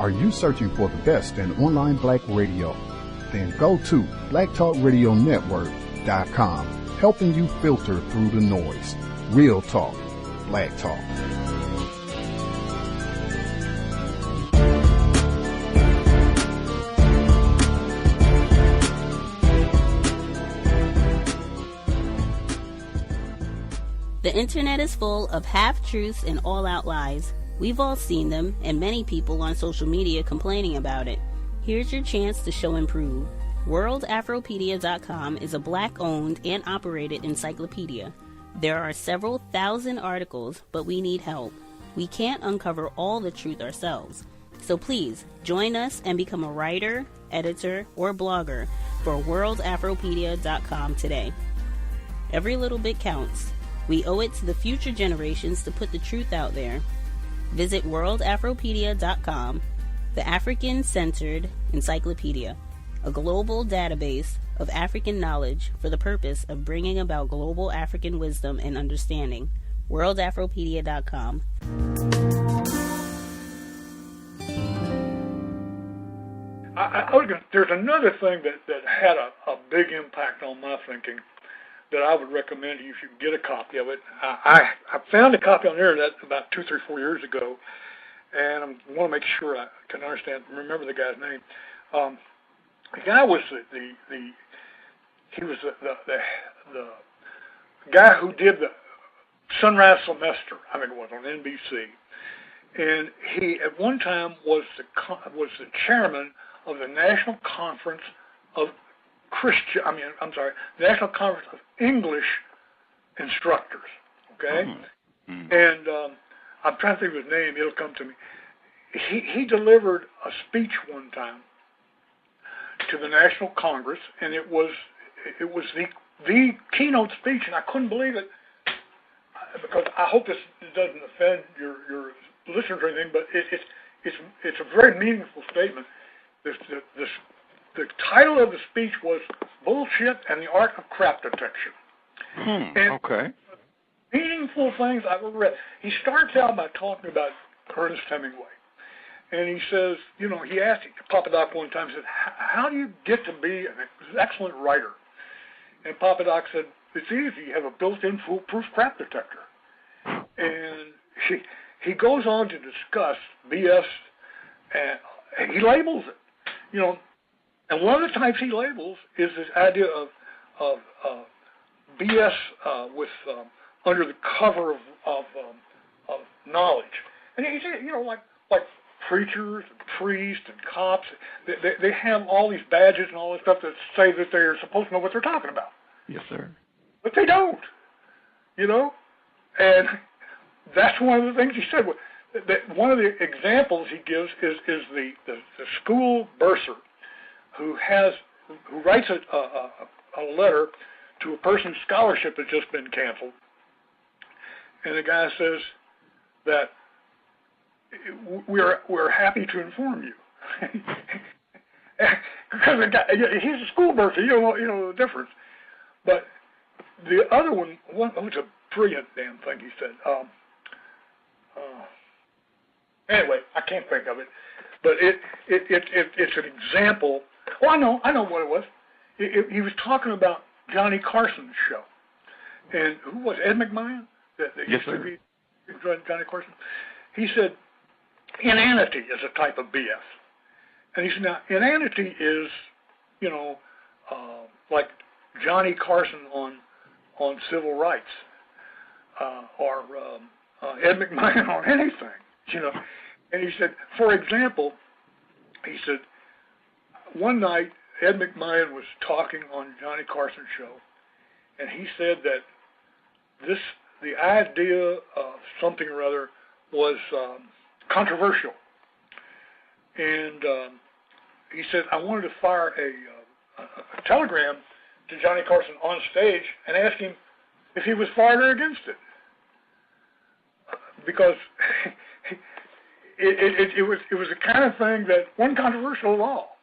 Are you searching for the best in online black radio? Then go to blacktalkradionetwork.com, helping you filter through the noise. Real talk, black talk. The internet is full of half-truths and all-out lies. We've all seen them, and many people on social media complaining about it. Here's your chance to show and prove. WorldAfropedia.com is a black-owned and operated encyclopedia. There are several thousand articles, but we need help. We can't uncover all the truth ourselves. So please, join us and become a writer, editor, or blogger for WorldAfropedia.com today. Every little bit counts. We owe it to the future generations to put the truth out there. Visit WorldAfropedia.com, the African-centered encyclopedia, a global database of African knowledge for the purpose of bringing about global African wisdom and understanding. WorldAfropedia.com. There's another thing that had a big impact on my thinking that I would recommend to you if you can get a copy of it. I found a copy on the internet about 2, 3, 4 years ago, and I want to make sure I can remember the guy's name. The guy was the guy who did the Sunrise Semester, I think it was, on NBC, and he at one time was the chairman of the National Conference of National Conference of English Instructors, okay? Mm-hmm. And I'm trying to think of his name, it'll come to me. He delivered a speech one time to the National Congress, and it was the keynote speech, and I couldn't believe it, because I hope this doesn't offend your listeners or anything, but it's a very meaningful statement. The title of the speech was Bullshit and the Art of Crap Detection. Okay. Meaningful things I've ever read. He starts out by talking about Ernest Hemingway. And he says, he asked Papa Doc one time, he said, how do you get to be an excellent writer? And Papa Doc said, it's easy. You have a built-in foolproof crap detector. And he goes on to discuss BS, and he labels it. And one of the types he labels is this idea of BS with under the cover of knowledge. And he said, like preachers and priests and cops, they have all these badges and all this stuff that say that they're supposed to know what they're talking about. Yes, sir. But they don't, And that's one of the things he said. One of the examples he gives is the school bursar who writes a letter to a person's scholarship that's just been canceled, and the guy says that we're happy to inform you, because the guy, he's a school bursar, you know the difference. But the other one was a brilliant damn thing he said. Anyway, I can't think of it, but it's an example. Oh, I know what it was. He was talking about Johnny Carson's show, and who was Ed McMahon? That yes, used sir. to be Johnny Carson. He said inanity is a type of BS, and he said now inanity is like Johnny Carson on civil rights, or Ed McMahon on anything, And he said, for example, he said, one night Ed McMahon was talking on Johnny Carson's show, and he said that the idea of something or other was controversial. And he said, I wanted to fire a telegram to Johnny Carson on stage and ask him if he was for it or against it. Because it was the kind of thing that wasn't controversial at all.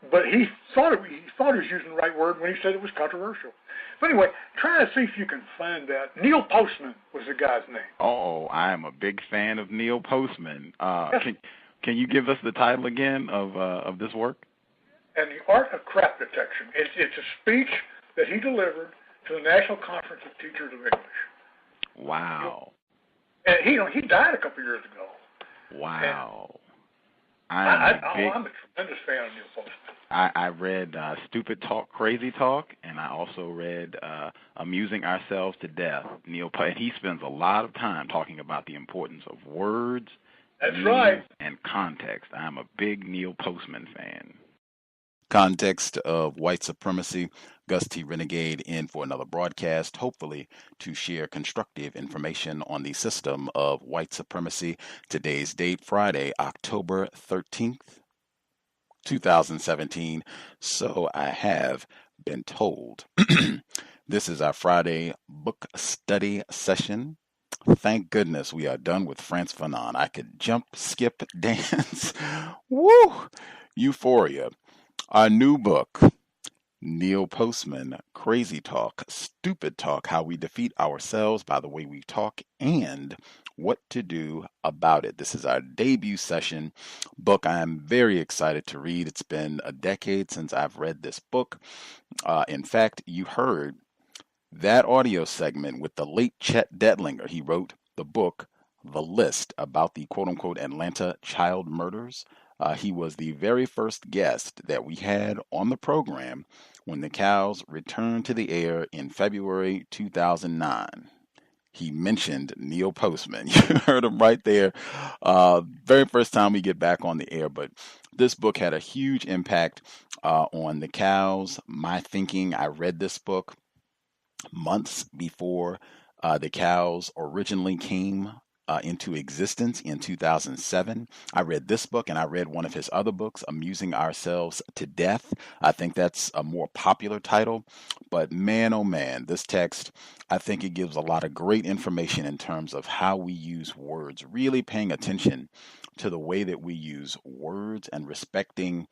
But he thought he was using the right word when he said it was controversial. But anyway, try to see if you can find that. Neil Postman was the guy's name. Oh, I am a big fan of Neil Postman. Yes. Can you give us the title again of this work? And the Art of Crap Detection. It's a speech that he delivered to the National Conference of Teachers of English. Wow. And he died a couple years ago. Wow. I'm a tremendous fan of Neil Postman. I read Stupid Talk, Crazy Talk, and I also read Amusing Ourselves to Death. Neil Postman, he spends a lot of time talking about the importance of words, that's right, and context. I'm a big Neil Postman fan. Context of White Supremacy, Gus T Renegade in for another broadcast, hopefully to share constructive information on the system of white supremacy. Today's date, Friday, October 13th, 2017. So I have been told. This is our Friday book study session. Thank goodness we are done with Frantz Fanon. I could jump, skip, dance. Woo! Euphoria. Our new book, Neil Postman, Crazy Talk, Stupid Talk, How We Defeat Ourselves by the Way We Talk, and What to Do About It. This is our debut session book. I am very excited to read. It's been a decade since I've read this book. In fact, you heard that audio segment with the late Chet Detlinger. He wrote the book, The List, about the quote-unquote Atlanta child murders. He was the very first guest that we had on the program when the cows returned to the air in February 2009. He mentioned Neil Postman. You heard him right there. Very first time we get back on the air. But this book had a huge impact on the cows, my thinking. I read this book months before the cows originally came into existence in 2007. I read this book and I read one of his other books, Amusing Ourselves to Death. I think that's a more popular title, but man, oh man, this text, I think it gives a lot of great information in terms of how we use words, really paying attention to the way that we use words and respecting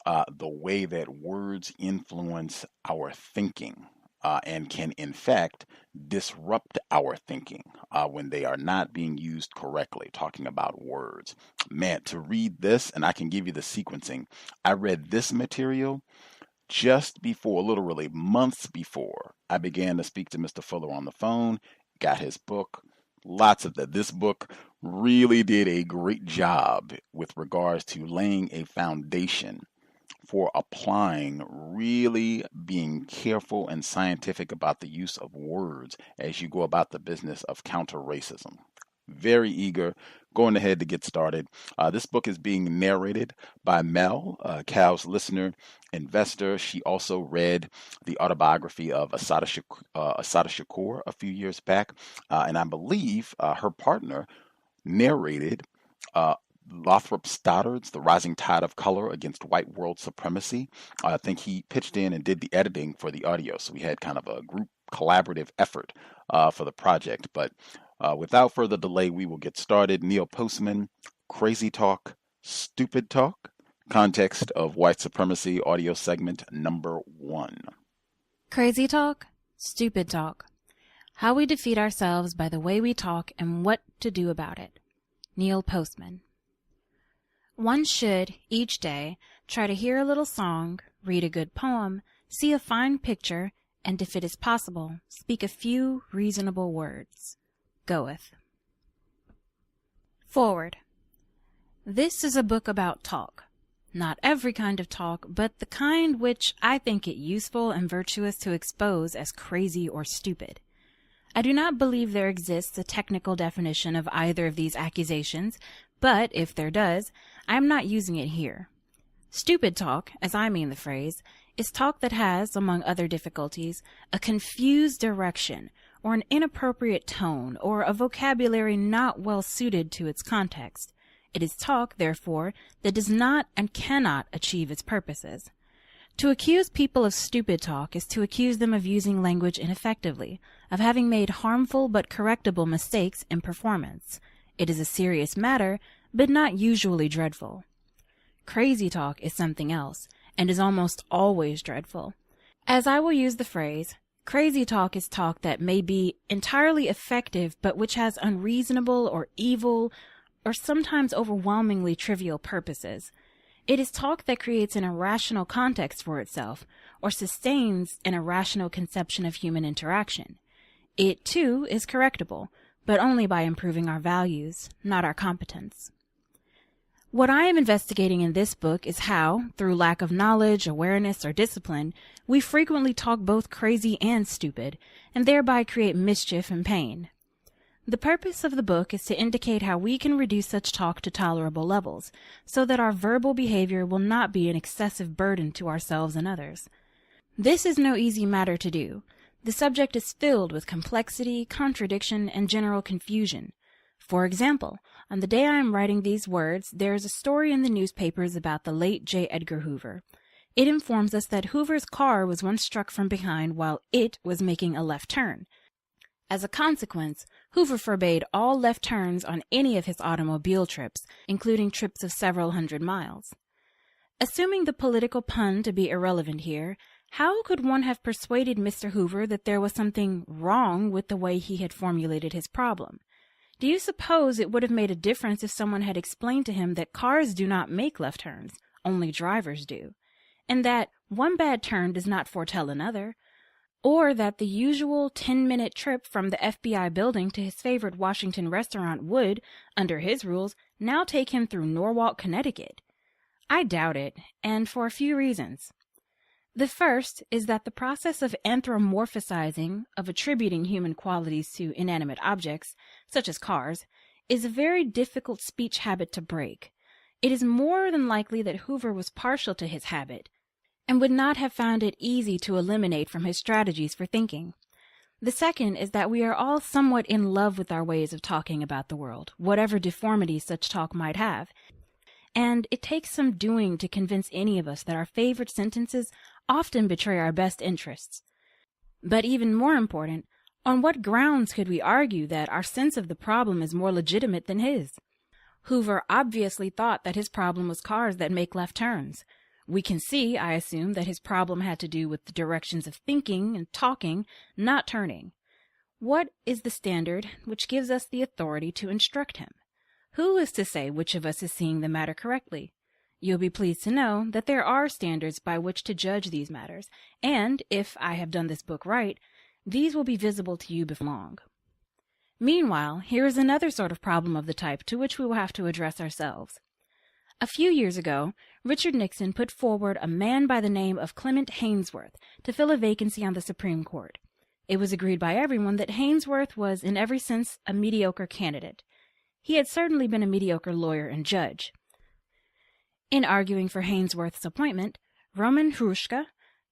the way that words influence our thinking. And can, in fact, disrupt our thinking when they are not being used correctly, talking about words. Man, to read this, and I can give you the sequencing, I read this material just before, literally months before, I began to speak to Mr. Fuller on the phone, got his book, lots of that. This book really did a great job with regards to laying a foundation for applying, really being careful and scientific about the use of words as you go about the business of counter-racism. Very eager, going ahead to get started. This book is being narrated by Mel, Cal's listener, investor. She also read the autobiography of Assata Shakur a few years back, and I believe her partner narrated Lothrop Stoddard's The Rising Tide of Color Against White World Supremacy. I think he pitched in and did the editing for the audio, so we had kind of a group collaborative effort for the project. But without further delay, we will get started. Neil Postman, Crazy Talk, Stupid Talk, Context of White Supremacy, audio segment number 1. Crazy Talk, Stupid Talk, How We Defeat Ourselves by the Way We Talk and What to Do About It. Neil Postman. One should, each day, try to hear a little song, read a good poem, see a fine picture, and if it is possible, speak a few reasonable words. Goeth. Forward. This is a book about talk. Not every kind of talk, but the kind which I think it useful and virtuous to expose as crazy or stupid. I do not believe there exists a technical definition of either of these accusations, but if there does, I am not using it here. Stupid talk, as I mean the phrase, is talk that has, among other difficulties, a confused direction, or an inappropriate tone, or a vocabulary not well suited to its context. It is talk, therefore, that does not and cannot achieve its purposes. To accuse people of stupid talk is to accuse them of using language ineffectively, of having made harmful but correctable mistakes in performance. It is a serious matter, but not usually dreadful. Crazy talk is something else, and is almost always dreadful. As I will use the phrase, crazy talk is talk that may be entirely effective, but which has unreasonable or evil or sometimes overwhelmingly trivial purposes. It is talk that creates an irrational context for itself, or sustains an irrational conception of human interaction. It, too, is correctable, but only by improving our values, not our competence. What I am investigating in this book is how, through lack of knowledge, awareness, or discipline, we frequently talk both crazy and stupid, and thereby create mischief and pain. The purpose of the book is to indicate how we can reduce such talk to tolerable levels, so that our verbal behavior will not be an excessive burden to ourselves and others. This is no easy matter to do. The subject is filled with complexity, contradiction, and general confusion. For example, on the day I am writing these words, there is a story in the newspapers about the late J. Edgar Hoover. It informs us that Hoover's car was once struck from behind while it was making a left turn. As a consequence, Hoover forbade all left turns on any of his automobile trips, including trips of several hundred miles. Assuming the political pun to be irrelevant here, how could one have persuaded Mr. Hoover that there was something wrong with the way he had formulated his problem? Do you suppose it would have made a difference if someone had explained to him that cars do not make left turns, only drivers do, and that one bad turn does not foretell another, or that the usual 10-minute trip from the FBI building to his favorite Washington restaurant would, under his rules, now take him through Norwalk, Connecticut? I doubt it, and for a few reasons. The first is that the process of anthropomorphizing, of attributing human qualities to inanimate objects, such as cars, is a very difficult speech habit to break. It is more than likely that Hoover was partial to his habit, and would not have found it easy to eliminate from his strategies for thinking. The second is that we are all somewhat in love with our ways of talking about the world, whatever deformities such talk might have, and it takes some doing to convince any of us that our favorite sentences often betray our best interests. But even more important, on what grounds could we argue that our sense of the problem is more legitimate than his? Hoover obviously thought that his problem was cars that make left turns. We can see, I assume, that his problem had to do with the directions of thinking and talking, not turning. What is the standard which gives us the authority to instruct him? Who is to say which of us is seeing the matter correctly? You'll be pleased to know that there are standards by which to judge these matters, and, if I have done this book right, these will be visible to you before long. Meanwhile, here is another sort of problem of the type to which we will have to address ourselves. A few years ago, Richard Nixon put forward a man by the name of Clement Haynsworth to fill a vacancy on the Supreme Court. It was agreed by everyone that Haynsworth was, in every sense, a mediocre candidate. He had certainly been a mediocre lawyer and judge. In arguing for Haynsworth's appointment, Roman Hrushka,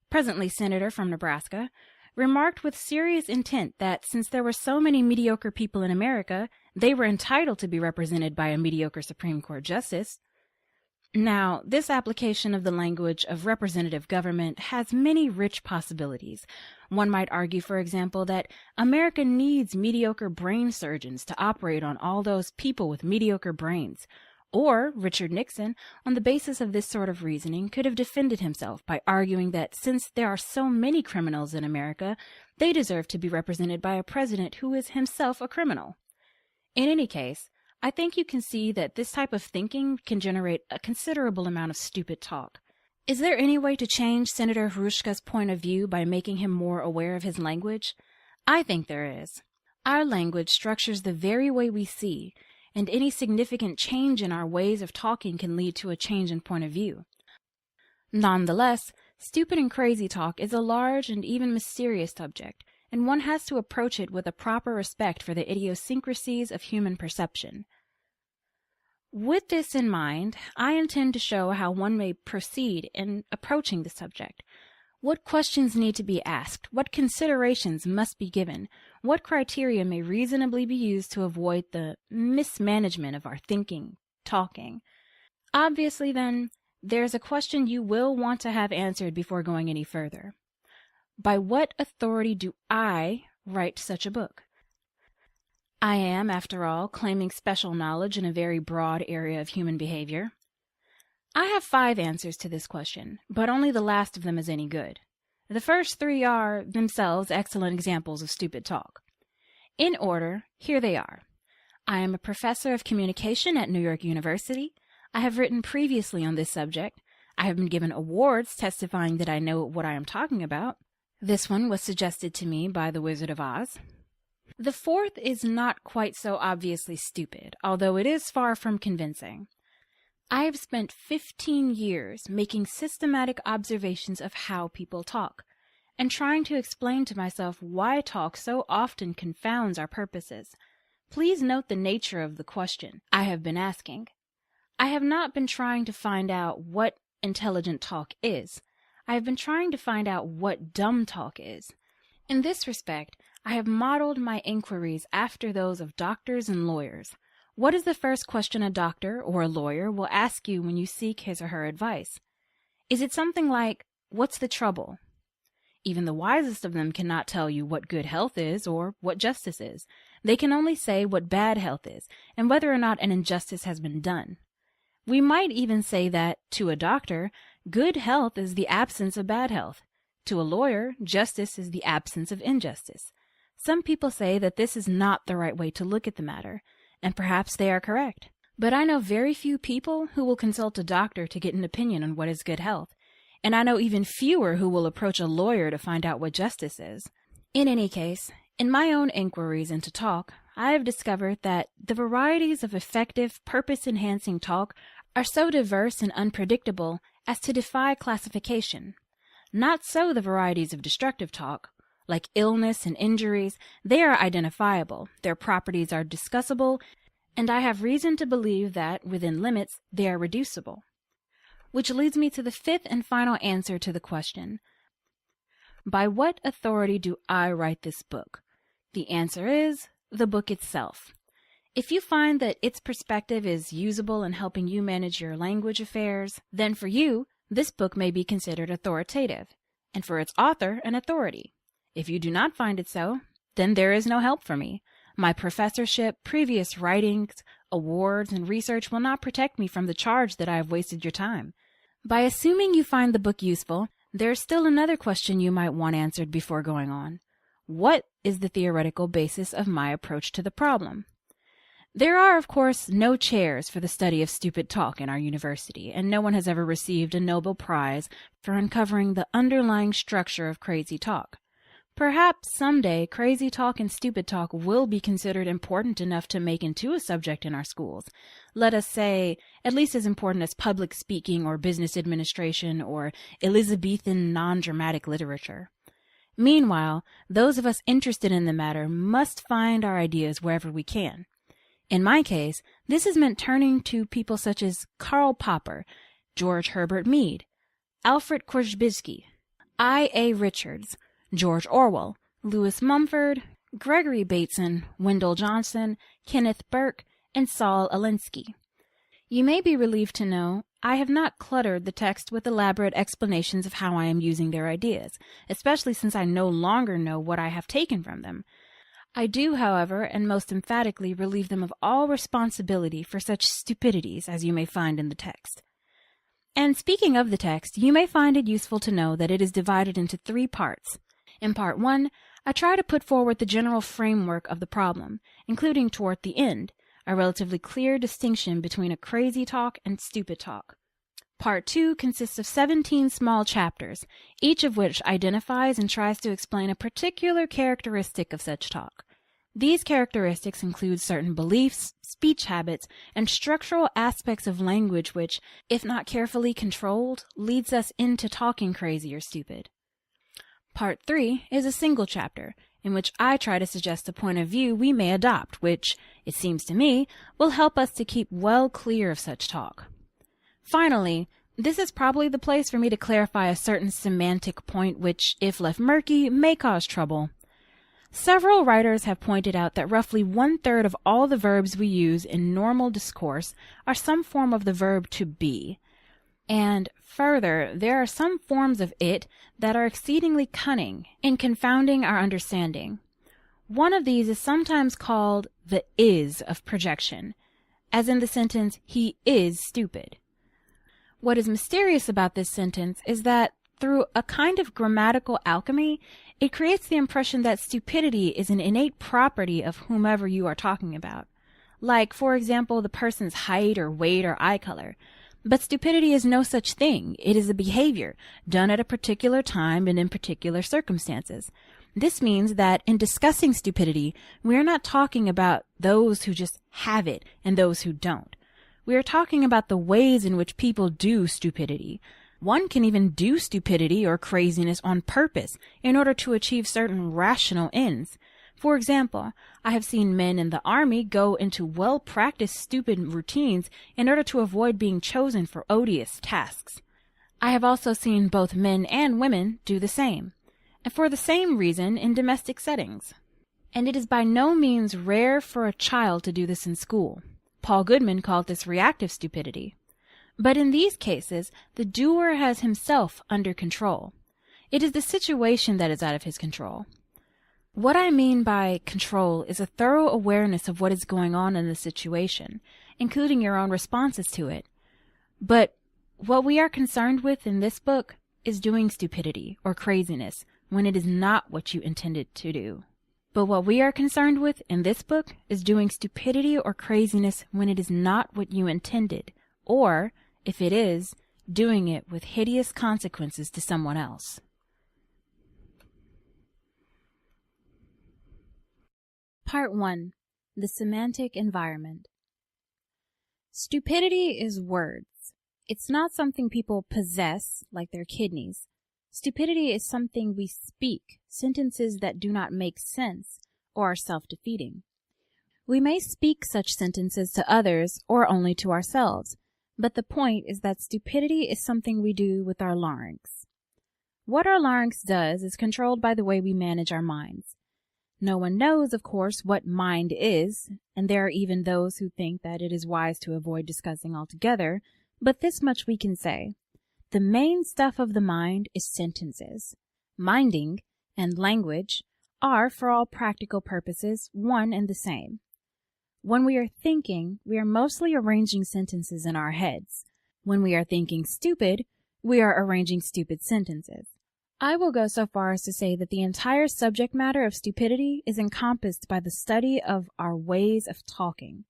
presently senator from Nebraska, remarked with serious intent that since there were so many mediocre people in America, they were entitled to be represented by a mediocre Supreme Court justice. Now, this application of the language of representative government has many rich possibilities. One might argue, for example, that America needs mediocre brain surgeons to operate on all those people with mediocre brains. Or Richard Nixon, on the basis of this sort of reasoning, could have defended himself by arguing that since there are so many criminals in America, they deserve to be represented by a president who is himself a criminal. In any case, I think you can see that this type of thinking can generate a considerable amount of stupid talk. Is there any way to change Senator Hrushka's point of view by making him more aware of his language? I think there is. Our language structures the very way we see, and any significant change in our ways of talking can lead to a change in point of view. Nonetheless, stupid and crazy talk is a large and even mysterious subject, and one has to approach it with a proper respect for the idiosyncrasies of human perception. With this in mind, I intend to show how one may proceed in approaching the subject. What questions need to be asked? What considerations must be given? What criteria may reasonably be used to avoid the mismanagement of our thinking, talking? Obviously, then, there's a question you will want to have answered before going any further. By what authority do I write such a book? I am, after all, claiming special knowledge in a very broad area of human behavior. I have 5 answers to this question, but only the last of them is any good. The first 3 are, themselves, excellent examples of stupid talk. In order, here they are. I am a professor of communication at New York University. I have written previously on this subject. I have been given awards testifying that I know what I am talking about. This one was suggested to me by the Wizard of Oz. The fourth is not quite so obviously stupid, although it is far from convincing. I have spent 15 years making systematic observations of how people talk, and trying to explain to myself why talk so often confounds our purposes. Please note the nature of the question I have been asking. I have not been trying to find out what intelligent talk is. I have been trying to find out what dumb talk is. In this respect, I have modeled my inquiries after those of doctors and lawyers. What is the first question a doctor or a lawyer will ask you when you seek his or her advice? Is it something like, "What's the trouble?" Even the wisest of them cannot tell you what good health is or what justice is. They can only say what bad health is and whether or not an injustice has been done. We might even say that, to a doctor, good health is the absence of bad health. To a lawyer, justice is the absence of injustice. Some people say that this is not the right way to look at the matter, and perhaps they are correct. But I know very few people who will consult a doctor to get an opinion on what is good health, and I know even fewer who will approach a lawyer to find out what justice is. In any case, in my own inquiries into talk, I have discovered that the varieties of effective, purpose-enhancing talk are so diverse and unpredictable as to defy classification. Not so the varieties of destructive talk. Like illness and injuries, they are identifiable, their properties are discussable, and I have reason to believe that, within limits, they are reducible. Which leads me to the fifth and final answer to the question, by what authority do I write this book? The answer is the book itself. If you find that its perspective is usable in helping you manage your language affairs, then for you, this book may be considered authoritative, and for its author, an authority. If you do not find it so, then there is no help for me. My professorship, previous writings, awards, and research will not protect me from the charge that I have wasted your time. By assuming you find the book useful, there is still another question you might want answered before going on. What is the theoretical basis of my approach to the problem? There are, of course, no chairs for the study of stupid talk in our university, and no one has ever received a Nobel Prize for uncovering the underlying structure of crazy talk. Perhaps someday crazy talk and stupid talk will be considered important enough to make into a subject in our schools. Let us say, at least as important as public speaking or business administration or Elizabethan non-dramatic literature. Meanwhile, those of us interested in the matter must find our ideas wherever we can. In my case, this has meant turning to people such as Karl Popper, George Herbert Mead, Alfred Korzybski, I.A. Richards, George Orwell, Lewis Mumford, Gregory Bateson, Wendell Johnson, Kenneth Burke, and Saul Alinsky. You may be relieved to know I have not cluttered the text with elaborate explanations of how I am using their ideas, especially since I no longer know what I have taken from them. I do, however, and most emphatically relieve them of all responsibility for such stupidities as you may find in the text. And speaking of the text, you may find it useful to know that it is divided into 3 parts. In part 1, I try to put forward the general framework of the problem, including toward the end, a relatively clear distinction between a crazy talk and stupid talk. Part 2 consists of 17 small chapters, each of which identifies and tries to explain a particular characteristic of such talk. These characteristics include certain beliefs, speech habits, and structural aspects of language which, if not carefully controlled, leads us into talking crazy or stupid. Part 3 is a single chapter, in which I try to suggest a point of view we may adopt, which, it seems to me, will help us to keep well clear of such talk. Finally, this is probably the place for me to clarify a certain semantic point which, if left murky, may cause trouble. Several writers have pointed out that roughly 1/3 of all the verbs we use in normal discourse are some form of the verb to be. And further, there are some forms of it that are exceedingly cunning in confounding our understanding. One of these is sometimes called the is of projection, as in the sentence, "He is stupid." What is mysterious about this sentence is that, through a kind of grammatical alchemy, it creates the impression that stupidity is an innate property of whomever you are talking about. like, for example, the person's height or weight or eye color. But stupidity is no such thing. It is a behavior done at a particular time and in particular circumstances. This means that in discussing stupidity, we are not talking about those who just have it and those who don't. We are talking about the ways in which people do stupidity. One can even do stupidity or craziness on purpose in order to achieve certain rational ends. For example, I have seen men in the army go into well-practiced stupid routines in order to avoid being chosen for odious tasks. I have also seen both men and women do the same, and for the same reason in domestic settings. And it is by no means rare for a child to do this in school. Paul Goodman called this reactive stupidity. But in these cases, the doer has himself under control. It is the situation that is out of his control. What I mean by control is a thorough awareness of what is going on in the situation, including your own responses to it. But what we are concerned with in this book is doing stupidity or craziness when it is not what you intended to do. But what we are concerned with in this book is doing stupidity or craziness when it is not what you intended, or, if it is, doing it with hideous consequences to someone else. Part 1. The Semantic Environment. Stupidity is words. It's not something people possess, like their kidneys. Stupidity is something we speak, sentences that do not make sense or are self-defeating. We may speak such sentences to others or only to ourselves, but the point is that stupidity is something we do with our larynx. What our larynx does is controlled by the way we manage our minds. No one knows, of course, what mind is, and there are even those who think that it is wise to avoid discussing altogether, but this much we can say. The main stuff of the mind is sentences. Minding and language are, for all practical purposes, one and the same. When we are thinking, we are mostly arranging sentences in our heads. When we are thinking stupid, we are arranging stupid sentences. I will go so far as to say that the entire subject matter of stupidity is encompassed by the study of our ways of talking.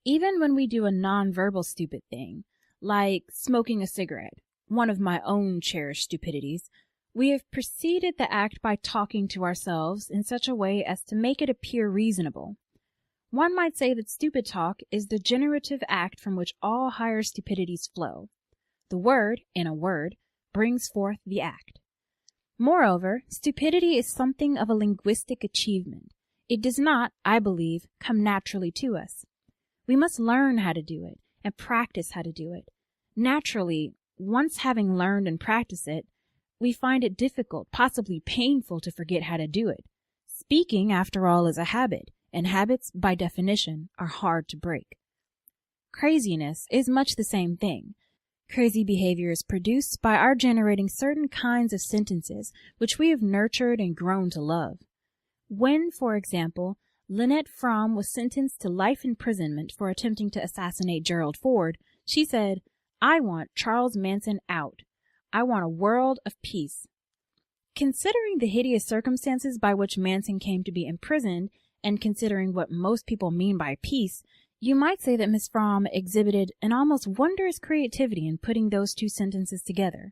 Even when we do a non-verbal stupid thing, like smoking a cigarette, one of my own cherished stupidities, we have preceded the act by talking to ourselves in such a way as to make it appear reasonable. One might say that stupid talk is the generative act from which all higher stupidities flow. The word, in a word, brings forth the act. Moreover, stupidity is something of a linguistic achievement. It does not, I believe, come naturally to us. We must learn how to do it and practice how to do it. Naturally, once having learned and practiced it, we find it difficult, possibly painful, to forget how to do it. Speaking, after all, is a habit, and habits, by definition, are hard to break. Craziness is much the same thing. Crazy behavior is produced by our generating certain kinds of sentences which we have nurtured and grown to love. When, for example, Lynette Fromm was sentenced to life imprisonment for attempting to assassinate Gerald Ford, she said, "I want Charles Manson out. I want a world of peace." Considering the hideous circumstances by which Manson came to be imprisoned, and considering what most people mean by peace, you might say that Miss Fromm exhibited an almost wondrous creativity in putting those two sentences together.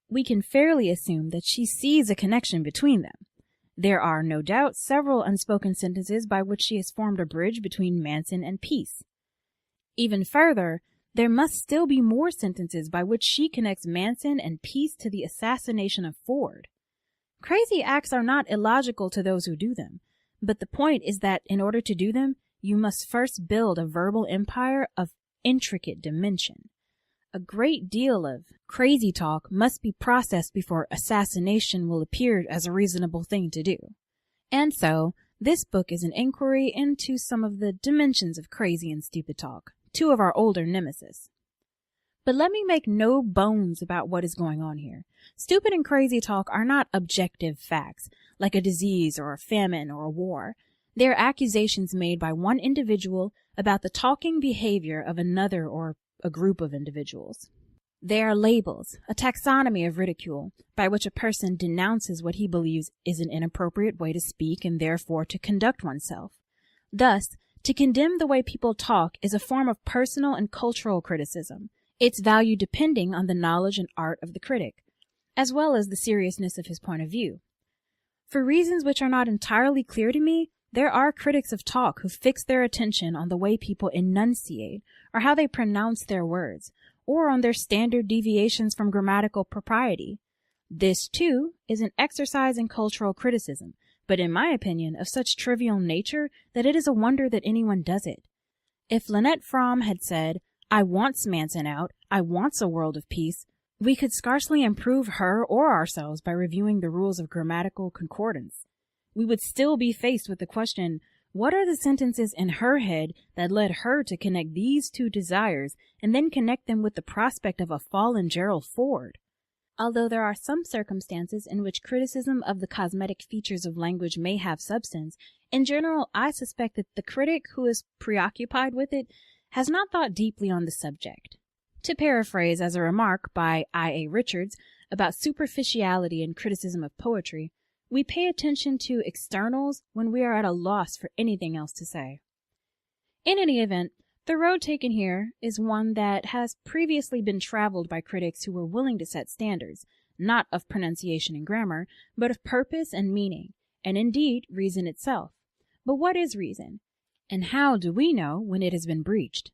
We can fairly assume that she sees a connection between them. There are, no doubt, several unspoken sentences by which she has formed a bridge between Manson and peace. Even further, there must still be more sentences by which she connects Manson and peace to the assassination of Ford. Crazy acts are not illogical to those who do them, but the point is that in order to do them, you must first build a verbal empire of intricate dimension. A great deal of crazy talk must be processed before assassination will appear as a reasonable thing to do. And so, this book is an inquiry into some of the dimensions of crazy and stupid talk, two of our older nemesis. But let me make no bones about what is going on here. Stupid and crazy talk are not objective facts, like a disease or a famine or a war. They are accusations made by one individual about the talking behavior of another or a group of individuals. They are labels, a taxonomy of ridicule, by which a person denounces what he believes is an inappropriate way to speak and therefore to conduct oneself. Thus, To condemn the way people talk is a form of personal and cultural criticism, its value depending on the knowledge and art of the critic, as well as the seriousness of his point of view. For reasons which are not entirely clear to me, there are critics of talk who fix their attention on the way people enunciate or how they pronounce their words, or on their standard deviations from grammatical propriety. This, too, is an exercise in cultural criticism, but in my opinion, of such trivial nature that it is a wonder that anyone does it. If Lynette Fromm had said, "I wants Manson out, I wants a world of peace," we could scarcely improve her or ourselves by reviewing the rules of grammatical concordance. We would still be faced with the question, what are the sentences in her head that led her to connect these two desires and then connect them with the prospect of a fallen Gerald Ford? Although there are some circumstances in which criticism of the cosmetic features of language may have substance, in general I suspect that the critic who is preoccupied with it has not thought deeply on the subject. To paraphrase as a remark by I.A. Richards about superficiality in criticism of poetry, we pay attention to externals when we are at a loss for anything else to say. In any event, the road taken here is one that has previously been traveled by critics who were willing to set standards, not of pronunciation and grammar, but of purpose and meaning, and indeed reason itself. But what is reason? And how do we know when it has been breached?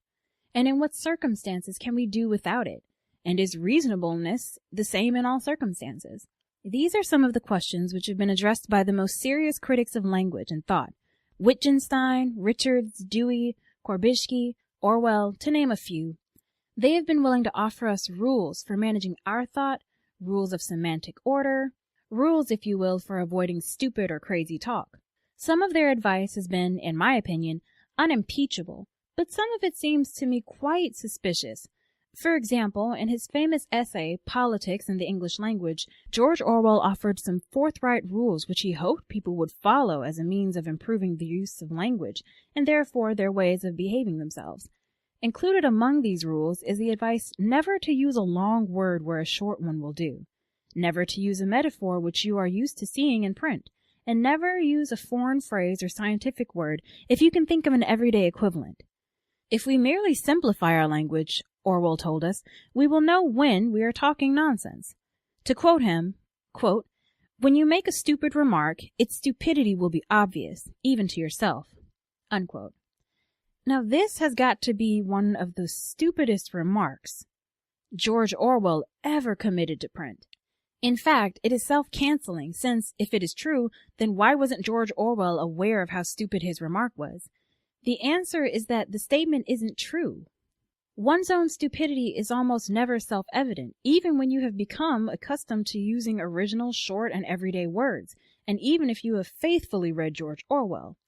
And in what circumstances can we do without it? And is reasonableness the same in all circumstances? These are some of the questions which have been addressed by the most serious critics of language and thought: Wittgenstein, Richards, Dewey, Korbishki, Orwell, to name a few. They have been willing to offer us rules for managing our thought, rules of semantic order, rules, if you will, for avoiding stupid or crazy talk. Some of their advice has been, in my opinion, unimpeachable, but some of it seems to me quite suspicious. For example, in his famous essay, Politics in the English Language, George Orwell offered some forthright rules which he hoped people would follow as a means of improving the use of language, and therefore their ways of behaving themselves. Included among these rules is the advice never to use a long word where a short one will do, never to use a metaphor which you are used to seeing in print, and never use a foreign phrase or scientific word if you can think of an everyday equivalent. If we merely simplify our language, Orwell told us, we will know when we are talking nonsense. To quote him, quote, "When you make a stupid remark, its stupidity will be obvious, even to yourself." Unquote. Now this has got to be one of the stupidest remarks George Orwell ever committed to print. In fact, it is self-canceling, since, if it is true, then why wasn't George Orwell aware of how stupid his remark was? The answer is that the statement isn't true. One's own stupidity is almost never self-evident, even when you have become accustomed to using original, short, and everyday words, and even if you have faithfully read George Orwell.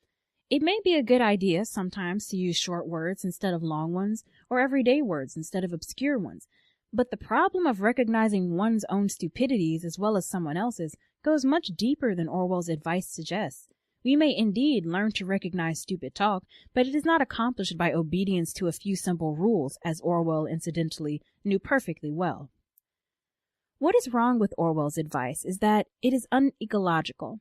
It may be a good idea sometimes to use short words instead of long ones, or everyday words instead of obscure ones, but the problem of recognizing one's own stupidities as well as someone else's goes much deeper than Orwell's advice suggests. We may indeed learn to recognize stupid talk, but it is not accomplished by obedience to a few simple rules, as Orwell, incidentally, knew perfectly well. What is wrong with Orwell's advice is that it is unecological.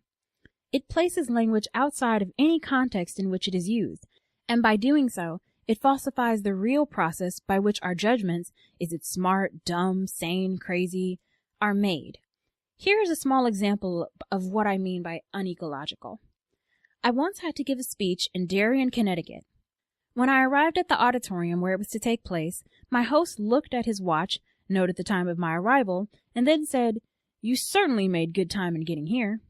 It places language outside of any context in which it is used, and by doing so, it falsifies the real process by which our judgments, is it smart, dumb, sane, crazy, are made. Here is a small example of what I mean by unecological. I once had to give a speech in Darien, Connecticut. When I arrived at the auditorium where it was to take place, my host looked at his watch, noted the time of my arrival, and then said, "You certainly made good time in getting here."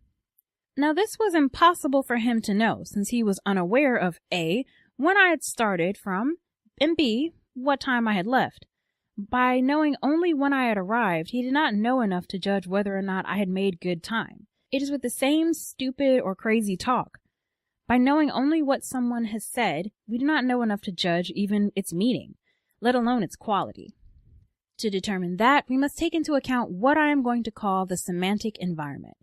Now this was impossible for him to know, since he was unaware of A, when I had started from, and B, what time I had left. By knowing only when I had arrived, he did not know enough to judge whether or not I had made good time. It is with the same stupid or crazy talk. By knowing only what someone has said, we do not know enough to judge even its meaning, let alone its quality. To determine that, we must take into account what I am going to call the semantic environment.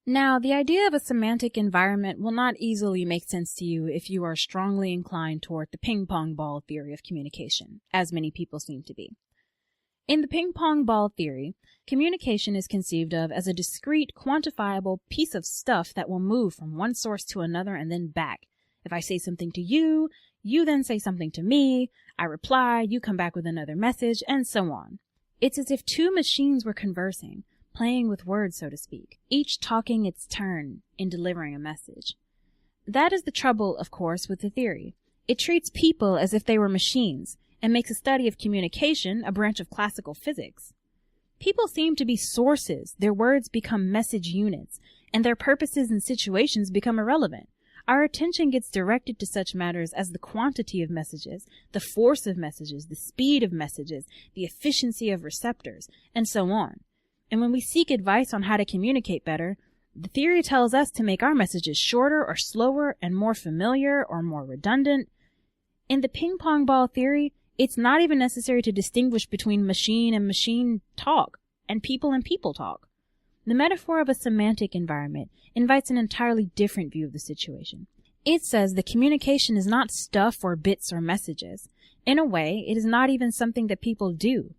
Now, the idea of a semantic environment will not easily make sense to you if you are strongly inclined toward the ping-pong ball theory of communication, as many people seem to be. In the ping-pong ball theory, communication is conceived of as a discrete, quantifiable piece of stuff that will move from one source to another and then back. If I say something to you, You then say something to me, I reply, you come back with another message, and so on. It's as if two machines were conversing, playing with words, so to speak, each talking its turn in delivering a message. That is the trouble, of course, with the theory. It treats people as if they were machines, and makes a study of communication a branch of classical physics. People seem to be sources, their words become message units, and their purposes and situations become irrelevant. Our attention gets directed to such matters as the quantity of messages, the force of messages, the speed of messages, the efficiency of receptors, and so on. And when we seek advice on how to communicate better, the theory tells us to make our messages shorter or slower and more familiar or more redundant. In the ping-pong ball theory, it's not even necessary to distinguish between machine and machine talk and people talk. The metaphor of a semantic environment invites an entirely different view of the situation. It says that communication is not stuff or bits or messages. In a way, it is not even something that people do.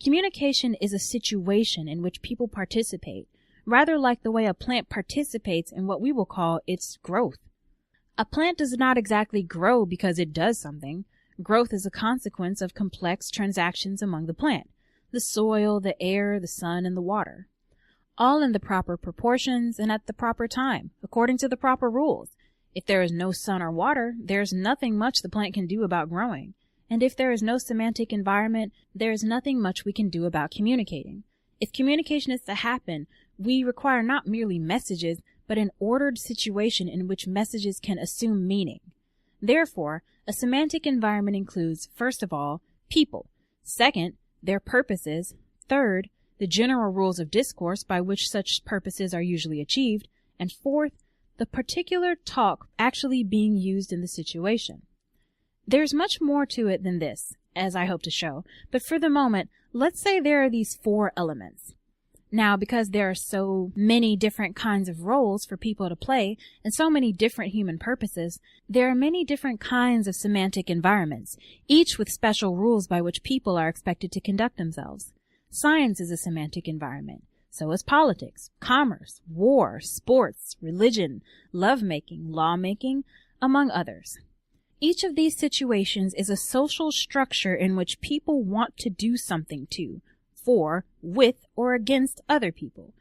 Communication is a situation in which people participate, rather like the way a plant participates in what we will call its growth. A plant does not exactly grow because it does something. Growth is a consequence of complex transactions among the plant, the soil, the air, the sun, and the water. All in the proper proportions and at the proper time, according to the proper rules. If there is no sun or water, there is nothing much the plant can do about growing. And if there is no semantic environment, there is nothing much we can do about communicating. If communication is to happen, we require not merely messages, but an ordered situation in which messages can assume meaning. Therefore, a semantic environment includes, first of all, people. Second, their purposes. Third, the general rules of discourse by which such purposes are usually achieved. And fourth, the particular talk actually being used in the situation. There's much more to it than this, as I hope to show, but for the moment, let's say there are these four elements. Now, because there are so many different kinds of roles for people to play and so many different human purposes, there are many different kinds of semantic environments, each with special rules by which people are expected to conduct themselves. Science is a semantic environment. So is politics, commerce, war, sports, religion, lovemaking, lawmaking, among others. Each of these situations is a social structure in which people want to do something to, for, with, or against other people,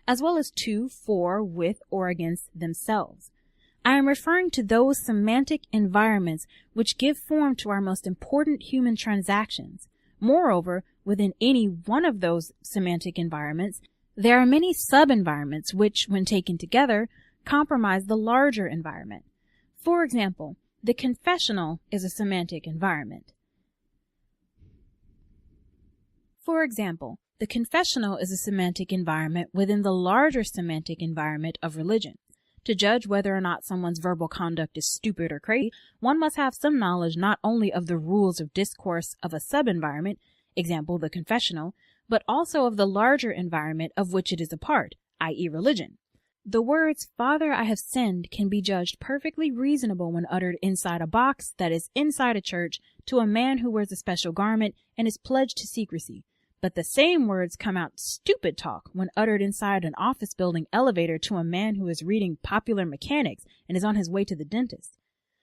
as well as to, for, with, or against themselves. I am referring to those semantic environments which give form to our most important human transactions. Moreover, within any one of those semantic environments, there are many sub-environments which, when taken together, comprise the larger environment. For example, the confessional is a semantic environment. Within the larger semantic environment of religion. To judge whether or not someone's verbal conduct is stupid or crazy, one must have some knowledge not only of the rules of discourse of a sub-environment, example, the confessional, but also of the larger environment of which it is a part, i.e. religion. The words, "Father, I have sinned," can be judged perfectly reasonable when uttered inside a box, that is, inside a church, to a man who wears a special garment and is pledged to secrecy. But the same words come out stupid talk when uttered inside an office building elevator to a man who is reading Popular Mechanics and is on his way to the dentist.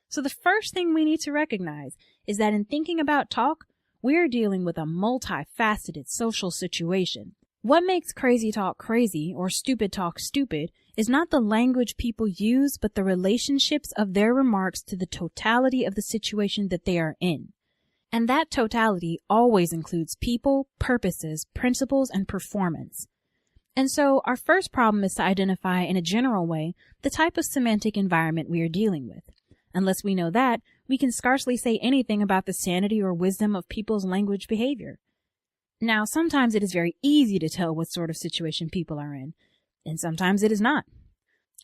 So the first thing we need to recognize is that in thinking about talk, we are dealing with a multifaceted social situation. What makes crazy talk crazy or stupid talk stupid is not the language people use, but the relationships of their remarks to the totality of the situation that they are in. And that totality always includes people, purposes, principles, and performance. And so our first problem is to identify in a general way the type of semantic environment we are dealing with. Unless we know that, we can scarcely say anything about the sanity or wisdom of people's language behavior. Now, sometimes it is very easy to tell what sort of situation people are in, and sometimes it is not.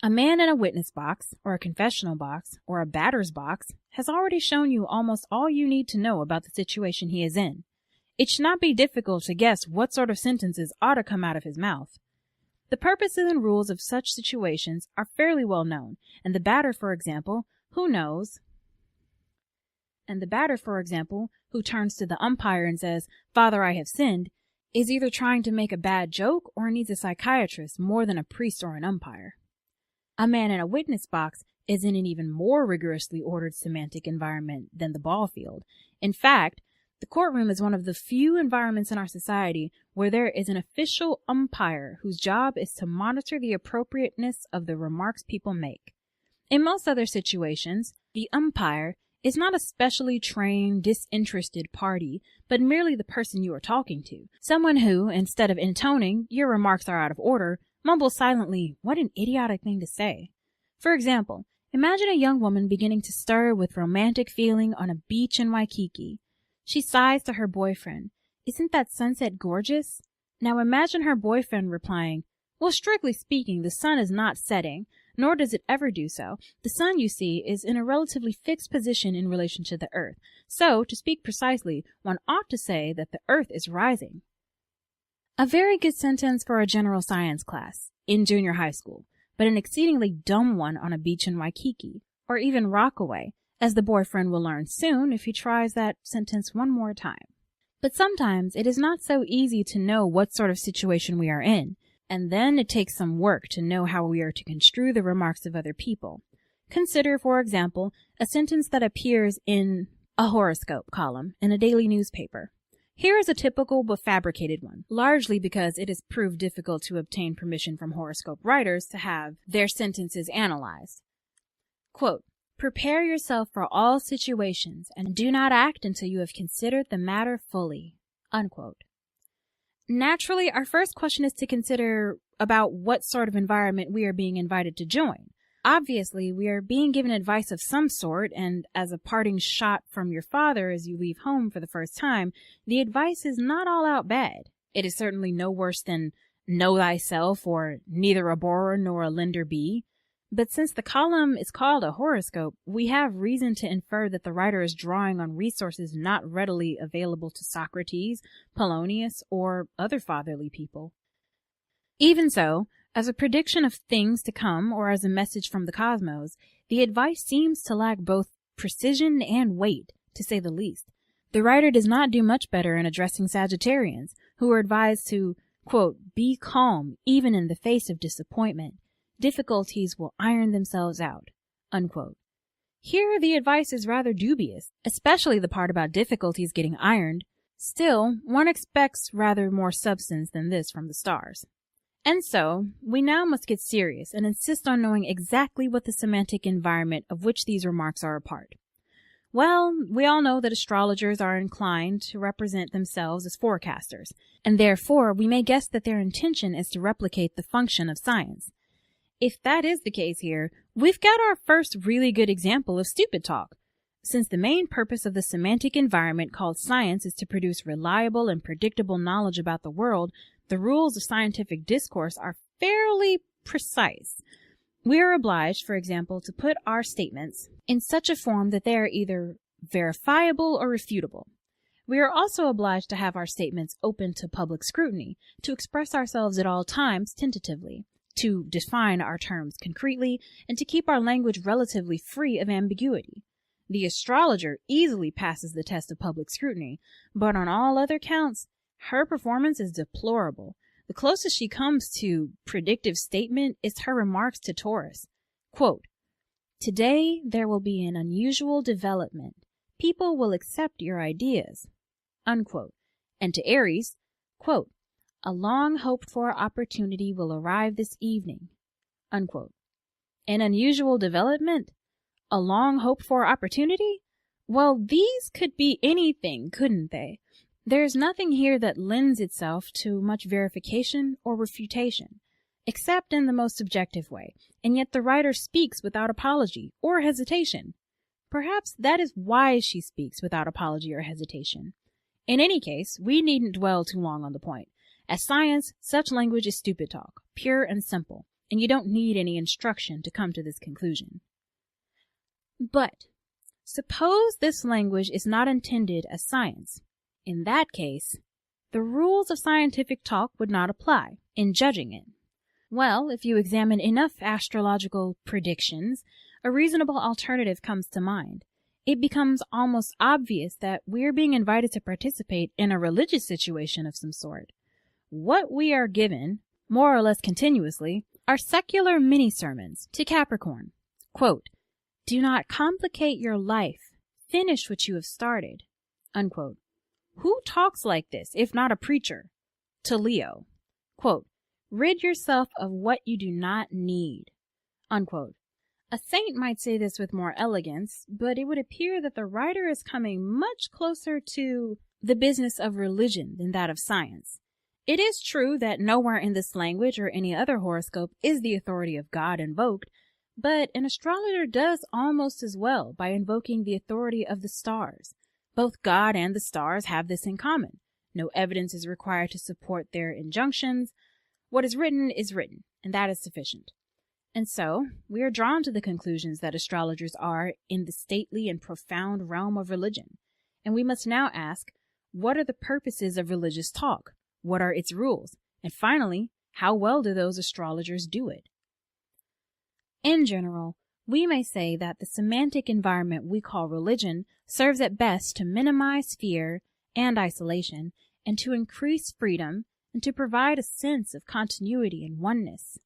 A man in a witness box, or a confessional box, or a batter's box has already shown you almost all you need to know about the situation he is in. It should not be difficult to guess what sort of sentences ought to come out of his mouth. The purposes and rules of such situations are fairly well known, and the batter, for example, who turns to the umpire and says, "Father, I have sinned," is either trying to make a bad joke or needs a psychiatrist more than a priest or an umpire. A man in a witness box is in an even more rigorously ordered semantic environment than the ball field. In fact, the courtroom is one of the few environments in our society where there is an official umpire whose job is to monitor the appropriateness of the remarks people make. In most other situations, the umpire is not a specially trained, disinterested party, but merely the person you are talking to. Someone who, instead of intoning, your remarks are out of order, mumbles silently, "What an idiotic thing to say." For example, imagine a young woman beginning to stir with romantic feeling on a beach in Waikiki. She sighs to her boyfriend, "Isn't that sunset gorgeous?" Now imagine her boyfriend replying, "Well, strictly speaking, the sun is not setting, nor does it ever do so. The sun, you see, is in a relatively fixed position in relation to the earth. So, to speak precisely, one ought to say that the earth is rising." A very good sentence for a general science class in junior high school, but an exceedingly dumb one on a beach in Waikiki, or even Rockaway, as the boyfriend will learn soon if he tries that sentence one more time. But sometimes it is not so easy to know what sort of situation we are in, and then it takes some work to know how we are to construe the remarks of other people. Consider, for example, a sentence that appears in a horoscope column in a daily newspaper. Here is a typical but fabricated one, largely because it has proved difficult to obtain permission from horoscope writers to have their sentences analyzed. Quote, "Prepare yourself for all situations and do not act until you have considered the matter fully." Unquote. Naturally, our first question is to consider about what sort of environment we are being invited to join. Obviously, we are being given advice of some sort, and as a parting shot from your father as you leave home for the first time, the advice is not all out bad. It is certainly no worse than "know thyself" or "neither a borrower nor a lender be." But since the column is called a horoscope, we have reason to infer that the writer is drawing on resources not readily available to Socrates, Polonius, or other fatherly people. Even so, as a prediction of things to come or as a message from the cosmos, the advice seems to lack both precision and weight, to say the least. The writer does not do much better in addressing Sagittarians, who are advised to, quote, "be calm even in the face of disappointment. Difficulties will iron themselves out." Unquote. Here the advice is rather dubious, especially the part about difficulties getting ironed. Still, one expects rather more substance than this from the stars. And so, we now must get serious and insist on knowing exactly what the semantic environment of which these remarks are a part. Well, we all know that astrologers are inclined to represent themselves as forecasters, and therefore we may guess that their intention is to replicate the function of science. If that is the case here, we've got our first really good example of stupid talk. Since the main purpose of the semantic environment called science is to produce reliable and predictable knowledge about the world, the rules of scientific discourse are fairly precise. We are obliged, for example, to put our statements in such a form that they are either verifiable or refutable. We are also obliged to have our statements open to public scrutiny, to express ourselves at all times tentatively, to define our terms concretely, and to keep our language relatively free of ambiguity. The astrologer easily passes the test of public scrutiny, but on all other counts, her performance is deplorable. The closest she comes to predictive statement is her remarks to Taurus. Quote, "Today there will be an unusual development. People will accept your ideas." Unquote. And to Aries, quote, "A long hoped for opportunity will arrive this evening." Unquote. An unusual development? A long hoped for opportunity? Well, these could be anything, couldn't they? There's nothing here that lends itself to much verification or refutation, except in the most subjective way, and yet the writer speaks without apology or hesitation. Perhaps that is why she speaks without apology or hesitation. In any case, we needn't dwell too long on the point. As science, such language is stupid talk, pure and simple, and you don't need any instruction to come to this conclusion. But suppose this language is not intended as science. In that case, the rules of scientific talk would not apply in judging it. Well, if you examine enough astrological predictions, a reasonable alternative comes to mind. It becomes almost obvious that we're being invited to participate in a religious situation of some sort. What we are given, more or less continuously, are secular mini-sermons to Capricorn. Quote, Do not complicate your life. Finish what you have started. Unquote. Who talks like this, if not a preacher? To Leo. Quote, rid yourself of what you do not need. Unquote. A saint might say this with more elegance, but it would appear that the writer is coming much closer to the business of religion than that of science. It is true that nowhere in this language or any other horoscope is the authority of God invoked, but an astrologer does almost as well by invoking the authority of the stars. Both God and the stars have this in common. No evidence is required to support their injunctions. What is written, and that is sufficient. And so, we are drawn to the conclusions that astrologers are in the stately and profound realm of religion. And we must now ask, what are the purposes of religious talk? What are its rules? And finally, how well do those astrologers do it? In general, we may say that the semantic environment we call religion serves at best to minimize fear and isolation, and to increase freedom, and to provide a sense of continuity and oneness.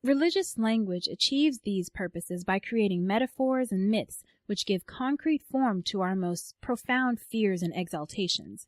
Religious language achieves these purposes by creating metaphors and myths which give concrete form to our most profound fears and exaltations.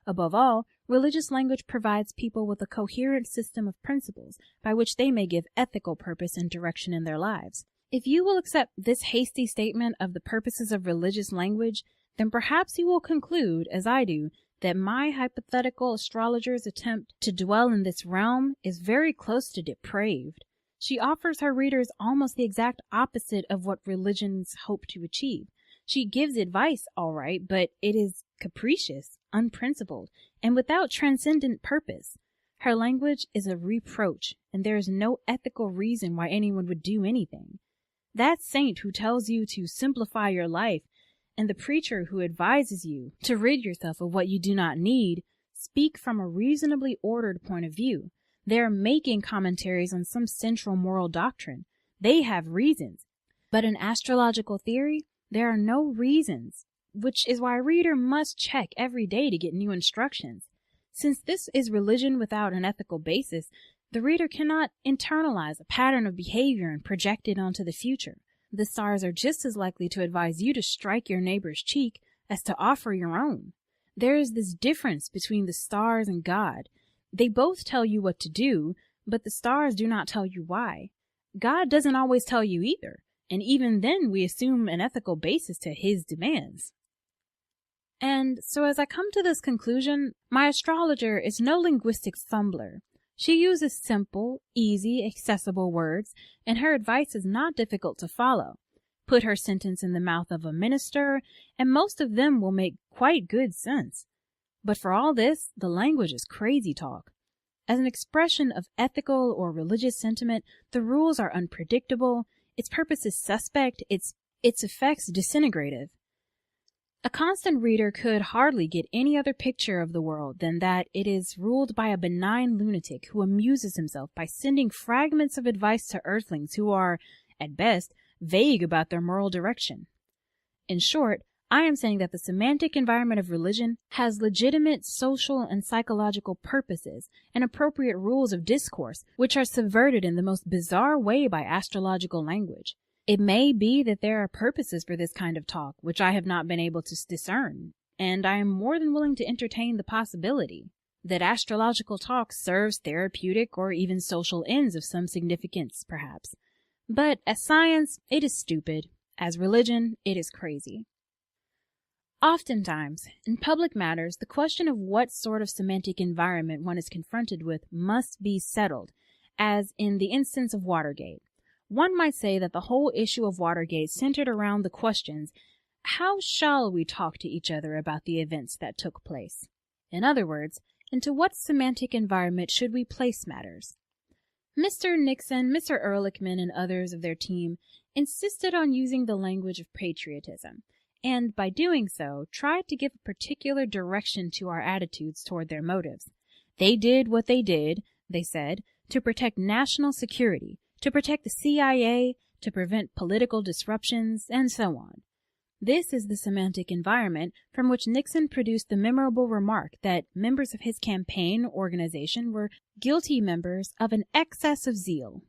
Above all, religious language provides people with a coherent system of principles by which they may give ethical purpose and direction in their lives. If you will accept this hasty statement of the purposes of religious language, then perhaps you will conclude, as I do, that my hypothetical astrologer's attempt to dwell in this realm is very close to depraved. She offers her readers almost the exact opposite of what religions hope to achieve. She gives advice, all right, but it is capricious, unprincipled, and without transcendent purpose. Her language is a reproach, and there is no ethical reason why anyone would do anything. That saint who tells you to simplify your life, and the preacher who advises you to rid yourself of what you do not need, speak from a reasonably ordered point of view. They are making commentaries on some central moral doctrine. They have reasons. But in astrological theory, there are no reasons, which is why a reader must check every day to get new instructions. Since this is religion without an ethical basis, the reader cannot internalize a pattern of behavior and project it onto the future. The stars are just as likely to advise you to strike your neighbor's cheek as to offer your own. There is this difference between the stars and God. They both tell you what to do, but the stars do not tell you why. God doesn't always tell you either, and even then we assume an ethical basis to his demands. And so as I come to this conclusion, my astrologer is no linguistic fumbler. She uses simple, easy, accessible words, and her advice is not difficult to follow. Put her sentence in the mouth of a minister, and most of them will make quite good sense. But for all this, the language is crazy talk. As an expression of ethical or religious sentiment, the rules are unpredictable, its purpose is suspect, its effects disintegrative. A constant reader could hardly get any other picture of the world than that it is ruled by a benign lunatic who amuses himself by sending fragments of advice to earthlings who are, at best, vague about their moral direction. In short, I am saying that the semantic environment of religion has legitimate social and psychological purposes and appropriate rules of discourse, which are subverted in the most bizarre way by astrological language. It may be that there are purposes for this kind of talk, which I have not been able to discern, and I am more than willing to entertain the possibility that astrological talk serves therapeutic or even social ends of some significance, perhaps. But as science, it is stupid. As religion, it is crazy. Oftentimes, in public matters, the question of what sort of semantic environment one is confronted with must be settled, as in the instance of Watergate. One might say that the whole issue of Watergate centered around the questions, how shall we talk to each other about the events that took place? In other words, into what semantic environment should we place matters? Mr. Nixon, Mr. Ehrlichman, and others of their team insisted on using the language of patriotism, and by doing so, tried to give a particular direction to our attitudes toward their motives. They did what they did, they said, to protect national security, to protect the CIA, to prevent political disruptions, and so on. This is the semantic environment from which Nixon produced the memorable remark that members of his campaign organization were guilty members of an excess of zeal.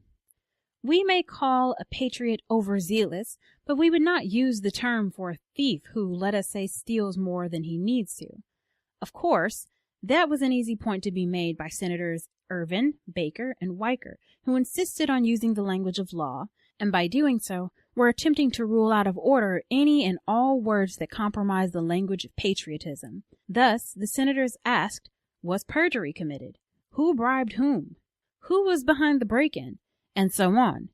We may call a patriot overzealous, but we would not use the term for a thief who, let us say, steals more than he needs to. Of course, that was an easy point to be made by Senators Ervin, Baker, and Weicker, who insisted on using the language of law, and by doing so, were attempting to rule out of order any and all words that compromise the language of patriotism. Thus, the senators asked, was perjury committed? Who bribed whom? Who was behind the break-in? And so on.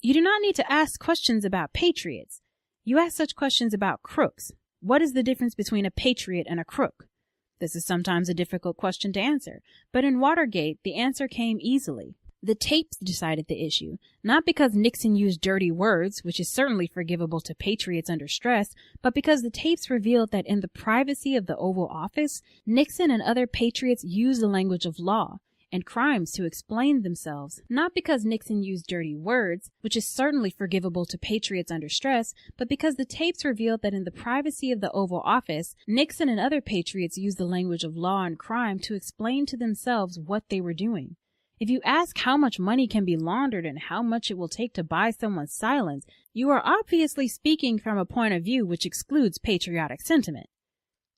You do not need to ask questions about patriots. You ask such questions about crooks. What is the difference between a patriot and a crook? This is sometimes a difficult question to answer, but in Watergate, the answer came easily. The tapes decided the issue, not because Nixon used dirty words, which is certainly forgivable to patriots under stress, but because the tapes revealed that in the privacy of the Oval Office, Nixon and other patriots used the language of law and crimes to explain themselves, not because Nixon used dirty words, which is certainly forgivable to patriots under stress, but because the tapes revealed that in the privacy of the Oval Office, Nixon and other patriots used the language of law and crime to explain to themselves what they were doing. If you ask how much money can be laundered and how much it will take to buy someone's silence, you are obviously speaking from a point of view which excludes patriotic sentiment.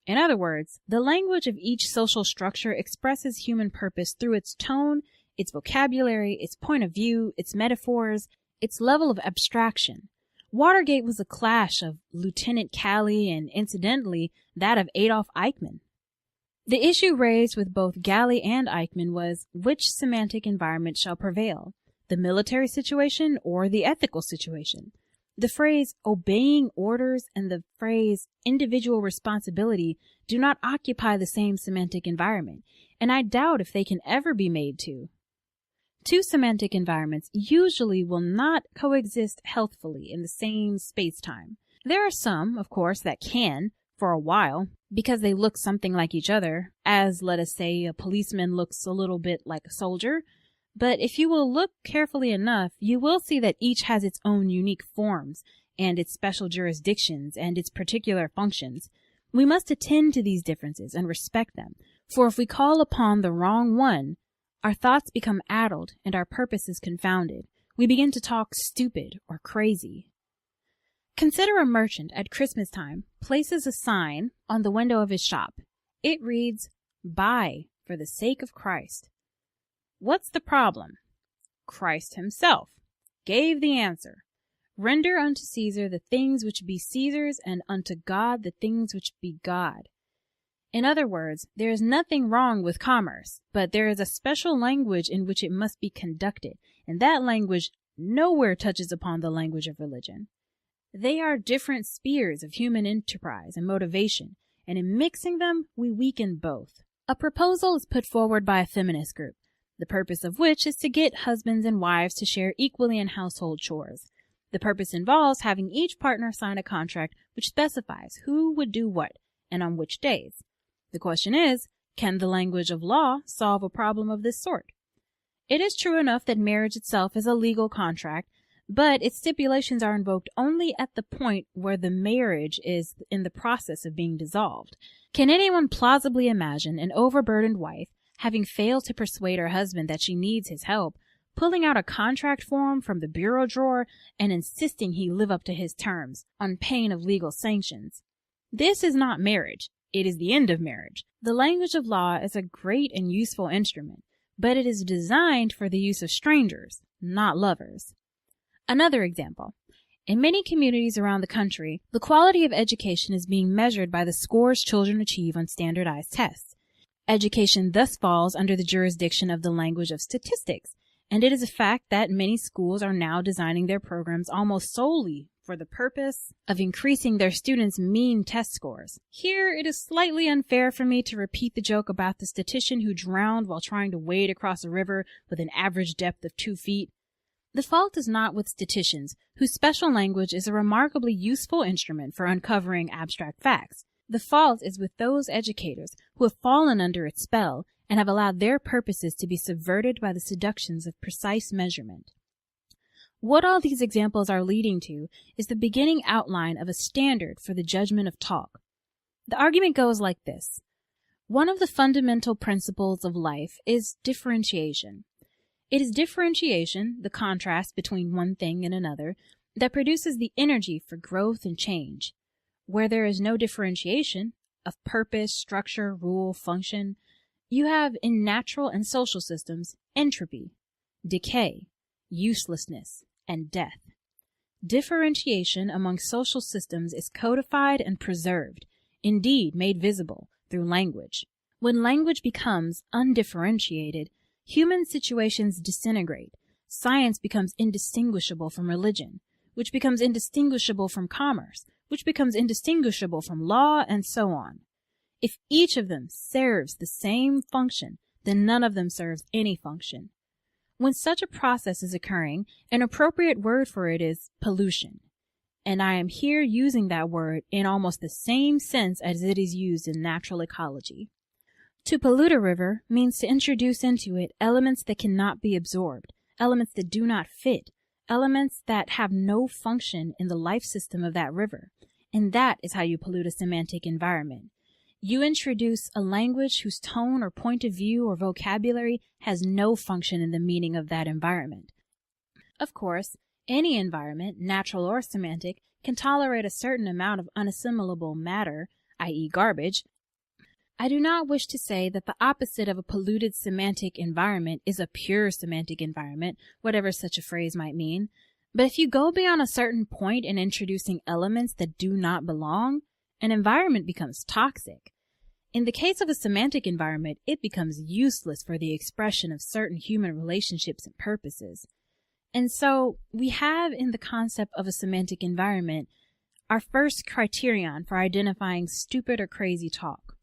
In other words, the language of each social structure expresses human purpose through its tone, its vocabulary, its point of view, its metaphors, its level of abstraction. Watergate was a clash of Lieutenant Calley and, incidentally, that of Adolf Eichmann. The issue raised with both Galley and Eichmann was which semantic environment shall prevail, the military situation or the ethical situation. The phrase obeying orders and the phrase individual responsibility do not occupy the same semantic environment, and I doubt if they can ever be made to. Two semantic environments usually will not coexist healthfully in the same space-time. There are some, of course, that can, for a while, because they look something like each other, as, let us say, a policeman looks a little bit like a soldier. But if you will look carefully enough, you will see that each has its own unique forms, and its special jurisdictions, and its particular functions. We must attend to these differences and respect them, for if we call upon the wrong one, our thoughts become addled and our purposes confounded. We begin to talk stupid or crazy. Consider a merchant at Christmas time places a sign on the window of his shop. It reads, "Buy for the sake of Christ." What's the problem? Christ himself gave the answer. Render unto Caesar the things which be Caesar's, and unto God the things which be God. In other words, there is nothing wrong with commerce, but there is a special language in which it must be conducted, and that language nowhere touches upon the language of religion. They are different spheres of human enterprise and motivation, and in mixing them, we weaken both. A proposal is put forward by a feminist group, the purpose of which is to get husbands and wives to share equally in household chores. The purpose involves having each partner sign a contract which specifies who would do what and on which days. The question is, can the language of law solve a problem of this sort? It is true enough that marriage itself is a legal contract, but its stipulations are invoked only at the point where the marriage is in the process of being dissolved. Can anyone plausibly imagine an overburdened wife, having failed to persuade her husband that she needs his help, pulling out a contract form from the bureau drawer and insisting he live up to his terms, on pain of legal sanctions? This is not marriage. It is the end of marriage. The language of law is a great and useful instrument, but it is designed for the use of strangers, not lovers. Another example. In many communities around the country, the quality of education is being measured by the scores children achieve on standardized tests. Education thus falls under the jurisdiction of the language of statistics, and it is a fact that many schools are now designing their programs almost solely for the purpose of increasing their students' mean test scores. Here, it is slightly unfair for me to repeat the joke about the statistician who drowned while trying to wade across a river with an average depth of 2 feet. The fault is not with statisticians, whose special language is a remarkably useful instrument for uncovering abstract facts. The fault is with those educators who have fallen under its spell and have allowed their purposes to be subverted by the seductions of precise measurement. What all these examples are leading to is the beginning outline of a standard for the judgment of talk. The argument goes like this. One of the fundamental principles of life is differentiation. It is differentiation, the contrast between one thing and another, that produces the energy for growth and change. Where there is no differentiation of purpose, structure, rule, function, you have in natural and social systems entropy, decay, uselessness, and death. Differentiation among social systems is codified and preserved, indeed made visible, through language. When language becomes undifferentiated, human situations disintegrate. Science becomes indistinguishable from religion, which becomes indistinguishable from commerce, which becomes indistinguishable from law, and so on. If each of them serves the same function, then none of them serves any function. When such a process is occurring, an appropriate word for it is pollution. And I am here using that word in almost the same sense as it is used in natural ecology. To pollute a river means to introduce into it elements that cannot be absorbed, elements that do not fit, elements that have no function in the life system of that river. And that is how you pollute a semantic environment. You introduce a language whose tone or point of view or vocabulary has no function in the meaning of that environment. Of course, any environment, natural or semantic, can tolerate a certain amount of unassimilable matter, i.e. garbage. I do not wish to say that the opposite of a polluted semantic environment is a pure semantic environment, whatever such a phrase might mean. But if you go beyond a certain point in introducing elements that do not belong, an environment becomes toxic. In the case of a semantic environment, it becomes useless for the expression of certain human relationships and purposes. And so we have in the concept of a semantic environment our first criterion for identifying stupid or crazy talk.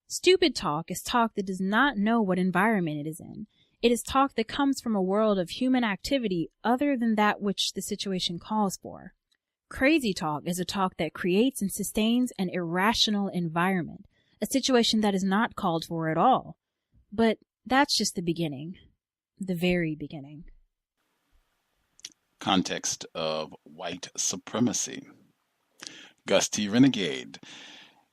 Stupid talk is talk that does not know what environment it is in. It is talk that comes from a world of human activity other than that which the situation calls for. Crazy talk is a talk that creates and sustains an irrational environment, a situation that is not called for at all. But that's just the beginning, the very beginning. Context of White Supremacy. Gus T Renegade.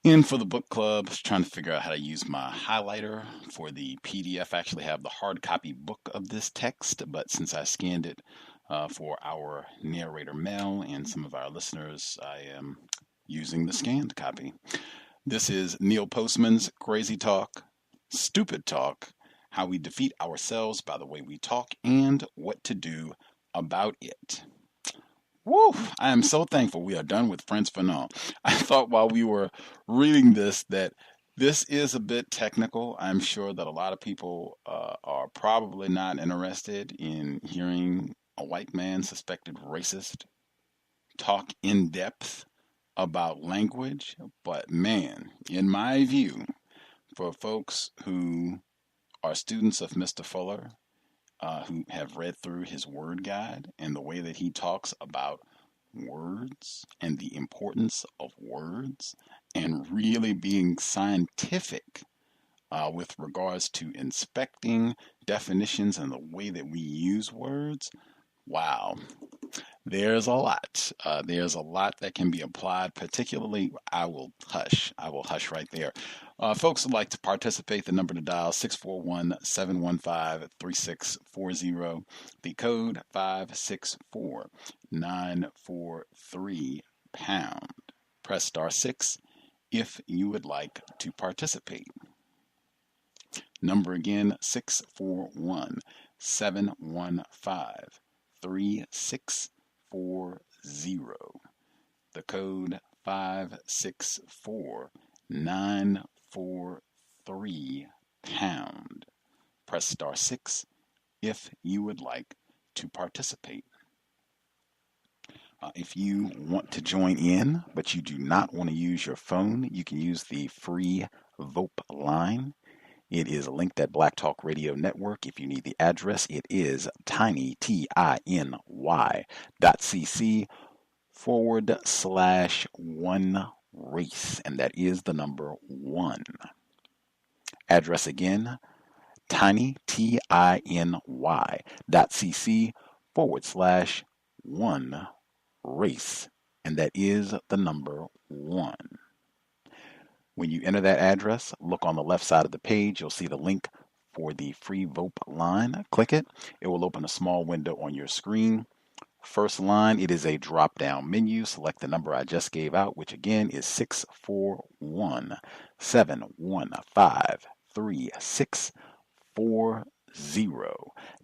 In for the book club, trying to figure out how to use my highlighter for the PDF. I actually have the hard copy book of this text, but since I scanned it for our narrator Mel and some of our listeners, I am using the scanned copy. This is Neil Postman's Crazy Talk, Stupid Talk, How We Defeat Ourselves by the Way We Talk, and What to Do About It. Woo! I am so thankful we are done with Frantz Fanon. I thought while we were reading this that this is a bit technical. I'm sure that a lot of people are probably not interested in hearing a white man, suspected racist, talk in depth about language. But man, in my view, for folks who are students of Mr. Fuller, who have read through his word guide and the way that he talks about words and the importance of words and really being scientific with regards to inspecting definitions and the way that we use words. Wow, there's a lot. There's a lot that can be applied, particularly, I will hush right there. Folks would like to participate. The number to dial 641-715-3640. The code 564-943#. Press *6 if you would like to participate. Number again, 641-715-3640. The code 564-943#. Press *6 if you would like to participate. If you want to join in, but you do not want to use your phone, you can use the free VOP line. It is linked at Black Talk Radio Network. If you need the address, it is tiny, tiny.cc/1race, and that is the number 1. Address again, tiny, tiny.cc/1race, and that is the number 1. When you enter that address, look on the left side of the page. You'll see the link for the free VOP line. Click it. It will open a small window on your screen. First line, it is a drop-down menu. Select the number I just gave out, which again is 641-715-3640.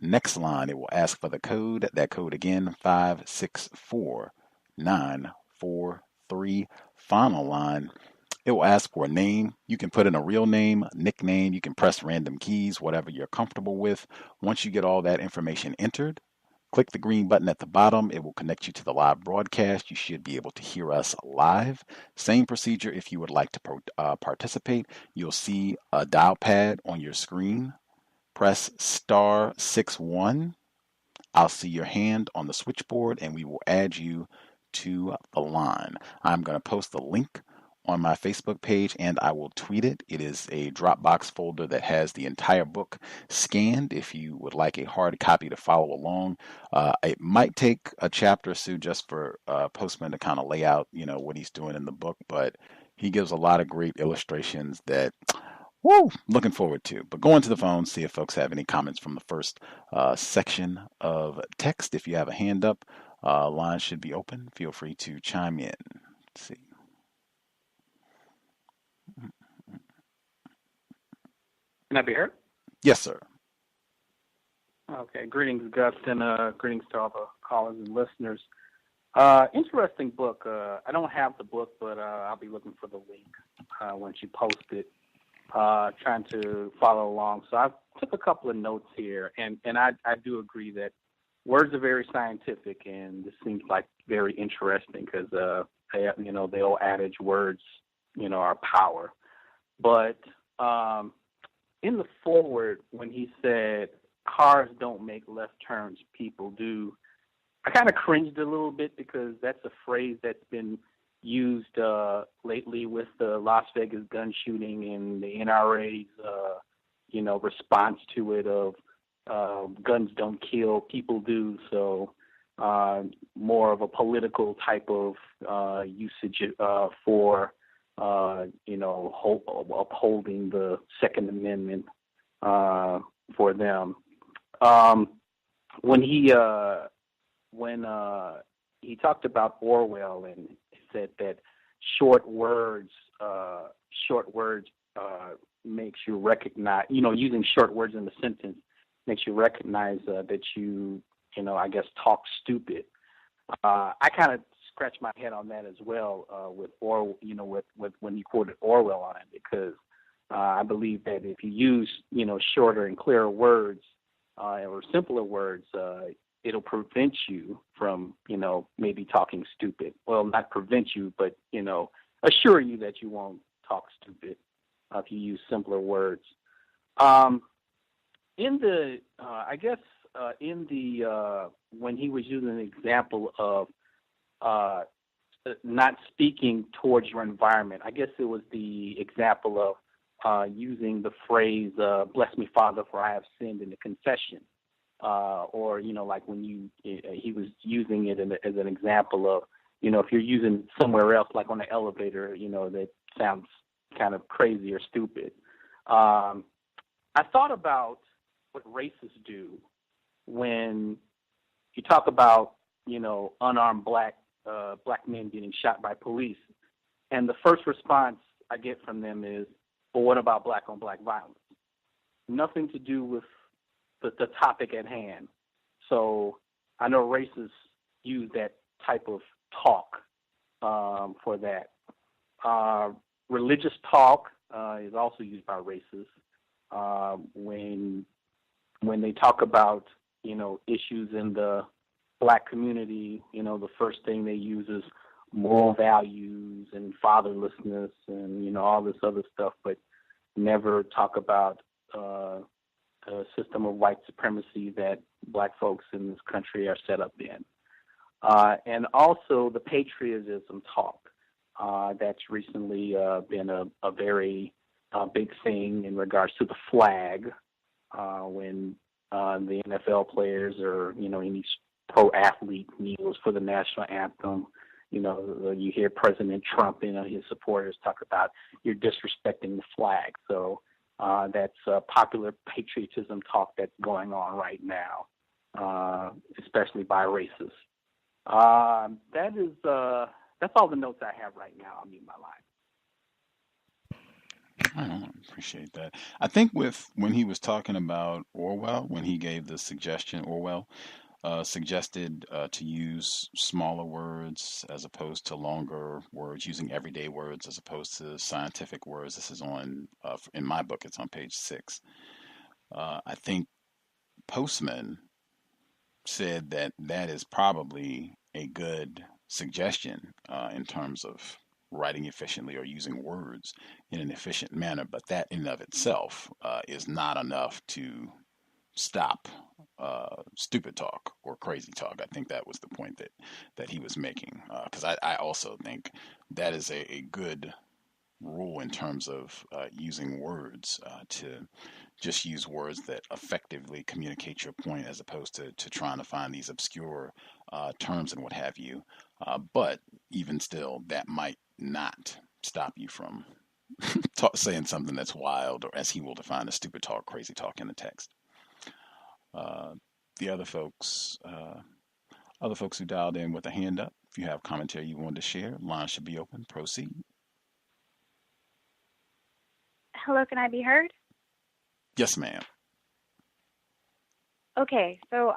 Next line, it will ask for the code. That code again, 564943. Final line, it will ask for a name. You can put in a real name, nickname. You can press random keys, whatever you're comfortable with. Once you get all that information entered, click the green button at the bottom. It will connect you to the live broadcast. You should be able to hear us live. Same procedure if you would like to participate. You'll see a dial pad on your screen. Press *61. I'll see your hand on the switchboard and we will add you to the line. I'm going to post the link on my Facebook page and I will tweet it. It is a Dropbox folder that has the entire book scanned if you would like a hard copy to follow along. It might take a chapter or two just for Postman to kind of lay out, what he's doing in the book, but he gives a lot of great illustrations that, looking forward to. But go into the phone, see if folks have any comments from the first section of text. If you have a hand up, line should be open. Feel free to chime in. Let's see. Can I be heard? Yes, sir. Okay. Greetings, Gus, and greetings to all the callers and listeners. Interesting book. I don't have the book, but I'll be looking for the link once you post it, trying to follow along. So I took a couple of notes here, and I do agree that words are very scientific, and this seems like very interesting because, the old adage, words, are power. But in the forward, when he said, cars don't make left turns, people do, I kind of cringed a little bit because that's a phrase that's been used lately with the Las Vegas gun shooting and the NRA's, response to it of guns don't kill, people do. So more of a political type of usage for upholding the Second Amendment for them. When he talked about Orwell and said that short words makes you recognize, using short words in the sentence makes you recognize that you talk stupid. I kind of scratch my head on that as well with when you quoted Orwell on it, because I believe that if you use shorter and clearer words or simpler words, it'll prevent you from maybe talking stupid. Well, not prevent you, but assure you that you won't talk stupid if you use simpler words. When he was using an example of not speaking towards your environment, I guess it was the example of using the phrase, bless me, Father, for I have sinned in the confession. Or, like when he was using it as an example of, if you're using somewhere else, like on the elevator, that sounds kind of crazy or stupid. I thought about what racists do when you talk about, unarmed black men getting shot by police. And the first response I get from them is, well, what about black on black violence? Nothing to do with the topic at hand. So I know racists use that type of talk for that. Religious talk is also used by racists when they talk about issues in the black community. The first thing they use is moral values and fatherlessness and all this other stuff, but never talk about a system of white supremacy that black folks in this country are set up in. And also the patriotism talk that's recently been a very big thing in regards to the flag when the NFL players or, any pro athlete kneels for the national anthem. You hear President Trump and his supporters talk about you're disrespecting the flag. So that's popular patriotism talk that's going on right now, especially by racists. That's all the notes I have right now. I'll mute my line. I appreciate that. I think when he was talking about Orwell, when he gave the suggestion, Orwell suggested to use smaller words as opposed to longer words, using everyday words as opposed to scientific words. This is on, in my book, it's on page 6. I think Postman said that is probably a good suggestion in terms of writing efficiently or using words in an efficient manner, but that in and of itself is not enough to stop stupid talk or crazy talk. I think that was the point that he was making, because I also think that is a good rule in terms of using words, to just use words that effectively communicate your point as opposed to trying to find these obscure terms and what have you. But even still, that might not stop you from saying something that's wild, or as he will define as stupid talk, crazy talk in the text. The other folks who dialed in with a hand up, if you have commentary you wanted to share, line should be open. Proceed. Hello, can I be heard? Yes, ma'am. Okay, so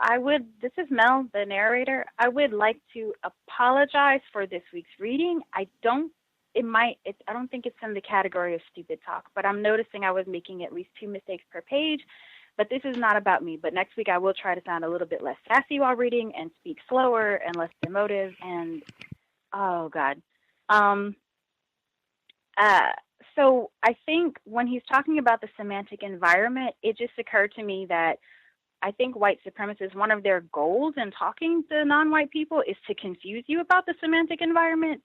this is Mel, the narrator. I would like to apologize for this week's reading. I don't think it's in the category of stupid talk, but I'm noticing I was making at least 2 mistakes per page. But this is not about me. But next week I will try to sound a little bit less sassy while reading and speak slower and less emotive. And oh God. So I think when he's talking about the semantic environment, it just occurred to me that I think white supremacists, one of their goals in talking to non-white people is to confuse you about the semantic environment.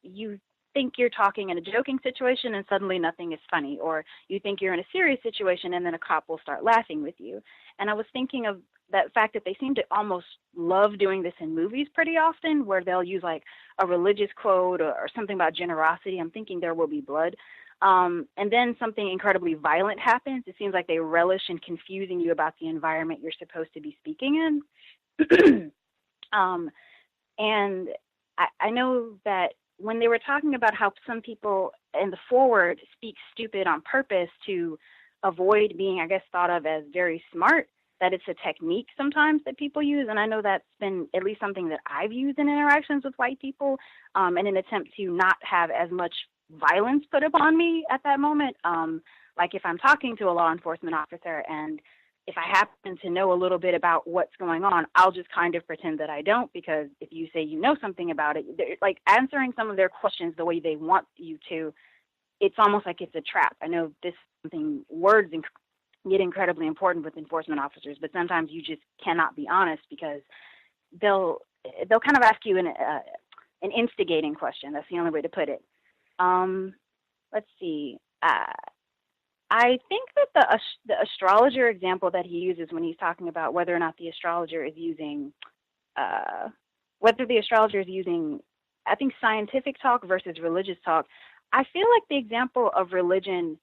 You think you're talking in a joking situation and suddenly nothing is funny, or you think you're in a serious situation and then a cop will start laughing with you. And I was thinking of that fact that they seem to almost love doing this in movies pretty often, where they'll use like a religious quote or something about generosity. I'm thinking There Will Be Blood. And then something incredibly violent happens. It seems like they relish in confusing you about the environment you're supposed to be speaking in. And I know that when they were talking about how some people in the forward speak stupid on purpose to avoid being, I guess, thought of as very smart, that it's a technique sometimes that people use. And I know that's been at least something that I've used in interactions with white people in an attempt to not have as much violence put upon me at that moment. Like if I'm talking to a law enforcement officer and if I happen to know a little bit about what's going on, I'll just kind of pretend that I don't, because if you say you know something about it, like answering some of their questions the way they want you to, it's almost like it's a trap. I know this is something, words get incredibly important with enforcement officers, but sometimes you just cannot be honest because they'll kind of ask you an instigating question. That's the only way to put it. Let's see. I think that the astrologer example that he uses when he's talking about whether or not the astrologer is using, I think, scientific talk versus religious talk, I feel like the example of religion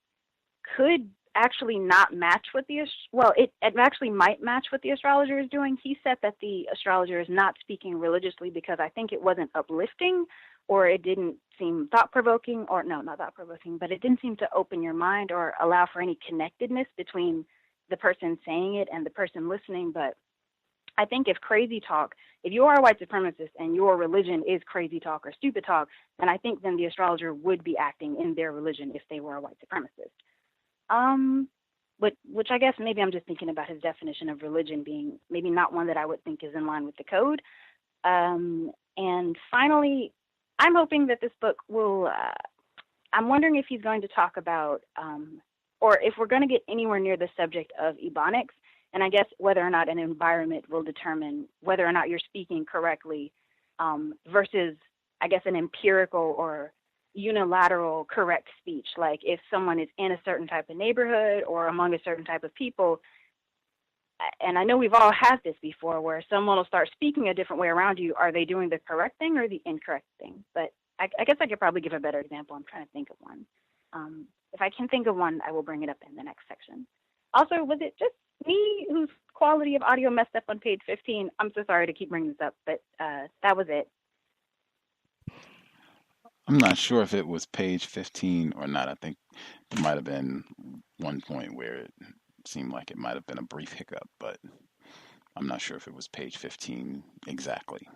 could actually not match what it actually might match what the astrologer is doing. He said that the astrologer is not speaking religiously because I think it wasn't uplifting, or it didn't seem thought-provoking, or no, not thought-provoking, but it didn't seem to open your mind or allow for any connectedness between the person saying it and the person listening. But I think if you are a white supremacist and your religion is crazy talk or stupid talk, then I think then the astrologer would be acting in their religion if they were a white supremacist. Which I guess maybe I'm just thinking about his definition of religion being maybe not one that I would think is in line with the code. And finally, I'm hoping that this book will, I'm wondering if he's going to talk about, or if we're going to get anywhere near the subject of ebonics, and I guess whether or not an environment will determine whether or not you're speaking correctly, versus, I guess, an empirical or unilateral correct speech. Like if someone is in a certain type of neighborhood or among a certain type of people, and I know we've all had this before where someone will start speaking a different way around you. Are they doing the correct thing or the incorrect thing? But I guess I could probably give a better example. I'm trying to think of one. If I can think of one, I will bring it up in the next section. Also, was it just me whose quality of audio messed up on page 15? I'm so sorry to keep bringing this up, but that was it. I'm not sure if it was page 15 or not. I think there might have been one point where it seemed like it might have been a brief hiccup, but I'm not sure if it was page 15 exactly.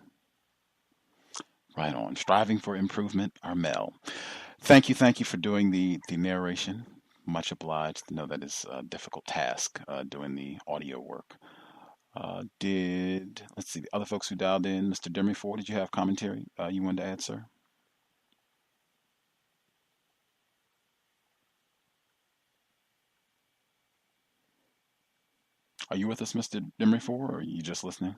Right on. Striving for improvement, Armel. Thank you for doing the narration. Much obliged. I know that is a difficult task, doing the audio work. Let's see, the other folks who dialed in, Mr. Demifor, did you have commentary you wanted to add, sir? Are you with us, Mr. Demifor, or are you just listening?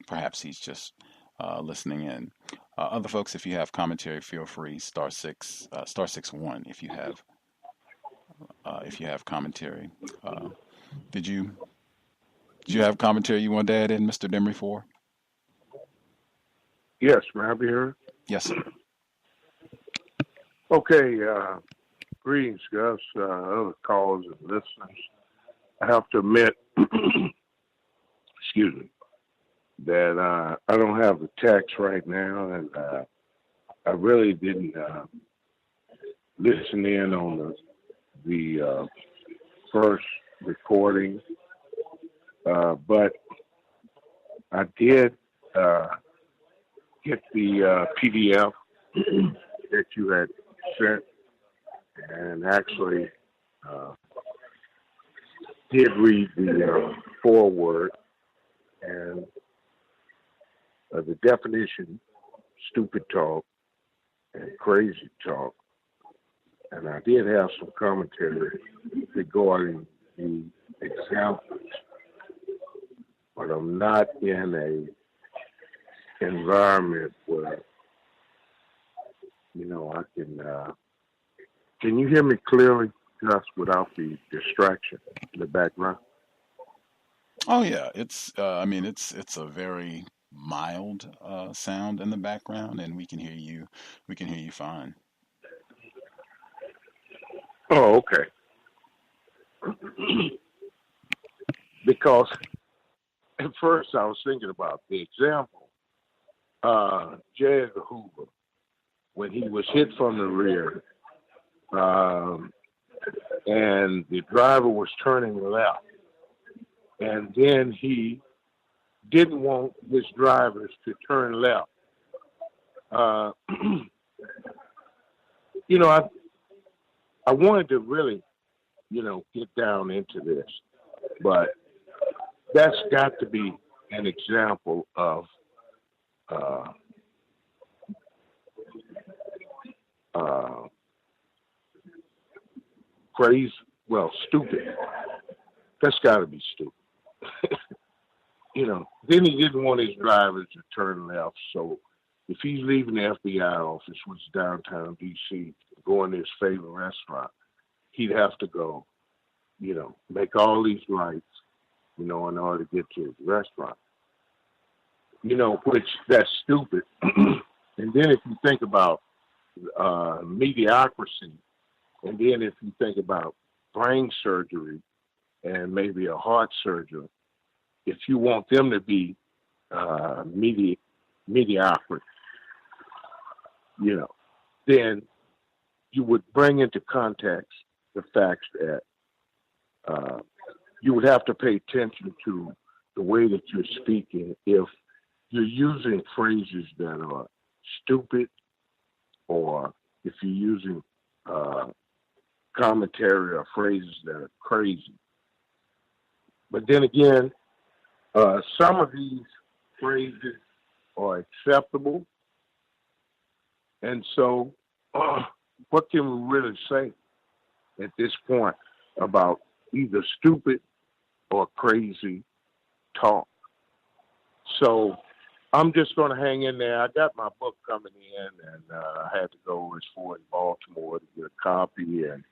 Perhaps he's just listening in. Other folks, if you have commentary, feel free. *6 *6 1 if you have commentary. Did you have commentary you wanted to add in, Mr. Demifor? Yes, may I be heard? Yes, sir. Okay, greetings, Gus, other callers and listeners. I have to admit, excuse me, that I don't have the text right now, and I really didn't listen in on the first recording, but I did get the PDF that you had sent, and actually did read the foreword, and the definition, stupid talk and crazy talk. And I did have some commentary regarding the examples, but I'm not in a environment where, I can you hear me clearly, Gus, without the distraction in the background? Oh yeah, it's it's a very mild sound in the background, and we can hear you fine. Oh, okay. Because at first I was thinking about the example, J. Edgar Hoover, when he was hit from the rear, and the driver was turning left, and then he didn't want his drivers to turn left. I wanted to really, get down into this, but that's got to be an example of crazy, stupid. That's got to be stupid. Then he didn't want his drivers to turn left. So if he's leaving the FBI office, which is downtown D.C., going to his favorite restaurant, he'd have to go, make all these lights, in order to get to his restaurant. Which that's stupid. And then if you think about mediocrity, and then if you think about brain surgery and maybe a heart surgery, if you want them to be mediocre, then you would bring into context the fact that you would have to pay attention to the way that you're speaking if you're using phrases that are stupid, or if you're using commentary or phrases that are crazy. But then again, some of these phrases are acceptable. And so what can we really say at this point about either stupid or crazy talk? So I'm just going to hang in there. I got my book coming in, and I had to go as far as Baltimore to get a copy, and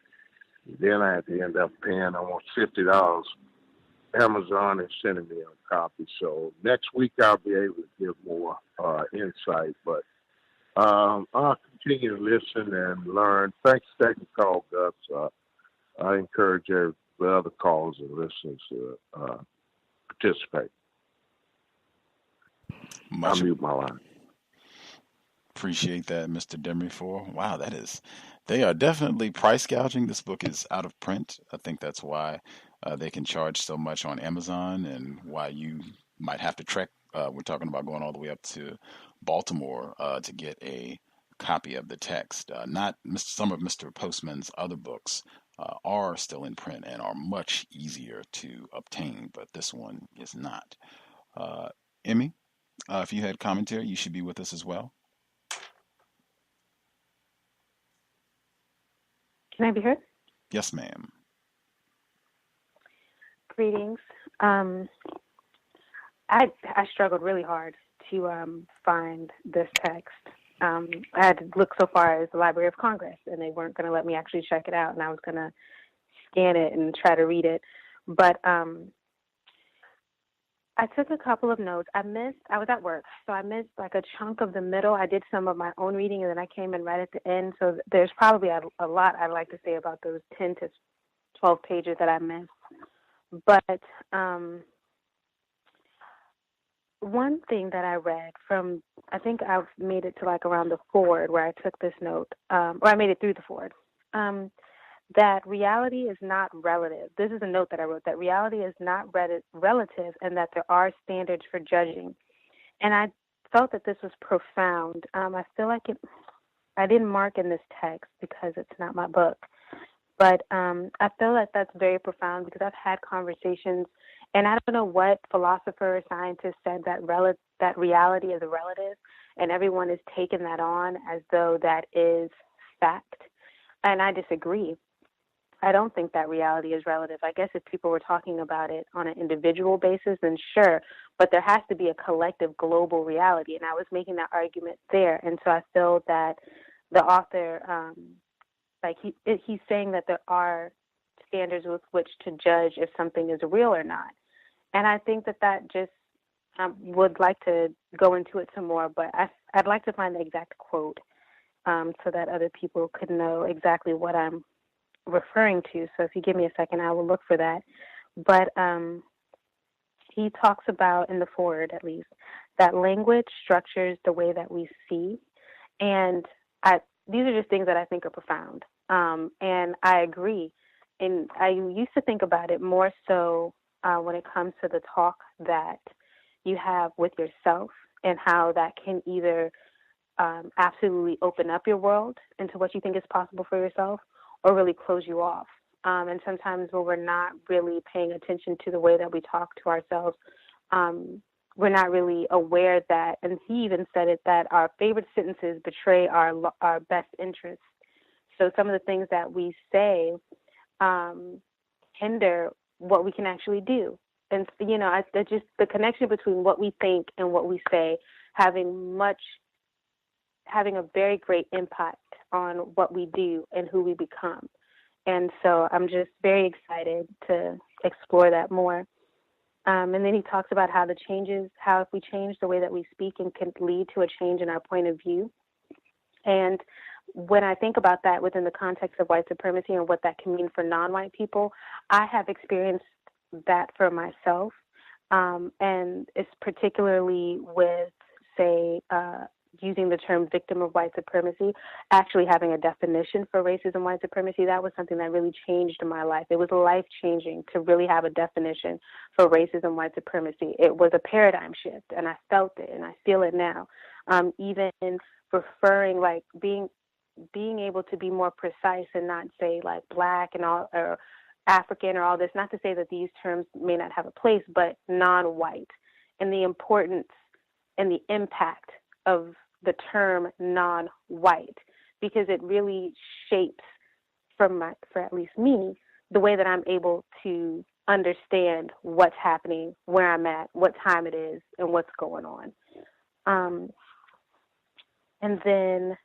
then I had to end up paying almost $50 Amazon is sending me a copy. So next week I'll be able to give more insight. But I'll continue to listen and learn. Thanks for taking the call, Gus. I encourage the other callers and listeners to participate. I'll mute my line. Appreciate that, Mr. Demifor. Wow, they are definitely price gouging. This book is out of print. I think that's why they can charge so much on Amazon and why you might have to trek. We're talking about going all the way up to Baltimore to get a copy of the text. Not some of Mr. Postman's other books are still in print and are much easier to obtain, but this one is not. Emmy, if you had commentary, you should be with us as well. Can I be heard? Yes, ma'am. Greetings. I struggled really hard to find this text. I had to look so far as the Library of Congress, and they weren't going to let me actually check it out, and I was going to scan it and try to read it. But I took a couple of notes. I was at work, so I missed like a chunk of the middle. I did some of my own reading, and then I came in right at the end. So there's probably a lot I'd like to say about those 10 to 12 pages that I missed. But one thing that I read from, I think I've made it to like around the forward where I took this note, or I made it through the forward, that reality is not relative. This is a note that I wrote, that reality is not relative and that there are standards for judging. And I felt that this was profound. I feel like I didn't mark in this text because it's not my book, but I feel like that's very profound because I've had conversations, and I don't know what philosopher or scientist said that reality is relative, and everyone is taking that on as though that is fact. And I disagree. I don't think that reality is relative. I guess if people were talking about it on an individual basis, then sure, but there has to be a collective global reality, and I was making that argument there. And so I feel that the author, he's saying that there are standards with which to judge if something is real or not. And I think that just would like to go into it some more, but I'd like to find the exact quote so that other people could know exactly what I'm referring to. So if you give me a second, I will look for that. But he talks about, in the foreword at least, that language structures the way that we see. And these are just things that I think are profound. And I agree. And I used to think about it more so when it comes to the talk that you have with yourself and how that can either absolutely open up your world into what you think is possible for yourself or really close you off. And sometimes when we're not really paying attention to the way that we talk to ourselves, we're not really aware that, and he even said it, that our favorite sentences betray our best interests. So some of the things that we say hinder what we can actually do. And, just the connection between what we think and what we say having a very great impact on what we do and who we become. And so I'm just very excited to explore that more. And then he talks about how if we change the way that we speak, and can lead to a change in our point of view. And when I think about that within the context of white supremacy and what that can mean for non-white people, I have experienced that for myself. And it's particularly with, say, using the term victim of white supremacy, actually having a definition for racism, white supremacy. That was something that really changed my life. It was life-changing to really have a definition for racism, white supremacy. It was a paradigm shift, and I felt it, and I feel it now. Even referring, like being able to be more precise and not say like black and all, or African or all this, not to say that these terms may not have a place, but non-white, and the importance and the impact of the term non-white, because it really shapes, for at least me, the way that I'm able to understand what's happening, where I'm at, what time it is, and what's going on. And then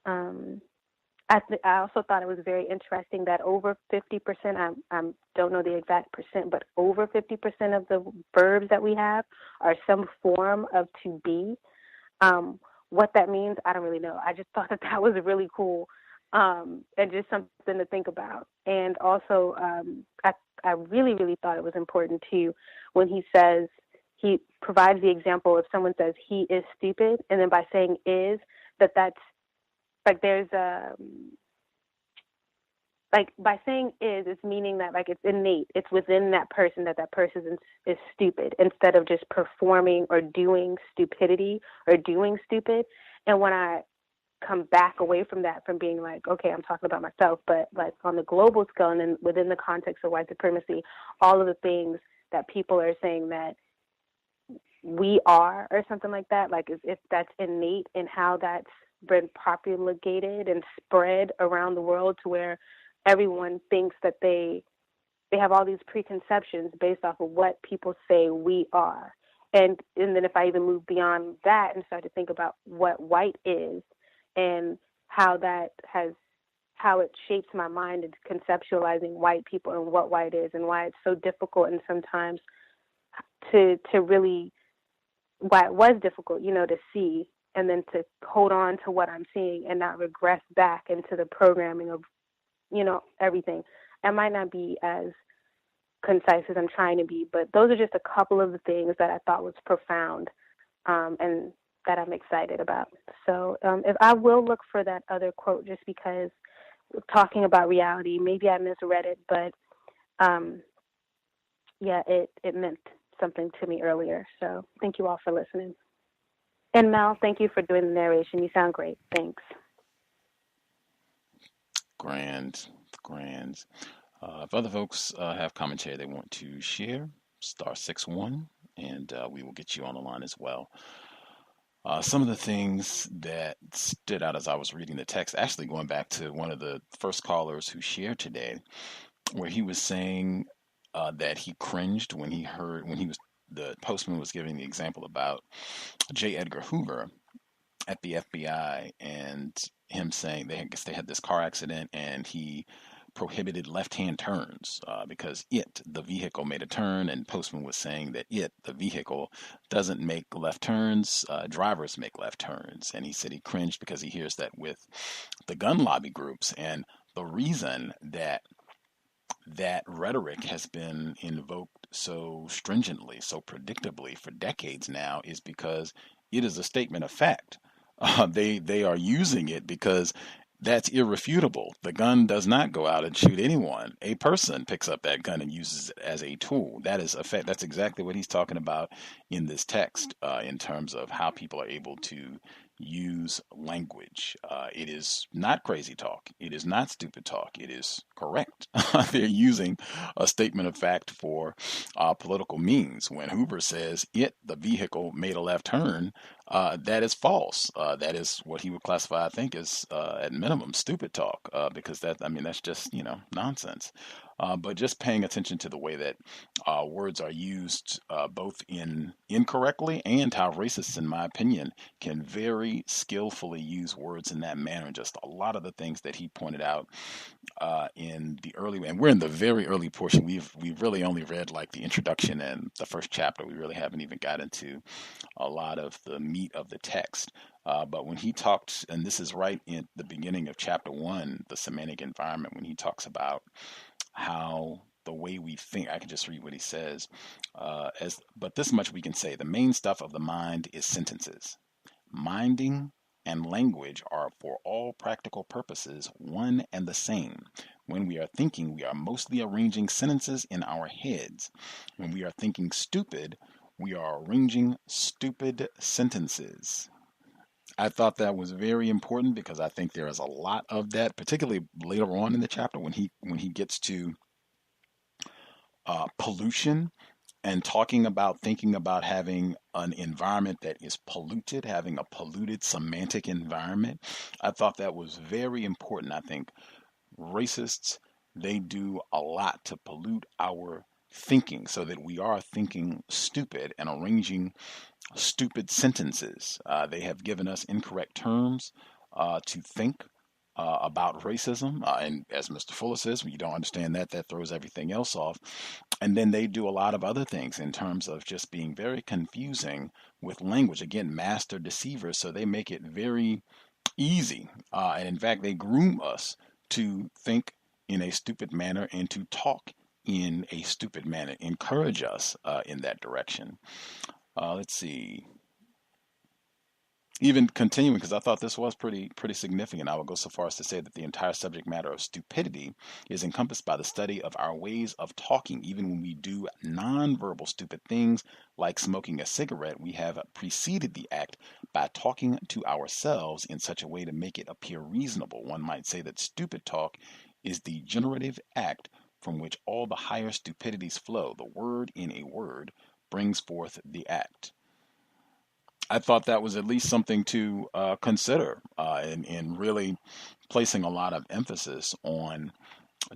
I also thought it was very interesting that over 50%, I'm don't know the exact percent, but over 50% of the verbs that we have are some form of to be. What that means, I don't really know. I just thought that was really cool, and just something to think about. And also, I really, really thought it was important too when he says, he provides the example if someone says he is stupid, and then by saying is, that's like there's like by saying is, it's meaning that like it's innate, it's within that person that person is stupid, instead of just performing or doing stupidity or doing stupid. And when I come back away from that, from being like, okay, I'm talking about myself, but like on the global scale and then within the context of white supremacy, all of the things that people are saying that we are or something like that, like if that's innate in how that's been propagated and spread around the world to where everyone thinks that they have all these preconceptions based off of what people say we are. And then if I even move beyond that and start to think about what white is and how it shapes my mind into conceptualizing white people and what white is and why it's so difficult and sometimes to really, why it was difficult, to see and then to hold on to what I'm seeing and not regress back into the programming of, everything. I might not be as concise as I'm trying to be, but those are just a couple of the things that I thought was profound and that I'm excited about. So if I will look for that other quote, just because talking about reality, maybe I misread it, but it meant something to me earlier. So thank you all for listening. And Mel, thank you for doing the narration. You sound great. Thanks. Grand. If other folks have commentary they want to share, *61, and we will get you on the line as well. Some of the things that stood out as I was reading the text, actually going back to one of the first callers who shared today, where he was saying that he cringed when the postman was giving the example about J. Edgar Hoover at the FBI and him saying they had this car accident and he prohibited left-hand turns because the vehicle made a turn, and Postman was saying that the vehicle, doesn't make left turns, drivers make left turns. And he said he cringed because he hears that with the gun lobby groups, and the reason that rhetoric has been invoked so stringently, so predictably for decades now is because it is a statement of fact. They are using it because that's irrefutable. The gun does not go out and shoot anyone. A person picks up that gun and uses it as a tool. That is a fact. That's exactly what he's talking about in this text in terms of how people are able to use language. It is not crazy talk. It is not stupid talk. It is correct. They're using a statement of fact for political means. When Hoover says the vehicle made a left turn, that is false. That is what he would classify, I think, as at minimum stupid talk, because that's just nonsense. But just paying attention to the way that words are used, both incorrectly and how racists, in my opinion, can very skillfully use words in that manner. And just a lot of the things that he pointed out in the early, and we're in the very early portion. We've really only read like the introduction and the first chapter. We really haven't even got into a lot of the meat of the text. But when he talked, and this is right in the beginning of chapter 1, the semantic environment, when he talks about how the way we think, I can just read what he says, but this much we can say: the main stuff of the mind is sentences. Minding and language are, for all practical purposes, one and the same. When we are thinking, we are mostly arranging sentences in our heads. When we are thinking stupid, we are arranging stupid sentences. I thought that was very important because I think there is a lot of that, particularly later on in the chapter when he gets to pollution and thinking about having an environment that is polluted, having a polluted semantic environment. I thought that was very important. I think racists, they do a lot to pollute our thinking so that we are thinking stupid and arranging stupid sentences. They have given us incorrect terms to think about racism. And as Mr. Fuller says, when you don't understand that, that throws everything else off. And then they do a lot of other things in terms of just being very confusing with language. Again, master deceivers, so they make it very easy. And in fact, they groom us to think in a stupid manner and to talk in a stupid manner, encourage us in that direction. Let's see. Even continuing, because I thought this was pretty significant, I would go so far as to say that the entire subject matter of stupidity is encompassed by the study of our ways of talking. Even when we do nonverbal stupid things like smoking a cigarette, we have preceded the act by talking to ourselves in such a way to make it appear reasonable. One might say that stupid talk is the generative act from which all the higher stupidities flow. The word in a word brings forth the act. I thought that was at least something to consider in really placing a lot of emphasis on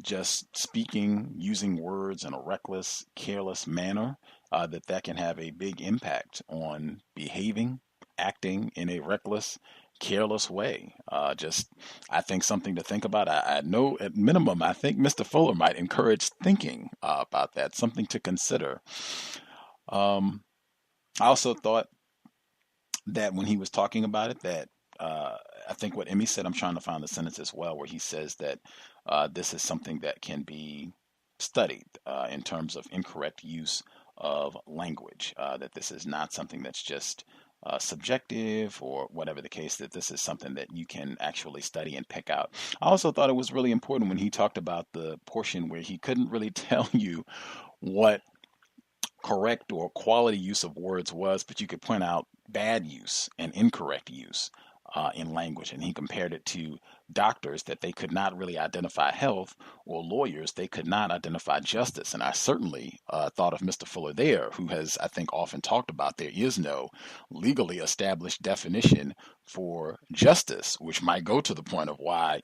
just speaking, using words in a reckless, careless manner, that can have a big impact on behaving, acting in a reckless, careless way. I think something to think about. I know at minimum, I think Mr. Fuller might encourage thinking about that, something to consider. I also thought that when he was talking about it, that I think what Emmy said, I'm trying to find the sentence as well, where he says that this is something that can be studied in terms of incorrect use of language, that this is not something that's just subjective or whatever the case, that this is something that you can actually study and pick out. I also thought it was really important when he talked about the portion where he couldn't really tell you what correct or quality use of words was, but you could point out bad use and incorrect use in language. And he compared it to doctors, that they could not really identify health, or lawyers, they could not identify justice. And I certainly thought of Mr. Fuller there, who has, I think, often talked about there is no legally established definition for justice, which might go to the point of why,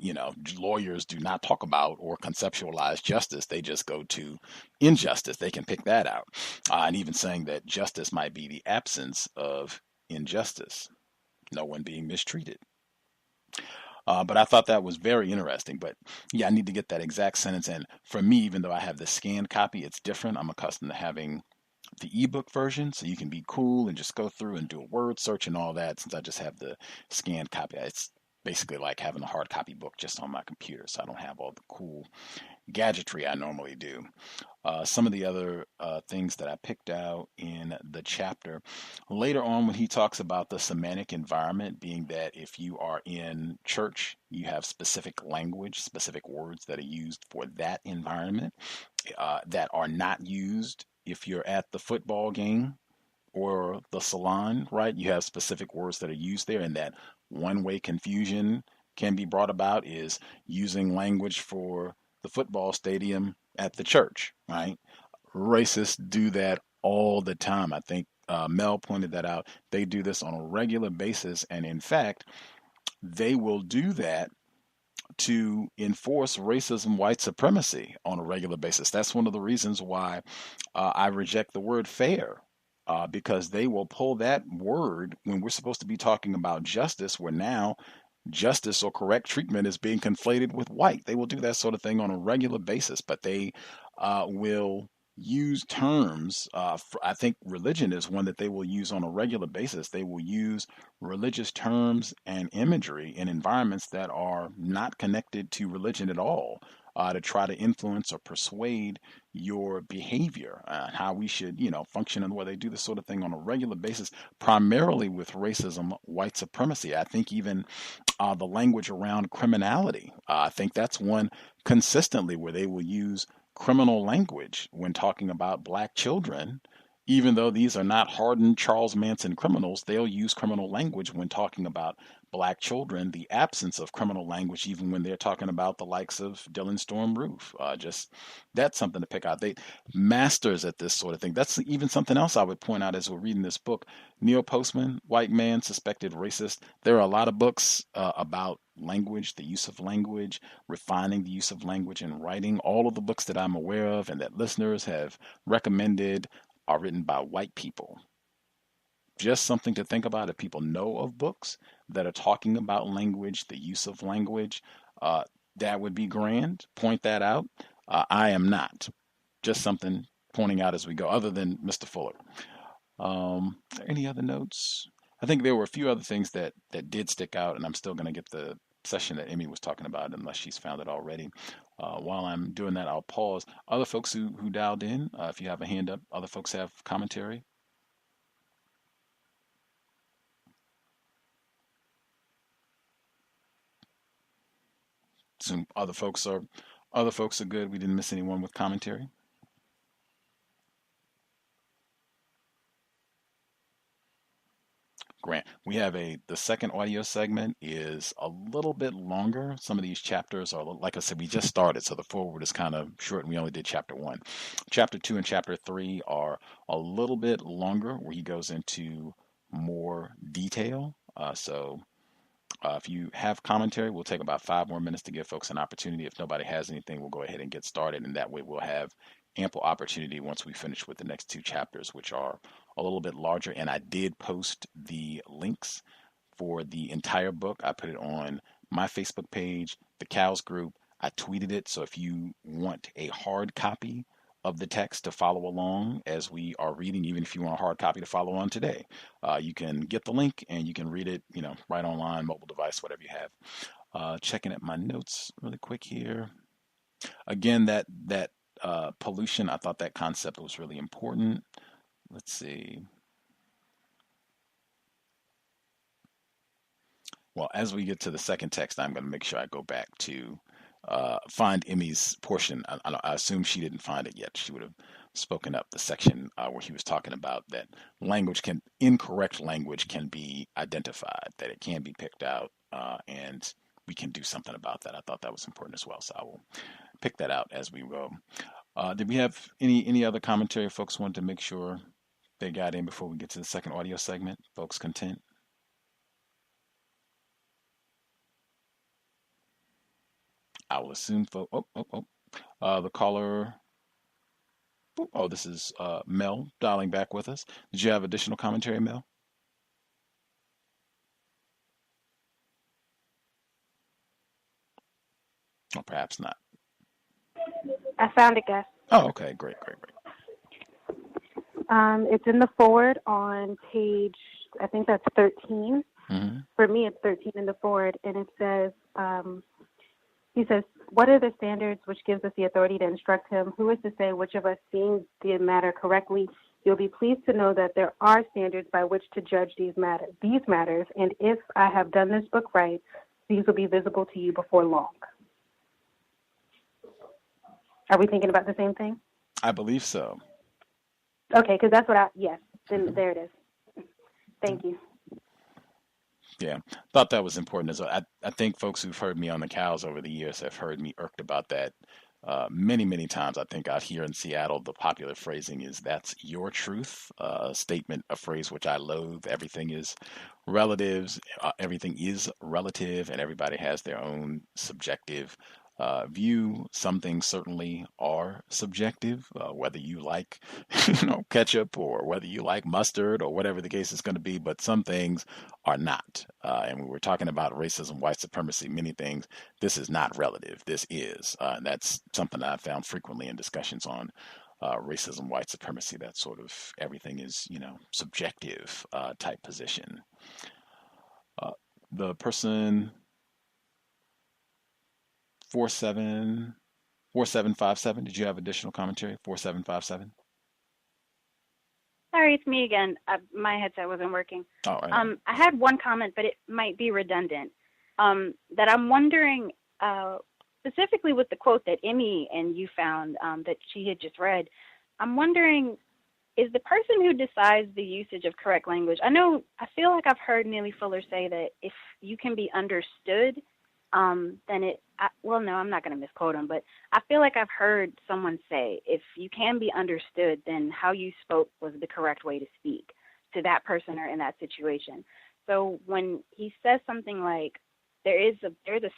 lawyers do not talk about or conceptualize justice. They just go to injustice. They can pick that out. And even saying that justice might be the absence of injustice, no one being mistreated. But I thought that was very interesting. But yeah, I need to get that exact sentence. And for me, even though I have the scanned copy, it's different. I'm accustomed to having the ebook version, so you can be cool and just go through and do a word search and all that. Since I just have the scanned copy, it's basically like having a hard copy book just on my computer, so I don't have all the cool gadgetry I normally do. Some of the other things that I picked out in the chapter later on, when he talks about the semantic environment, being that if you are in church, you have specific language, specific words that are used for that environment that are not used if you're at the football game or the salon, right? You have specific words that are used there, and that one way confusion can be brought about is using language for the football stadium at the church, right? Racists do that all the time. I think Mel pointed that out. They do this on a regular basis, and in fact, they will do that to enforce racism, white supremacy on a regular basis. That's one of the reasons why I reject the word fair, because they will pull that word when we're supposed to be talking about justice, where now justice or correct treatment is being conflated with white. They will do that sort of thing on a regular basis, but they will use terms. I think religion is one that they will use on a regular basis. They will use religious terms and imagery in environments that are not connected to religion at all, to try to influence or persuade your behavior, how we should, function, and where they do this sort of thing on a regular basis, primarily with racism, white supremacy. I think even the language around criminality, I think that's one consistently where they will use criminal language when talking about black children. Even though these are not hardened Charles Manson criminals, they'll use criminal language when talking about black children, the absence of criminal language, even when they're talking about the likes of Dylan Storm Roof. That's something to pick out. They masters at this sort of thing. That's even something else I would point out as we're reading this book. Neil Postman, White Man, Suspected Racist. There are a lot of books about language, the use of language, refining the use of language in writing. All of the books that I'm aware of and that listeners have recommended are written by white people. Just something to think about if people know of books that are talking about language, the use of language. that would be grand. Point that out. I am not. Just something pointing out as we go, other than Mr. Fuller. Any other notes? I think there were a few other things that did stick out, and I'm still going to get the session that Emmy was talking about unless she's found it already. While I'm doing that, I'll pause. Other folks who dialed in, if you have a hand up, other folks have commentary. Some other folks are good. We didn't miss anyone with commentary. Grant, we have the second audio segment is a little bit longer. Some of these chapters are, like I said, we just started, so the forward is kind of short, and we only did chapter 1. Chapter 2 and chapter 3 are a little bit longer, where he goes into more detail. If you have commentary, we'll take about 5 more minutes to give folks an opportunity. If nobody has anything, we'll go ahead and get started, and that way we'll have ample opportunity once we finish with the next 2 chapters, which are a little bit larger. And I did post the links for the entire book. I put it on my Facebook page, the C.O.W.S group. I tweeted it, so if you want a hard copy of the text to follow along as we are reading, even if you want a hard copy to follow on today, you can get the link and you can read it, right online, mobile device, whatever you have. Checking at my notes really quick here. Again, that pollution, I thought that concept was really important. Let's see. Well, as we get to the second text, I'm going to make sure I go back to find Emmy's portion. I assume she didn't find it yet. She would have spoken up the section where he was talking about that incorrect language can be identified, that it can be picked out, and we can do something about that. I thought that was important as well, so I will pick that out as we go. Did we have any other commentary folks wanted to make sure they got in before we get to the second audio segment? Folks content? I will assume the caller. Oh, this is Mel dialing back with us. Did you have additional commentary, Mel? Or perhaps not. I found it, Gus. Oh, okay, great. It's in the forward on page, I think that's 13. Mm-hmm. For me, it's 13 in the forward, and it says, he says, what are the standards which gives us the authority to instruct him? Who is to say which of us seeing the matter correctly? You'll be pleased to know that there are standards by which to judge these matters, and if I have done this book right, these will be visible to you before long. Are we thinking about the same thing? I believe so. Okay, because that's what yes, then there it is. Thank you. Yeah, thought that was important as well. I think folks who've heard me on the C.O.W.S over the years have heard me irked about that many, many times. I think out here in Seattle, the popular phrasing is "that's your truth," a statement, a phrase which I loathe. Everything is relatives. Everything is relative, and everybody has their own subjective view. Some things certainly are subjective, whether you like, ketchup or whether you like mustard or whatever the case is going to be. But some things are not. And when we're talking about racism, white supremacy, many things, this is not relative. This is. And that's something that I found frequently in discussions on racism, white supremacy. That sort of everything is, subjective type position. The person 4757. Did you have additional commentary? 4757. Sorry, it's me again. My headset wasn't working. Oh, right. I had one comment, but it might be redundant. That I'm wondering, specifically with the quote that Emmy and you found that she had just read, I'm wondering, is the person who decides the usage of correct language, I feel like I've heard Neely Fuller say that if you can be understood, then no, I'm not going to misquote him, but I feel like I've heard someone say, if you can be understood, then how you spoke was the correct way to speak to that person or in that situation. So when he says something like, there's a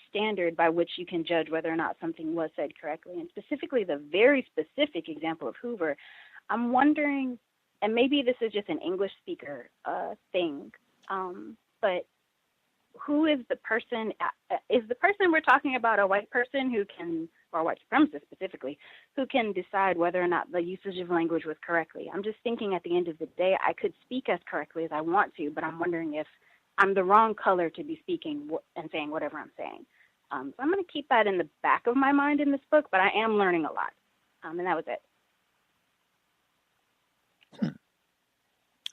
standard by which you can judge whether or not something was said correctly, and specifically the very specific example of Hoover, I'm wondering, and maybe this is just an English speaker thing, but who is the person? Is the person we're talking about a white person who can, or a white supremacist specifically, who can decide whether or not the usage of language was correctly? I'm just thinking at the end of the day, I could speak as correctly as I want to, but I'm wondering if I'm the wrong color to be speaking and saying whatever I'm saying. So I'm going to keep that in the back of my mind in this book, but I am learning a lot. And that was it.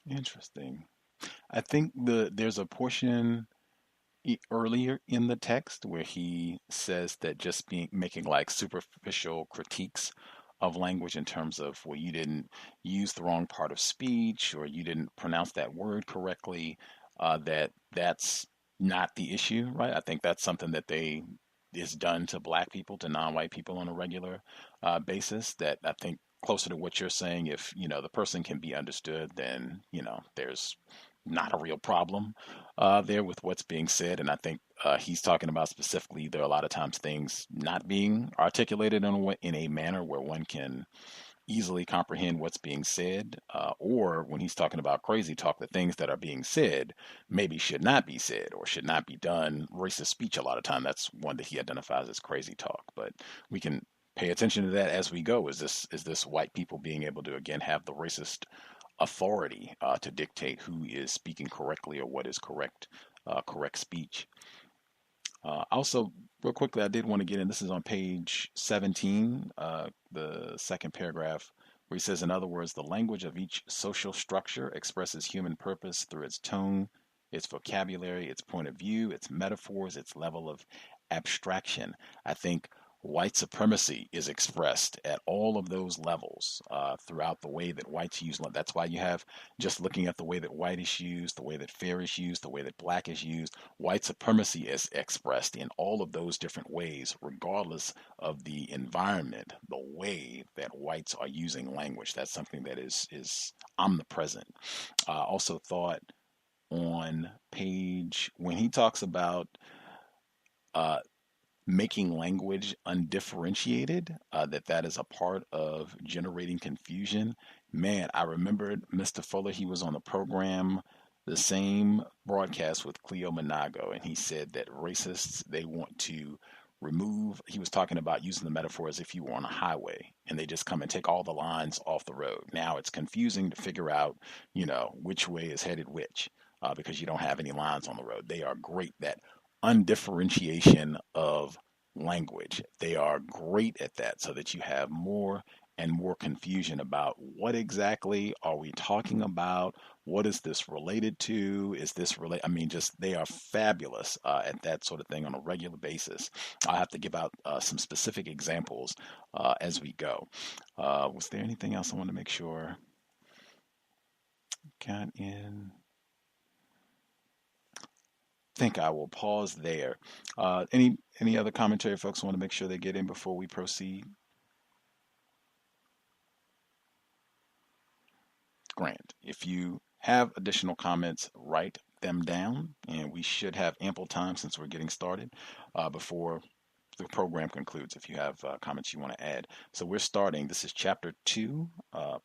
Interesting. I think there's a portion earlier in the text where he says that just making like superficial critiques of language in terms of, well, you didn't use the wrong part of speech or you didn't pronounce that word correctly, that's not the issue, right? I think that's something that is done to black people, to non-white people on a regular basis, that I think closer to what you're saying, if, the person can be understood, then, there's not a real problem there with what's being said. And I think he's talking about specifically, there are a lot of times things not being articulated in a manner where one can easily comprehend what's being said, or when he's talking about crazy talk, the things that are being said maybe should not be said or should not be done. Racist speech, a lot of time, that's one that he identifies as crazy talk. But we can pay attention to that as we go. Is this white people being able to, again, have the racist authority to dictate who is speaking correctly or what is correct speech? Also, real quickly, I did want to get in. This is on page 17, the second paragraph, where he says, in other words, the language of each social structure expresses human purpose through its tone, its vocabulary, its point of view, its metaphors, its level of abstraction. I think white supremacy is expressed at all of those levels throughout the way that whites use. That's why you have, just looking at the way that white is used, the way that fair is used, the way that black is used, white supremacy is expressed in all of those different ways, regardless of the environment, the way that whites are using language. That's something that is omnipresent. I also thought on page, when he talks about making language undifferentiated, that is a part of generating confusion. Man, I remembered Mr. Fuller, he was on the program, the same broadcast with Cleo Monago, and he said that racists, they want to remove, he was talking about using the metaphor as if you were on a highway and they just come and take all the lines off the road. Now it's confusing to figure out, which way is headed which, because you don't have any lines on the road. They are great that undifferentiation of language. They are great at that, so that you have more and more confusion about what exactly are we talking about? What is this related to? Is this related? I mean, just they are fabulous at that sort of thing on a regular basis. I'll have to give out some specific examples as we go. Was there anything else I want to make sure got in? Think I will pause there. Any other commentary folks want to make sure they get in before we proceed? Grant, if you have additional comments, write them down, and we should have ample time, since we're getting started, before the program concludes, if you have comments you want to add. So we're starting. This is chapter 2,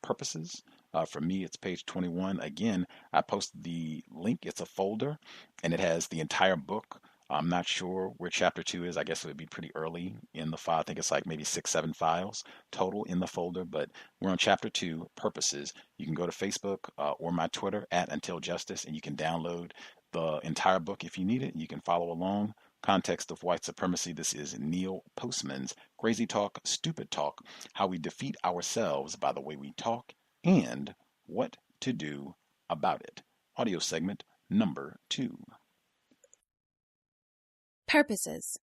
purposes. For me, it's page 21. Again, I posted the link. It's a folder, and it has the entire book. I'm not sure where chapter 2 is. I guess it would be pretty early in the file. I think it's like maybe 6-7 files total in the folder, but we're on chapter 2, purposes. You can go to Facebook or my Twitter @UntilJustice, and you can download the entire book if you need it. You can follow along. Context of White Supremacy. This is Neil Postman's Crazy Talk, Stupid Talk, How We Defeat Ourselves by the Way We Talk, and What to Do About It. Audio segment number 2. Purposes.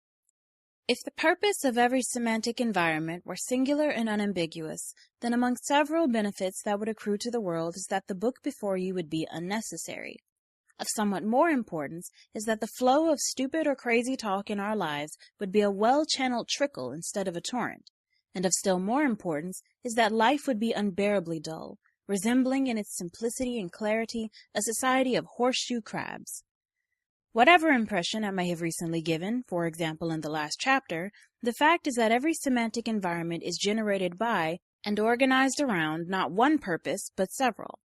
If the purpose of every semantic environment were singular and unambiguous, then among several benefits that would accrue to the world is that the book before you would be unnecessary. Of somewhat more importance is that the flow of stupid or crazy talk in our lives would be a well-channeled trickle instead of a torrent. And of still more importance is that life would be unbearably dull, resembling in its simplicity and clarity a society of horseshoe crabs. Whatever impression I may have recently given, for example in the last chapter, the fact is that every semantic environment is generated by and organized around not one purpose, but several.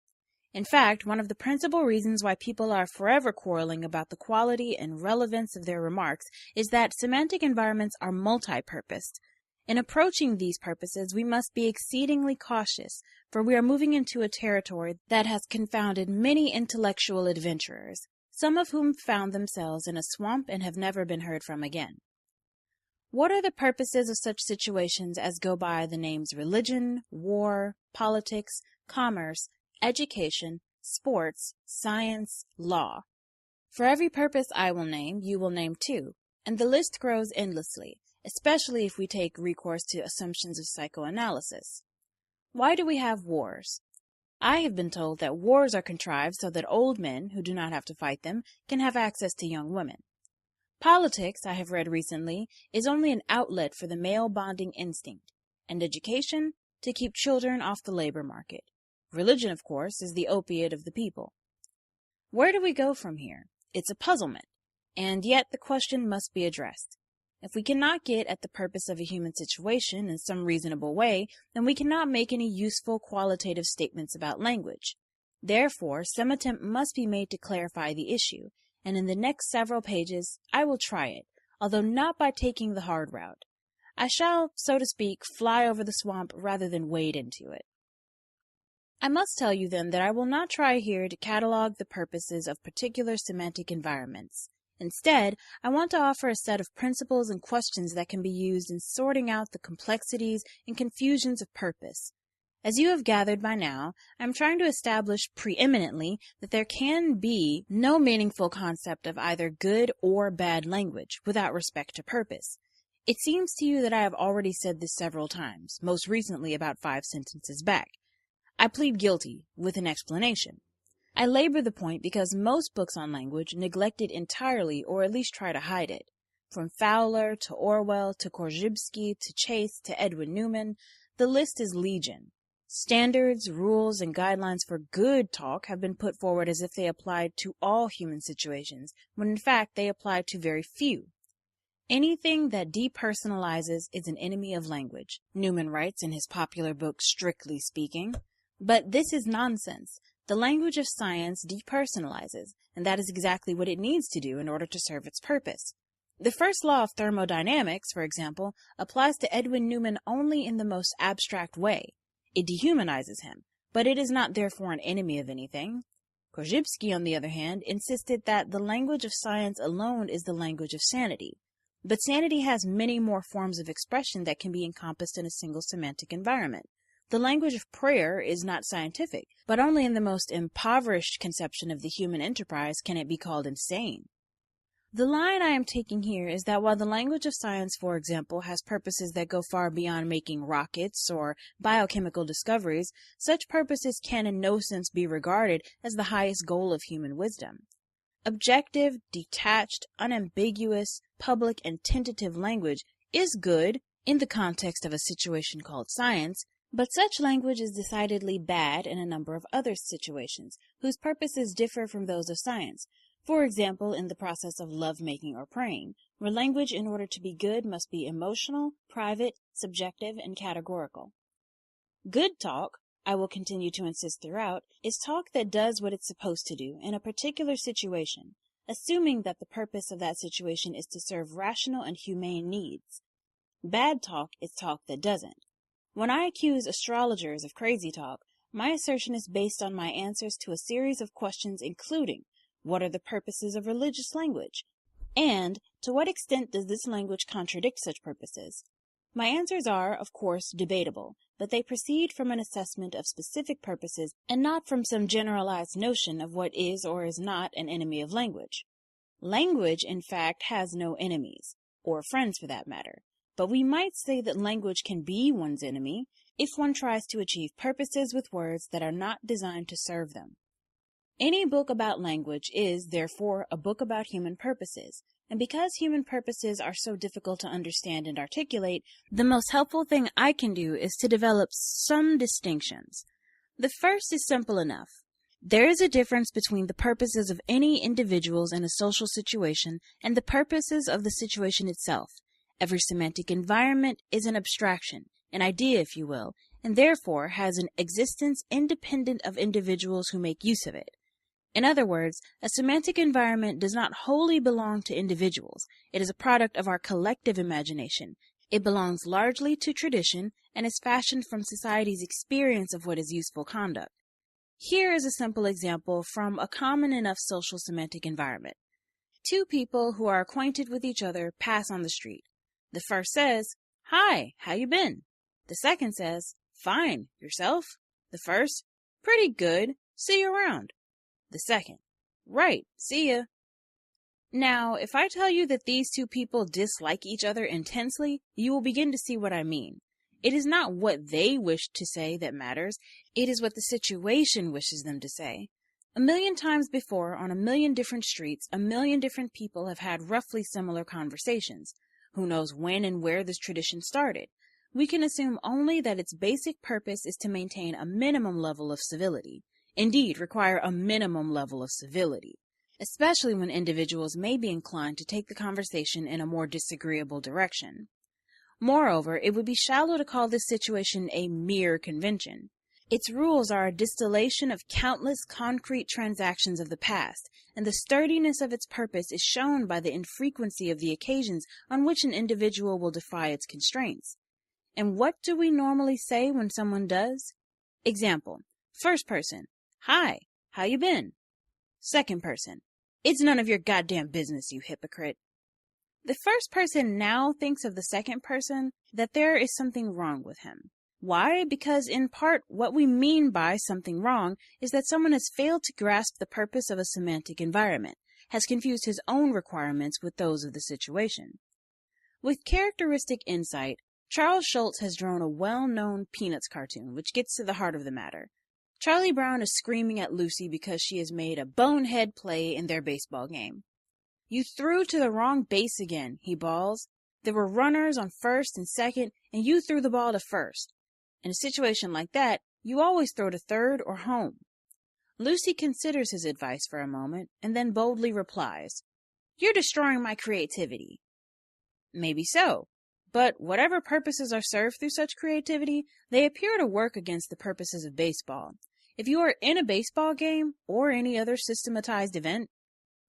In fact, one of the principal reasons why people are forever quarreling about the quality and relevance of their remarks is that semantic environments are multi-purposed. In approaching these purposes, we must be exceedingly cautious, for we are moving into a territory that has confounded many intellectual adventurers, some of whom found themselves in a swamp and have never been heard from again. What are the purposes of such situations as go by the names religion, war, politics, commerce, education, sports, science, law? For every purpose I will name, you will name too, and the list grows endlessly, especially if we take recourse to assumptions of psychoanalysis. Why do we have wars? I have been told that wars are contrived so that old men, who do not have to fight them, can have access to young women. Politics, I have read recently, is only an outlet for the male bonding instinct, and education, to keep children off the labor market. Religion, of course, is the opiate of the people. Where do we go from here? It's a puzzlement, and yet the question must be addressed. If we cannot get at the purpose of a human situation in some reasonable way, then we cannot make any useful qualitative statements about language. Therefore, some attempt must be made to clarify the issue, and in the next several pages I will try it, although not by taking the hard route. I shall, so to speak, fly over the swamp rather than wade into it. I must tell you then that I will not try here to catalog the purposes of particular semantic environments. Instead, I want to offer a set of principles and questions that can be used in sorting out the complexities and confusions of purpose. As you have gathered by now, I am trying to establish preeminently that there can be no meaningful concept of either good or bad language without respect to purpose. It seems to you that I have already said this several times, most recently about 5 sentences back. I plead guilty, with an explanation. I labor the point because most books on language neglect it entirely or at least try to hide it. From Fowler to Orwell to Korzybski to Chase to Edwin Newman, the list is legion. Standards, rules, and guidelines for good talk have been put forward as if they applied to all human situations, when in fact they apply to very few. Anything that depersonalizes is an enemy of language, Newman writes in his popular book Strictly Speaking. But this is nonsense. The language of science depersonalizes, and that is exactly what it needs to do in order to serve its purpose. The first law of thermodynamics, for example, applies to Edwin Newman only in the most abstract way. It dehumanizes him, but it is not therefore an enemy of anything. Korzybski, on the other hand, insisted that the language of science alone is the language of sanity. But sanity has many more forms of expression that can be encompassed in a single semantic environment. The language of prayer is not scientific, but only in the most impoverished conception of the human enterprise can it be called insane. The line I am taking here is that while the language of science, for example, has purposes that go far beyond making rockets or biochemical discoveries, such purposes can in no sense be regarded as the highest goal of human wisdom. Objective, detached, unambiguous, public, and tentative language is good in the context of a situation called science, but such language is decidedly bad in a number of other situations, whose purposes differ from those of science. For example, in the process of love-making or praying, where language in order to be good must be emotional, private, subjective, and categorical. Good talk, I will continue to insist throughout, is talk that does what it's supposed to do in a particular situation, assuming that the purpose of that situation is to serve rational and humane needs. Bad talk is talk that doesn't. When I accuse astrologers of crazy talk, my assertion is based on my answers to a series of questions including, what are the purposes of religious language? And, to what extent does this language contradict such purposes? My answers are, of course, debatable, but they proceed from an assessment of specific purposes and not from some generalized notion of what is or is not an enemy of language. Language, in fact, has no enemies, or friends for that matter. But we might say that language can be one's enemy if one tries to achieve purposes with words that are not designed to serve them. Any book about language is, therefore, a book about human purposes, and because human purposes are so difficult to understand and articulate, the most helpful thing I can do is to develop some distinctions. The first is simple enough. There is a difference between the purposes of any individuals in a social situation and the purposes of the situation itself. Every semantic environment is an abstraction, an idea, if you will, and therefore has an existence independent of individuals who make use of it. In other words, a semantic environment does not wholly belong to individuals. It is a product of our collective imagination. It belongs largely to tradition and is fashioned from society's experience of what is useful conduct. Here is a simple example from a common enough social semantic environment. Two people who are acquainted with each other pass on the street. The first says, "Hi, how you been?" The second says, "Fine, yourself?" The first, "Pretty good, see you around." The second, "Right, see ya." Now, if I tell you that these two people dislike each other intensely, you will begin to see what I mean. It is not what they wish to say that matters. It is what the situation wishes them to say. A million times before, on a million different streets, a million different people have had roughly similar conversations. Who knows when and where this tradition started? We can assume only that its basic purpose is to maintain a minimum level of civility. Indeed, require a minimum level of civility, especially when individuals may be inclined to take the conversation in a more disagreeable direction. Moreover, it would be shallow to call this situation a mere convention. Its rules are a distillation of countless concrete transactions of the past, and the sturdiness of its purpose is shown by the infrequency of the occasions on which an individual will defy its constraints. And what do we normally say when someone does? Example, first person, "Hi, how you been?" Second person, "It's none of your goddamn business, you hypocrite." The first person now thinks of the second person that there is something wrong with him. Why? Because in part what we mean by something wrong is that someone has failed to grasp the purpose of a semantic environment, has confused his own requirements with those of the situation. With characteristic insight, Charles Schulz has drawn a well-known Peanuts cartoon which gets to the heart of the matter. Charlie Brown is screaming at Lucy because she has made a bonehead play in their baseball game. "You threw to the wrong base again," he bawls. "There were runners on first and second, and you threw the ball to first. In a situation like that, you always throw to third or home." Lucy considers his advice for a moment, and then boldly replies, "You're destroying my creativity." Maybe so, but whatever purposes are served through such creativity, they appear to work against the purposes of baseball. If you are in a baseball game, or any other systematized event,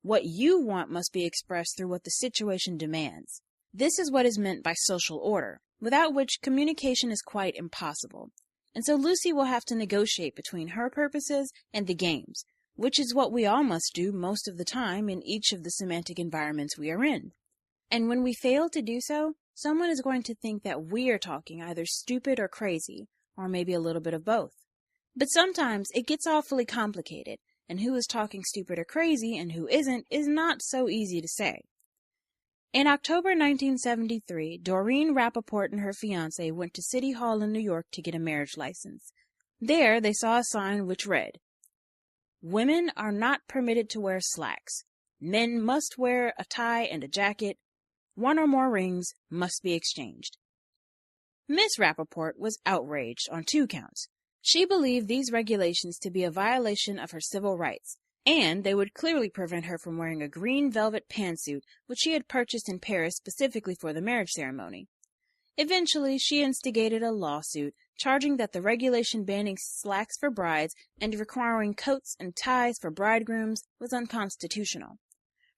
what you want must be expressed through what the situation demands. This is what is meant by social order, without which communication is quite impossible. And so Lucy will have to negotiate between her purposes and the game's, which is what we all must do most of the time in each of the semantic environments we are in. And when we fail to do so, someone is going to think that we are talking either stupid or crazy, or maybe a little bit of both. But sometimes it gets awfully complicated, and who is talking stupid or crazy and who isn't is not so easy to say. In October 1973, Doreen Rappaport and her fiancé went to City Hall in New York to get a marriage license. There they saw a sign which read, "Women are not permitted to wear slacks. Men must wear a tie and a jacket. One or more rings must be exchanged." Miss Rappaport was outraged on 2 counts. She believed these regulations to be a violation of her civil rights, and they would clearly prevent her from wearing a green velvet pantsuit which she had purchased in Paris specifically for the marriage ceremony. Eventually, she instigated a lawsuit, charging that the regulation banning slacks for brides and requiring coats and ties for bridegrooms was unconstitutional.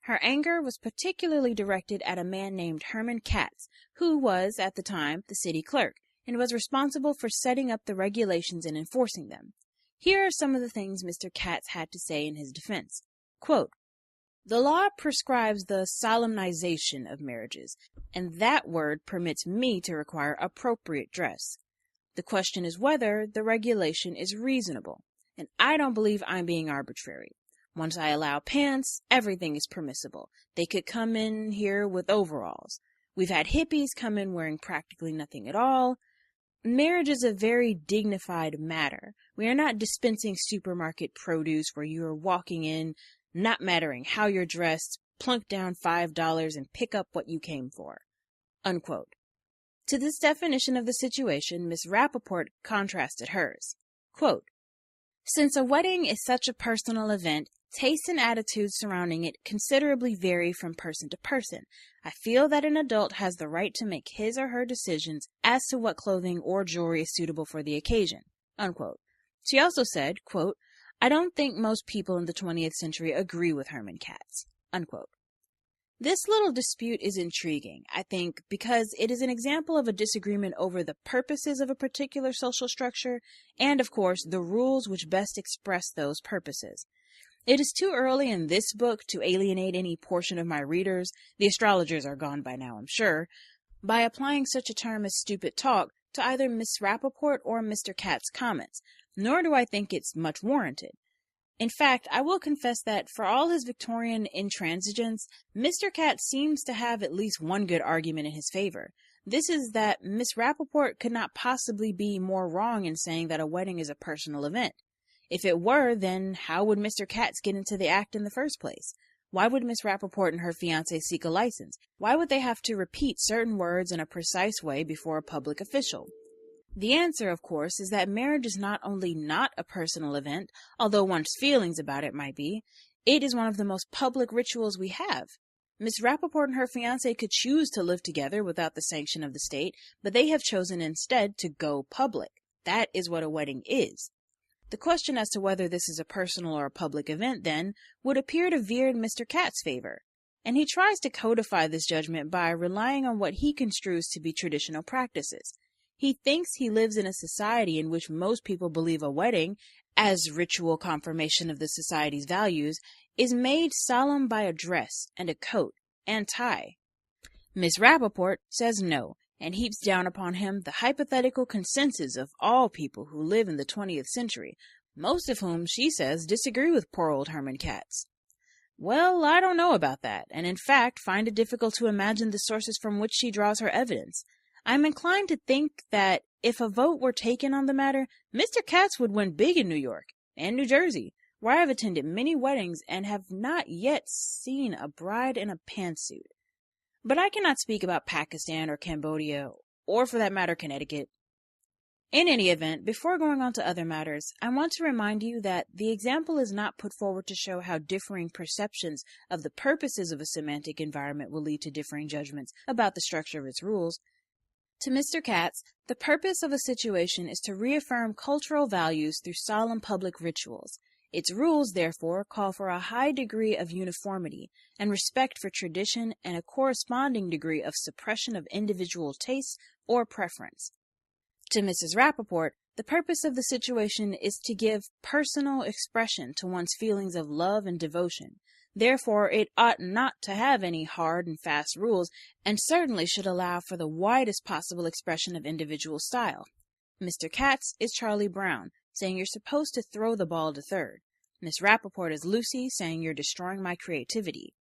Her anger was particularly directed at a man named Herman Katz, who was, at the time, the city clerk, and was responsible for setting up the regulations and enforcing them. Here are some of the things Mr. Katz had to say in his defense. Quote, "The law prescribes the solemnization of marriages, and that word permits me to require appropriate dress. The question is whether the regulation is reasonable, and I don't believe I'm being arbitrary. Once I allow pants, everything is permissible. They could come in here with overalls. We've had hippies come in wearing practically nothing at all. Marriage is a very dignified matter. We are not dispensing supermarket produce where you are walking in, not mattering how you're dressed, plunk down $5 and pick up what you came for." Unquote. To this definition of the situation, Miss Rappaport contrasted hers. Quote, "Since a wedding is such a personal event, Tastes and attitudes surrounding it considerably vary from person to person. I feel that an adult has the right to make his or her decisions as to what clothing or jewelry is suitable for the occasion." Unquote. She also said, quote, "I don't think most people in the 20th century agree with Herman Katz." Unquote. This little dispute is intriguing, I think, because it is an example of a disagreement over the purposes of a particular social structure and, of course, the rules which best express those purposes. It is too early in this book to alienate any portion of my readers, the astrologers are gone by now, I'm sure, by applying such a term as stupid talk to either Miss Rappaport or Mr. Katz's comments, nor do I think it's much warranted. In fact, I will confess that for all his Victorian intransigence, Mr. Katz seems to have at least one good argument in his favor. This is that Miss Rappaport could not possibly be more wrong in saying that a wedding is a personal event. If it were, then how would Mr. Katz get into the act in the first place? Why would Miss Rappaport and her fiancé seek a license? Why would they have to repeat certain words in a precise way before a public official? The answer, of course, is that marriage is not only not a personal event, although one's feelings about it might be, it is one of the most public rituals we have. Miss Rappaport and her fiancé could choose to live together without the sanction of the state, but they have chosen instead to go public. That is what a wedding is. The question as to whether this is a personal or a public event, then, would appear to veer in Mr. Katz's favor, and he tries to codify this judgment by relying on what he construes to be traditional practices. He thinks he lives in a society in which most people believe a wedding, as ritual confirmation of the society's values, is made solemn by a dress and a coat and tie. Miss Rappaport says no, and heaps down upon him the hypothetical consensus of all people who live in the 20th century, most of whom, she says, disagree with poor old Herman Katz. Well, I don't know about that, and in fact find it difficult to imagine the sources from which she draws her evidence. I'm inclined to think that if a vote were taken on the matter, Mr. Katz would win big in New York and New Jersey, where I have attended many weddings and have not yet seen a bride in a pantsuit. But I cannot speak about Pakistan or Cambodia, or for that matter, Connecticut. In any event, before going on to other matters, I want to remind you that the example is not put forward to show how differing perceptions of the purposes of a semantic environment will lead to differing judgments about the structure of its rules. To Mr. Katz, the purpose of a situation is to reaffirm cultural values through solemn public rituals. Its rules, therefore, call for a high degree of uniformity and respect for tradition and a corresponding degree of suppression of individual taste or preference. To Mrs. Rappaport, the purpose of the situation is to give personal expression to one's feelings of love and devotion. Therefore, it ought not to have any hard and fast rules, and certainly should allow for the widest possible expression of individual style. Mr. Katz is Charlie Brown, saying you're supposed to throw the ball to third. Miss Rappaport is Lucy, saying you're destroying my creativity.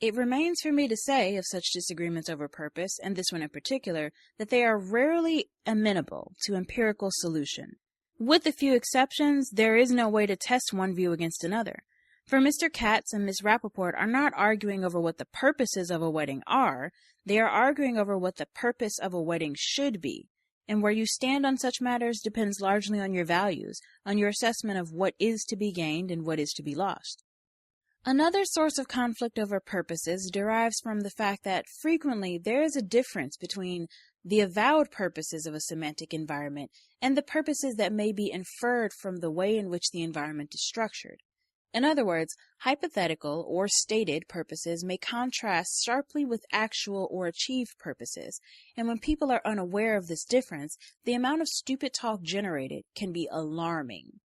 It remains for me to say of such disagreements over purpose, and this one in particular, that they are rarely amenable to empirical solution. With a few exceptions, there is no way to test one view against another. For Mr. Katz and Miss Rappaport are not arguing over what the purposes of a wedding are, they are arguing over what the purpose of a wedding should be, and where you stand on such matters depends largely on your values, on your assessment of what is to be gained and what is to be lost. Another source of conflict over purposes derives from the fact that frequently there is a difference between the avowed purposes of a semantic environment and the purposes that may be inferred from the way in which the environment is structured. In other words, hypothetical or stated purposes may contrast sharply with actual or achieved purposes, and when people are unaware of this difference, the amount of stupid talk generated can be alarming.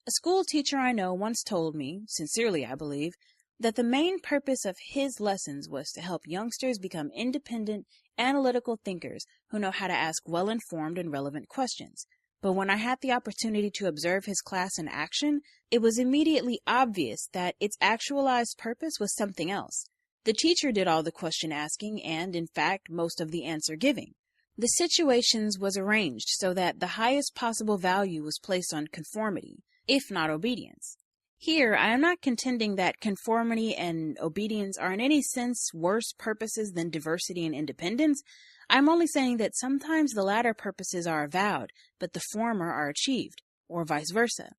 A school teacher I know once told me, sincerely I believe, that the main purpose of his lessons was to help youngsters become independent, analytical thinkers who know how to ask well-informed and relevant questions. But when I had the opportunity to observe his class in action, it was immediately obvious that its actualized purpose was something else. The teacher did all the question asking and, in fact, most of the answer giving. The situations was arranged so that the highest possible value was placed on conformity, if not obedience. Here, I am not contending that conformity and obedience are in any sense worse purposes than diversity and independence. I'm only saying that sometimes the latter purposes are avowed, but the former are achieved, or vice versa.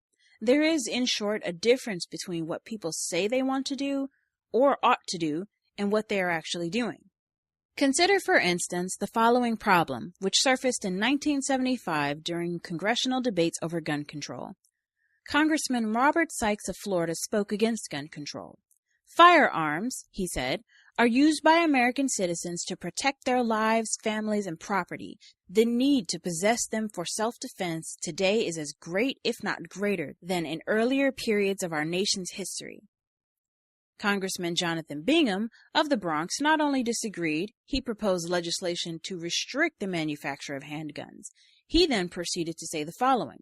There is, in short, a difference between what people say they want to do or ought to do and what they are actually doing. Consider, for instance, the following problem, which surfaced in 1975 during congressional debates over gun control. Congressman Robert Sykes of Florida spoke against gun control. Firearms, he said, are used by American citizens to protect their lives, families, and property. The need to possess them for self-defense today is as great, if not greater, than in earlier periods of our nation's history. Congressman Jonathan Bingham of the Bronx not only disagreed, he proposed legislation to restrict the manufacture of handguns. He then proceeded to say the following: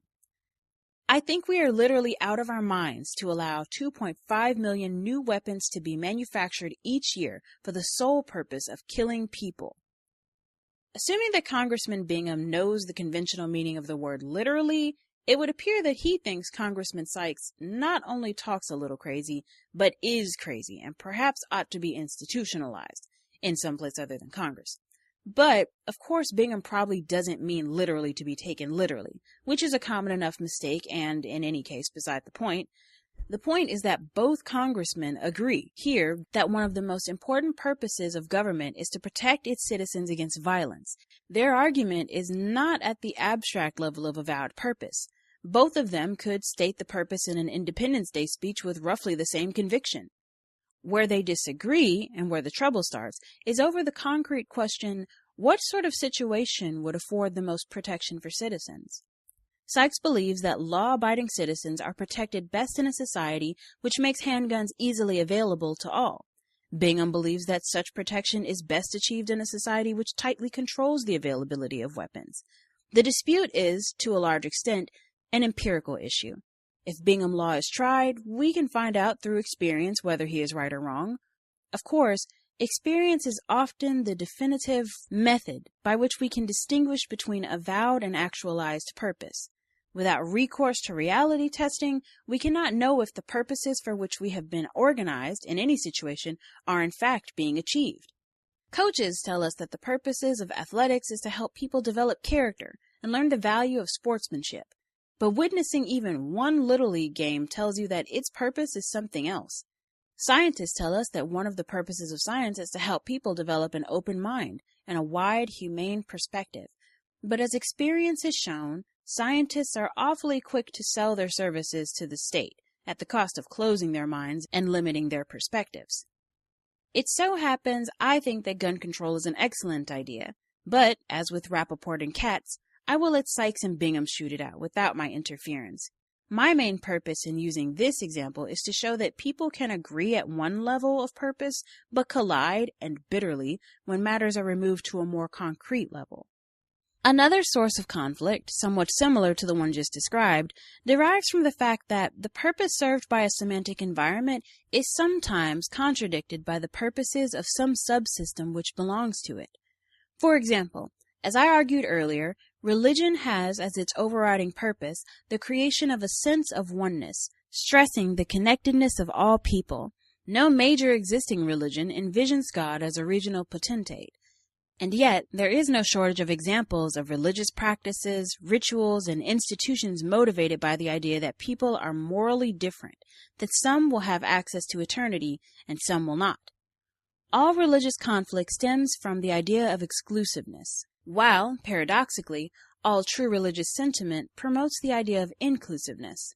I think we are literally out of our minds to allow 2.5 million new weapons to be manufactured each year for the sole purpose of killing people. Assuming that Congressman Bingham knows the conventional meaning of the word literally, it would appear that he thinks Congressman Sykes not only talks a little crazy, but is crazy and perhaps ought to be institutionalized in some place other than Congress. But, of course, Bingham probably doesn't mean literally to be taken literally, which is a common enough mistake and, in any case, beside the point. The point is that both congressmen agree here that one of the most important purposes of government is to protect its citizens against violence. Their argument is not at the abstract level of avowed purpose. Both of them could state the purpose in an Independence Day speech with roughly the same conviction. Where they disagree, and where the trouble starts, is over the concrete question, what sort of situation would afford the most protection for citizens? Sykes believes that law-abiding citizens are protected best in a society which makes handguns easily available to all. Bingham believes that such protection is best achieved in a society which tightly controls the availability of weapons. The dispute is, to a large extent, an empirical issue. If Bingham law is tried, we can find out through experience whether he is right or wrong. Of course, experience is often the definitive method by which we can distinguish between avowed and actualized purpose. Without recourse to reality testing, we cannot know if the purposes for which we have been organized in any situation are in fact being achieved. Coaches tell us that the purposes of athletics is to help people develop character and learn the value of sportsmanship. But witnessing even one Little League game tells you that its purpose is something else. Scientists tell us that one of the purposes of science is to help people develop an open mind and a wide, humane perspective. But as experience has shown, scientists are awfully quick to sell their services to the state at the cost of closing their minds and limiting their perspectives. It so happens I think that gun control is an excellent idea, but, as with Rappaport and Katz, I will let Sykes and Bingham shoot it out without my interference. My main purpose in using this example is to show that people can agree at one level of purpose, but collide, and bitterly, when matters are removed to a more concrete level. Another source of conflict, somewhat similar to the one just described, derives from the fact that the purpose served by a semantic environment is sometimes contradicted by the purposes of some subsystem which belongs to it. For example, as I argued earlier, religion has as its overriding purpose the creation of a sense of oneness, stressing the connectedness of all people. No major existing religion envisions God as a regional potentate. And yet, there is no shortage of examples of religious practices, rituals, and institutions motivated by the idea that people are morally different, that some will have access to eternity and some will not. All religious conflict stems from the idea of exclusiveness, while, paradoxically, all true religious sentiment promotes the idea of inclusiveness.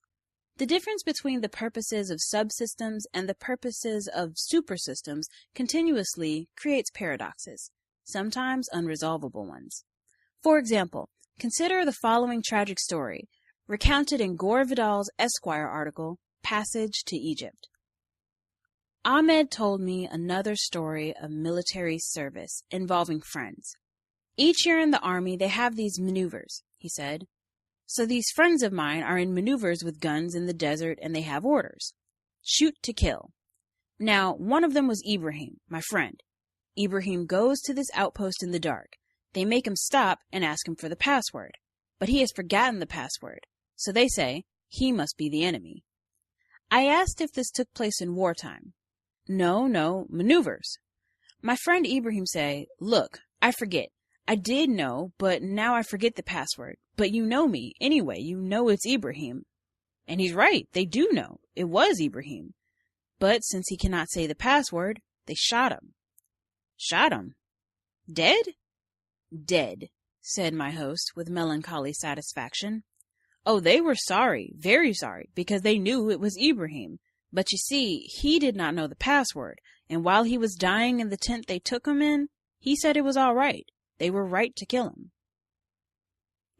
The difference between the purposes of subsystems and the purposes of supersystems continuously creates paradoxes, sometimes unresolvable ones. For example, consider the following tragic story, recounted in Gore Vidal's Esquire article, Passage to Egypt. Ahmed told me another story of military service involving friends. Each year in the army they have these maneuvers, he said. So these friends of mine are in maneuvers with guns in the desert and they have orders. Shoot to kill. Now, one of them was Ibrahim, my friend. Ibrahim goes to this outpost in the dark. They make him stop and ask him for the password. But he has forgotten the password. So they say, he must be the enemy. I asked if this took place in wartime. No, maneuvers. My friend Ibrahim say, look, I forget. I did know, but now I forget the password. But you know me. Anyway, you know it's Ibrahim. And he's right, they do know. It was Ibrahim. But since he cannot say the password, they shot him. Shot him? Dead? Dead, said my host with melancholy satisfaction. Oh, they were sorry, very sorry, because they knew it was Ibrahim. But you see, he did not know the password, and while he was dying in the tent they took him in, he said it was all right. They were right to kill him.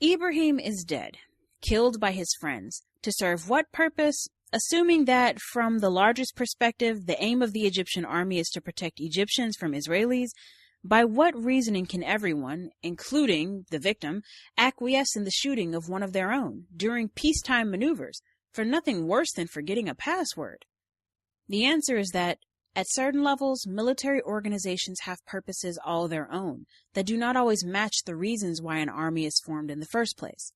Ibrahim is dead, killed by his friends. To serve what purpose? Assuming that, from the largest perspective, the aim of the Egyptian army is to protect Egyptians from Israelis, by what reasoning can everyone, including the victim, acquiesce in the shooting of one of their own during peacetime maneuvers for nothing worse than forgetting a password? The answer is that, at certain levels, military organizations have purposes all their own that do not always match the reasons why an army is formed in the first place.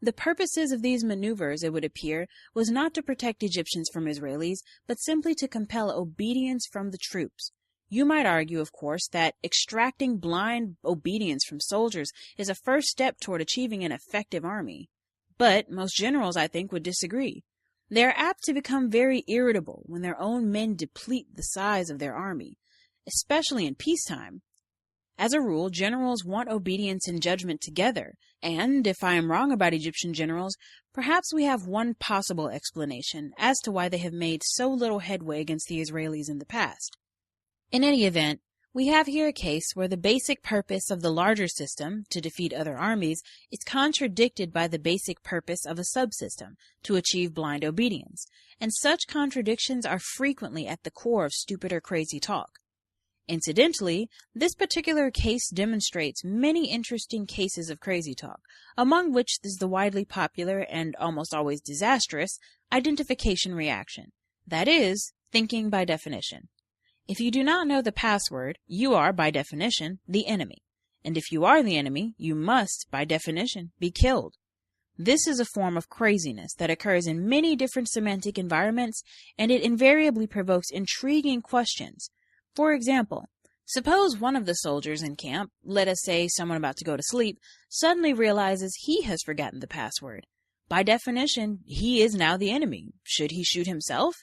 The purposes of these maneuvers, it would appear, was not to protect Egyptians from Israelis, but simply to compel obedience from the troops. You might argue, of course, that extracting blind obedience from soldiers is a first step toward achieving an effective army. But most generals, I think, would disagree. They are apt to become very irritable when their own men deplete the size of their army, especially in peacetime. As a rule, generals want obedience and judgment together, and if I am wrong about Egyptian generals, perhaps we have one possible explanation as to why they have made so little headway against the Israelis in the past. In any event, we have here a case where the basic purpose of the larger system, to defeat other armies, is contradicted by the basic purpose of a subsystem, to achieve blind obedience, and such contradictions are frequently at the core of stupid or crazy talk. Incidentally, this particular case demonstrates many interesting cases of crazy talk, among which is the widely popular and almost always disastrous identification reaction, that is, thinking by definition. If you do not know the password, you are, by definition, the enemy. And if you are the enemy, you must, by definition, be killed. This is a form of craziness that occurs in many different semantic environments, and it invariably provokes intriguing questions. For example, suppose one of the soldiers in camp, let us say someone about to go to sleep, suddenly realizes he has forgotten the password. By definition, he is now the enemy. Should he shoot himself?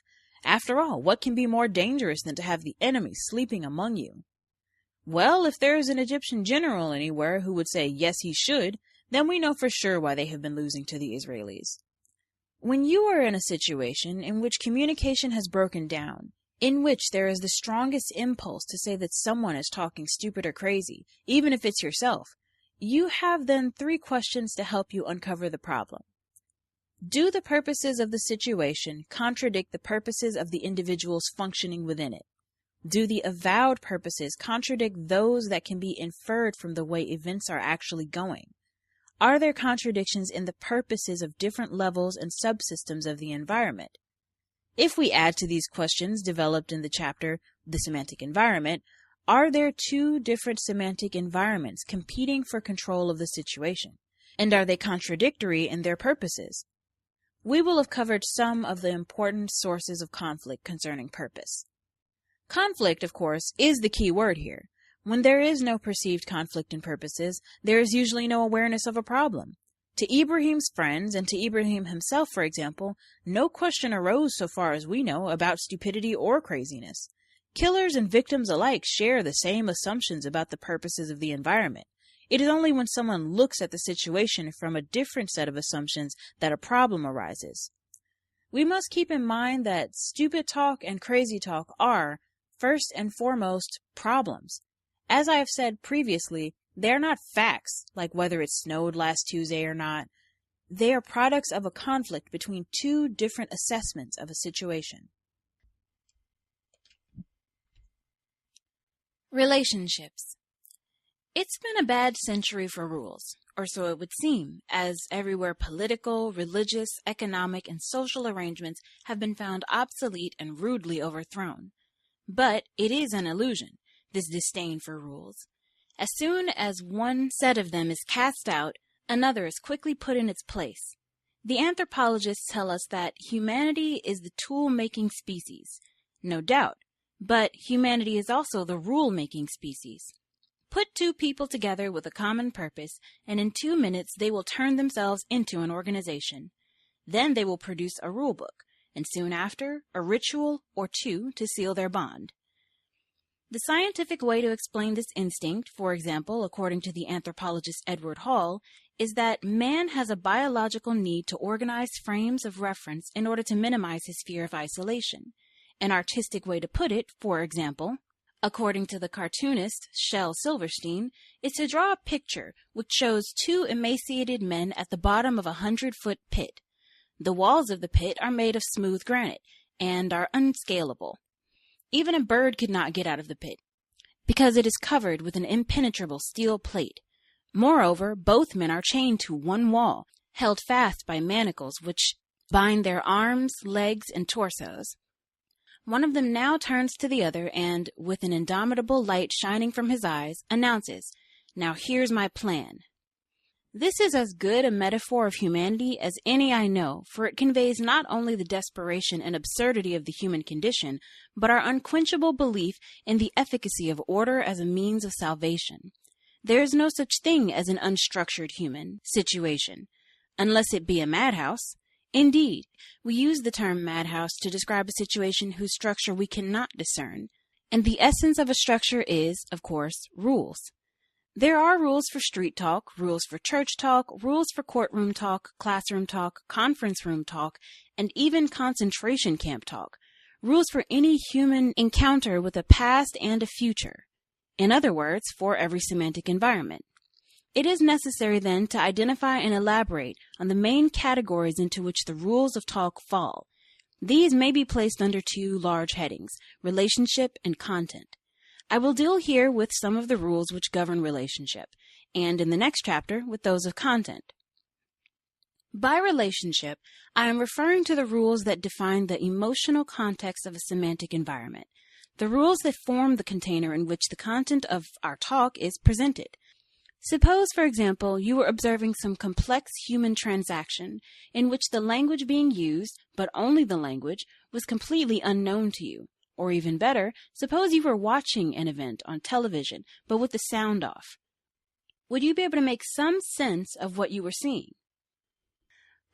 After all, what can be more dangerous than to have the enemy sleeping among you? Well, if there is an Egyptian general anywhere who would say yes he should, then we know for sure why they have been losing to the Israelis. When you are in a situation in which communication has broken down, in which there is the strongest impulse to say that someone is talking stupid or crazy, even if it's yourself, you have then 3 questions to help you uncover the problem. Do the purposes of the situation contradict the purposes of the individuals functioning within it? Do the avowed purposes contradict those that can be inferred from the way events are actually going? Are there contradictions in the purposes of different levels and subsystems of the environment? If we add to these questions developed in the chapter, The Semantic Environment, are there 2 different semantic environments competing for control of the situation? And are they contradictory in their purposes? We will have covered some of the important sources of conflict concerning purpose. Conflict, of course, is the key word here. When there is no perceived conflict in purposes, there is usually no awareness of a problem. To Ibrahim's friends, and to Ibrahim himself, for example, no question arose so far as we know about stupidity or craziness. Killers and victims alike share the same assumptions about the purposes of the environment. It is only when someone looks at the situation from a different set of assumptions that a problem arises. We must keep in mind that stupid talk and crazy talk are, first and foremost, problems. As I have said previously, they are not facts, like whether it snowed last Tuesday or not. They are products of a conflict between 2 different assessments of a situation. Relationships. It's been a bad century for rules, or so it would seem, as everywhere political, religious, economic, and social arrangements have been found obsolete and rudely overthrown. But it is an illusion, this disdain for rules. As soon as one set of them is cast out, another is quickly put in its place. The anthropologists tell us that humanity is the tool-making species. No doubt, but humanity is also the rule-making species. Put 2 people together with a common purpose, and in 2 minutes they will turn themselves into an organization. Then they will produce a rule book, and soon after, a ritual or two to seal their bond. The scientific way to explain this instinct, for example, according to the anthropologist Edward Hall, is that man has a biological need to organize frames of reference in order to minimize his fear of isolation. An artistic way to put it, for example, according to the cartoonist Shel Silverstein, is to draw a picture which shows two emaciated men at the bottom of a 100-foot pit. The walls of the pit are made of smooth granite and are unscalable. Even a bird could not get out of the pit, because it is covered with an impenetrable steel plate. Moreover, both men are chained to one wall, held fast by manacles which bind their arms, legs, and torsos. One of them now turns to the other and, with an indomitable light shining from his eyes, announces, "Now here's my plan." This is as good a metaphor of humanity as any I know, for it conveys not only the desperation and absurdity of the human condition, but our unquenchable belief in the efficacy of order as a means of salvation. There is no such thing as an unstructured human situation, unless it be a madhouse. Indeed, we use the term madhouse to describe a situation whose structure we cannot discern, and the essence of a structure is, of course, rules. There are rules for street talk, rules for church talk, rules for courtroom talk, classroom talk, conference room talk, and even concentration camp talk, rules for any human encounter with a past and a future. In other words, for every semantic environment. It is necessary then to identify and elaborate on the main categories into which the rules of talk fall. These may be placed under two large headings, relationship and content. I will deal here with some of the rules which govern relationship, and in the next chapter with those of content. By relationship, I am referring to the rules that define the emotional context of a semantic environment, the rules that form the container in which the content of our talk is presented. Suppose, for example, you were observing some complex human transaction in which the language being used, but only the language, was completely unknown to you. Or even better, suppose you were watching an event on television, but with the sound off. Would you be able to make some sense of what you were seeing?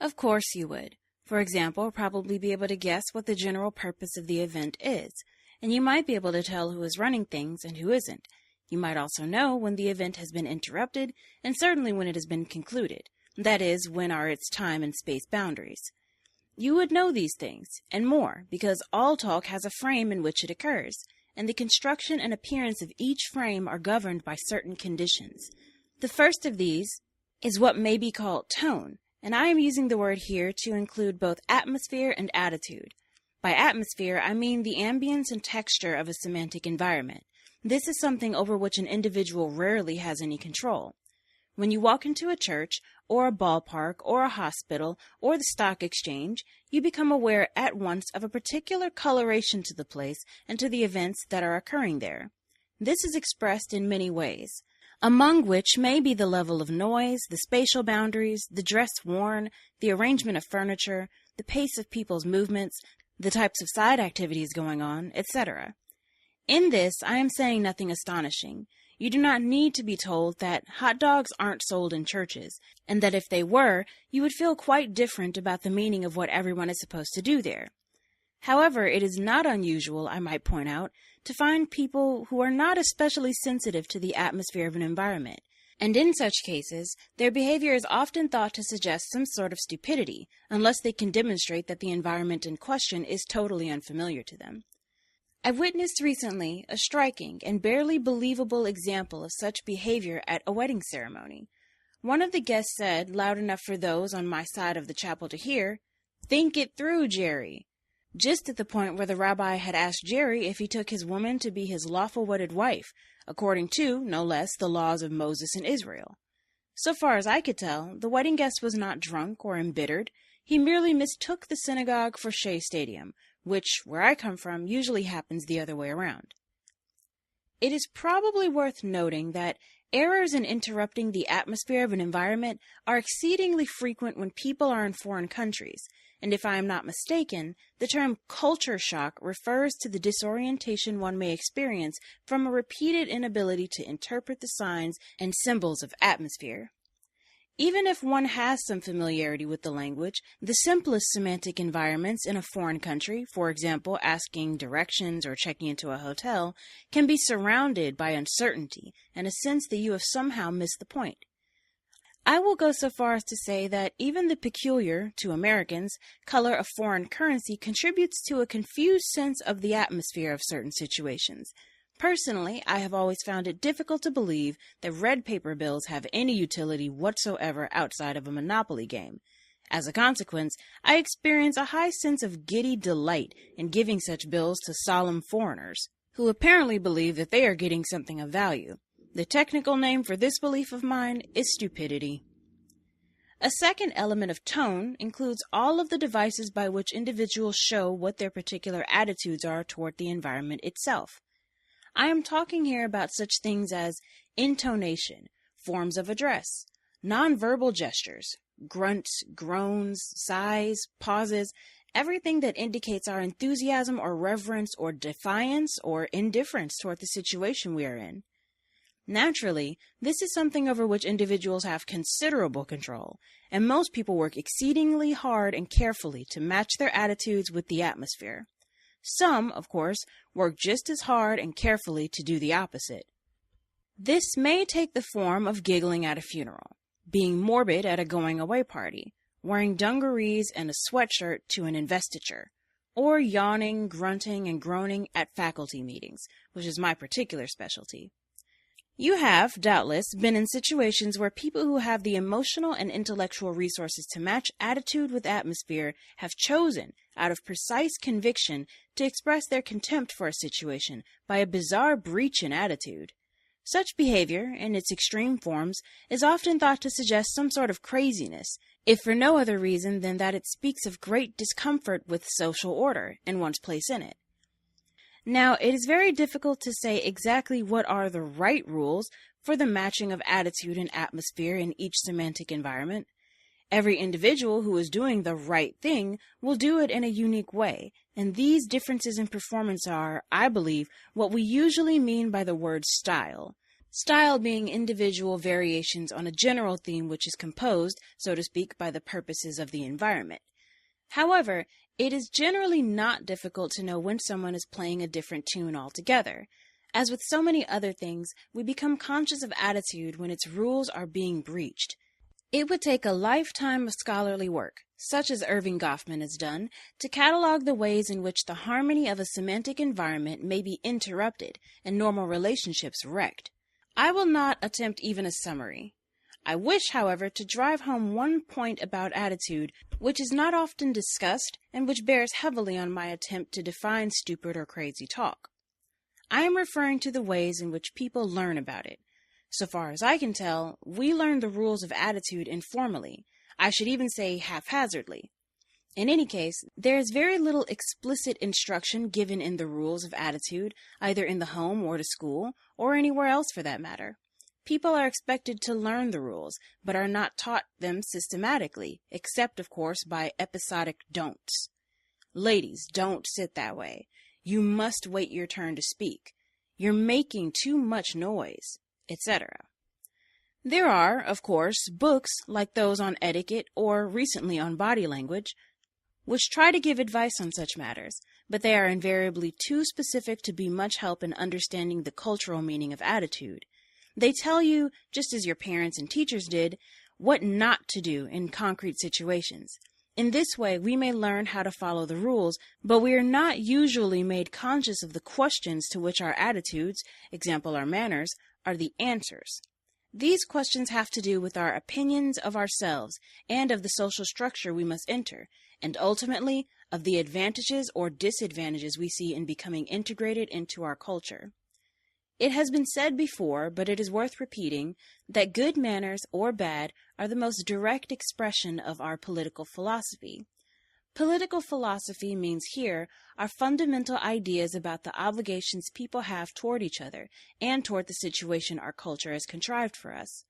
Of course you would. For example, probably be able to guess what the general purpose of the event is, and you might be able to tell who is running things and who isn't. You might also know when the event has been interrupted, and certainly when it has been concluded. That is, when are its time and space boundaries. You would know these things, and more, because all talk has a frame in which it occurs, and the construction and appearance of each frame are governed by certain conditions. The first of these is what may be called tone, and I am using the word here to include both atmosphere and attitude. By atmosphere, I mean the ambience and texture of a semantic environment. This is something over which an individual rarely has any control. When you walk into a church, or a ballpark, or a hospital, or the stock exchange, you become aware at once of a particular coloration to the place and to the events that are occurring there. This is expressed in many ways, among which may be the level of noise, the spatial boundaries, the dress worn, the arrangement of furniture, the pace of people's movements, the types of side activities going on, etc. In this, I am saying nothing astonishing. You do not need to be told that hot dogs aren't sold in churches, and that if they were, you would feel quite different about the meaning of what everyone is supposed to do there. However, it is not unusual, I might point out, to find people who are not especially sensitive to the atmosphere of an environment, and in such cases, their behavior is often thought to suggest some sort of stupidity, unless they can demonstrate that the environment in question is totally unfamiliar to them. I've witnessed recently a striking and barely believable example of such behavior at a wedding ceremony. One of the guests said, loud enough for those on my side of the chapel to hear, "Think it through, Jerry," just at the point where the rabbi had asked Jerry if he took his woman to be his lawful wedded wife, according to, no less, the laws of Moses and Israel. So far as I could tell, the wedding guest was not drunk or embittered. He merely mistook the synagogue for Shea Stadium, which, where I come from, usually happens the other way around. It is probably worth noting that errors in interrupting the atmosphere of an environment are exceedingly frequent when people are in foreign countries, and if I am not mistaken, the term culture shock refers to the disorientation one may experience from a repeated inability to interpret the signs and symbols of atmosphere. Even if one has some familiarity with the language, the simplest semantic environments in a foreign country, for example, asking directions or checking into a hotel, can be surrounded by uncertainty and a sense that you have somehow missed the point. I will go so far as to say that even the peculiar, to Americans, color of foreign currency contributes to a confused sense of the atmosphere of certain situations. Personally, I have always found it difficult to believe that red paper bills have any utility whatsoever outside of a Monopoly game. As a consequence, I experience a high sense of giddy delight in giving such bills to solemn foreigners, who apparently believe that they are getting something of value. The technical name for this belief of mine is stupidity. A second element of tone includes all of the devices by which individuals show what their particular attitudes are toward the environment itself. I am talking here about such things as intonation, forms of address, nonverbal gestures, grunts, groans, sighs, pauses, everything that indicates our enthusiasm or reverence or defiance or indifference toward the situation we are in. Naturally, this is something over which individuals have considerable control, and most people work exceedingly hard and carefully to match their attitudes with the atmosphere. Some, of course, work just as hard and carefully to do the opposite. This may take the form of giggling at a funeral, being morbid at a going-away party, wearing dungarees and a sweatshirt to an investiture, or yawning, grunting, and groaning at faculty meetings, which is my particular specialty. You have, doubtless, been in situations where people who have the emotional and intellectual resources to match attitude with atmosphere have chosen, out of precise conviction, to express their contempt for a situation by a bizarre breach in attitude. Such behavior, in its extreme forms, is often thought to suggest some sort of craziness, if for no other reason than that it speaks of great discomfort with social order and one's place in it. Now, it is very difficult to say exactly what are the right rules for the matching of attitude and atmosphere in each semantic environment. Every individual who is doing the right thing will do it in a unique way, and these differences in performance are, I believe, what we usually mean by the word style. Style being individual variations on a general theme which is composed, so to speak, by the purposes of the environment. However, it is generally not difficult to know when someone is playing a different tune altogether. As with so many other things, we become conscious of attitude when its rules are being breached. It would take a lifetime of scholarly work, such as Irving Goffman has done, to catalog the ways in which the harmony of a semantic environment may be interrupted and normal relationships wrecked. I will not attempt even a summary. I wish, however, to drive home one point about attitude which is not often discussed and which bears heavily on my attempt to define stupid or crazy talk. I am referring to the ways in which people learn about it. So far as I can tell, we learn the rules of attitude informally. I should even say haphazardly. In any case, there is very little explicit instruction given in the rules of attitude, either in the home or to school, or anywhere else for that matter. People are expected to learn the rules, but are not taught them systematically, except, of course, by episodic don'ts. Ladies, don't sit that way. You must wait your turn to speak. You're making too much noise, etc. There are, of course, books like those on etiquette or recently on body language, which try to give advice on such matters, but they are invariably too specific to be much help in understanding the cultural meaning of attitude. They tell you, just as your parents and teachers did, what not to do in concrete situations. In this way, we may learn how to follow the rules, but we are not usually made conscious of the questions to which our attitudes, example our manners, are the answers. These questions have to do with our opinions of ourselves and of the social structure we must enter, and ultimately of the advantages or disadvantages we see in becoming integrated into our culture. It has been said before, but it is worth repeating, that good manners or bad are the most direct expression of our political philosophy. Political philosophy means here our fundamental ideas about the obligations people have toward each other and toward the situation our culture has contrived for us.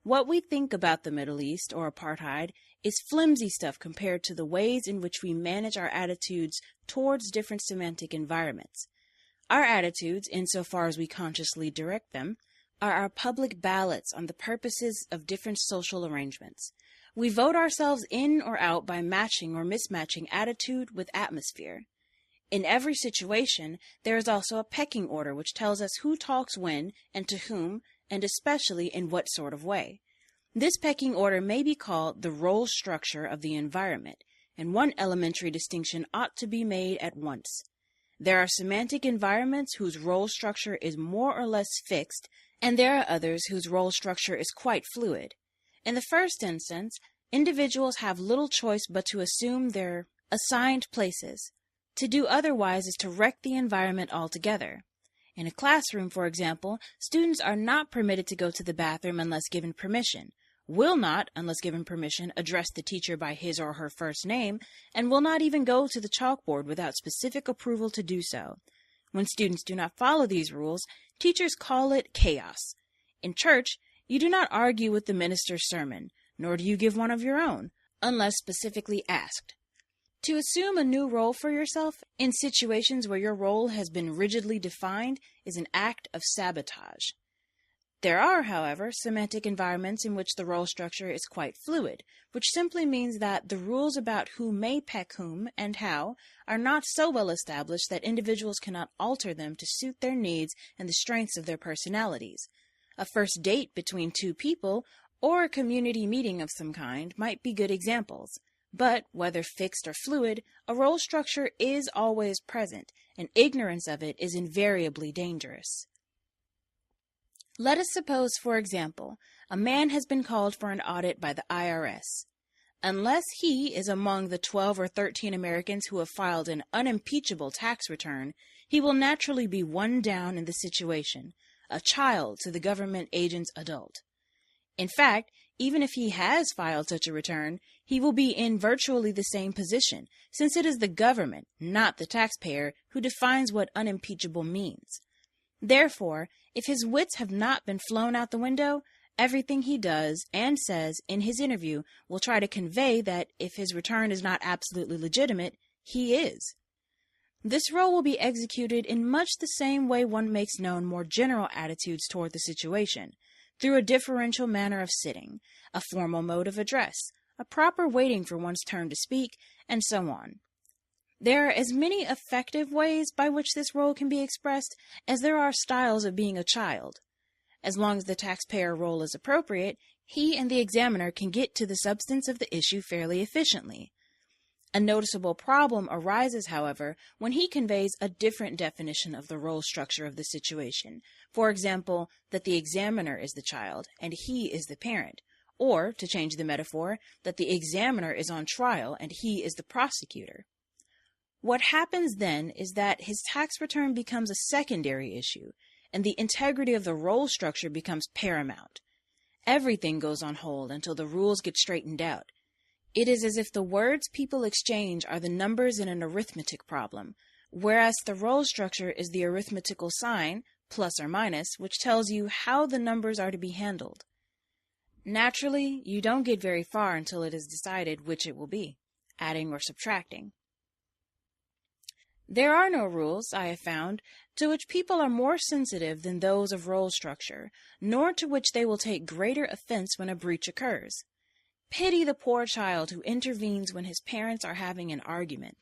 What we think about the Middle East or apartheid is flimsy stuff compared to the ways in which we manage our attitudes towards different semantic environments. Our attitudes, insofar as we consciously direct them, are our public ballots on the purposes of different social arrangements. We vote ourselves in or out by matching or mismatching attitude with atmosphere. In every situation, there is also a pecking order which tells us who talks when and to whom, and especially in what sort of way. This pecking order may be called the role structure of the environment, and one elementary distinction ought to be made at once. There are semantic environments whose role structure is more or less fixed, and there are others whose role structure is quite fluid. In the first instance, individuals have little choice but to assume their assigned places. To do otherwise is to wreck the environment altogether. In a classroom, for example, students are not permitted to go to the bathroom unless given permission, will not, unless given permission, address the teacher by his or her first name, and will not even go to the chalkboard without specific approval to do so. When students do not follow these rules, teachers call it chaos. In church, you do not argue with the minister's sermon, nor do you give one of your own, unless specifically asked. To assume a new role for yourself in situations where your role has been rigidly defined is an act of sabotage. There are, however, semantic environments in which the role structure is quite fluid, which simply means that the rules about who may peck whom and how are not so well established that individuals cannot alter them to suit their needs and the strengths of their personalities. A first date between two people or a community meeting of some kind might be good examples. But, whether fixed or fluid, a role structure is always present, and ignorance of it is invariably dangerous. Let us suppose, for example, a man has been called for an audit by the IRS. Unless he is among the 12 or 13 Americans who have filed an unimpeachable tax return, he will naturally be one down in the situation, a child to the government agent's adult. In fact, even if he has filed such a return, he will be in virtually the same position, since it is the government, not the taxpayer, who defines what unimpeachable means. Therefore, if his wits have not been flown out the window, everything he does and says in his interview will try to convey that if his return is not absolutely legitimate, he is. This role will be executed in much the same way one makes known more general attitudes toward the situation, through a differential manner of sitting, a formal mode of address, a proper waiting for one's turn to speak, and so on. There are as many effective ways by which this role can be expressed as there are styles of being a child. As long as the taxpayer role is appropriate, he and the examiner can get to the substance of the issue fairly efficiently. A noticeable problem arises, however, when he conveys a different definition of the role structure of the situation. For example, that the examiner is the child and he is the parent, or, to change the metaphor, that the examiner is on trial and he is the prosecutor. What happens then is that his tax return becomes a secondary issue, and the integrity of the role structure becomes paramount. Everything goes on hold until the rules get straightened out. It is as if the words people exchange are the numbers in an arithmetic problem, whereas the role structure is the arithmetical sign, plus or minus, which tells you how the numbers are to be handled. Naturally, you don't get very far until it is decided which it will be, adding or subtracting. There are no rules, I have found, to which people are more sensitive than those of role structure, nor to which they will take greater offense when a breach occurs. Pity the poor child who intervenes when his parents are having an argument.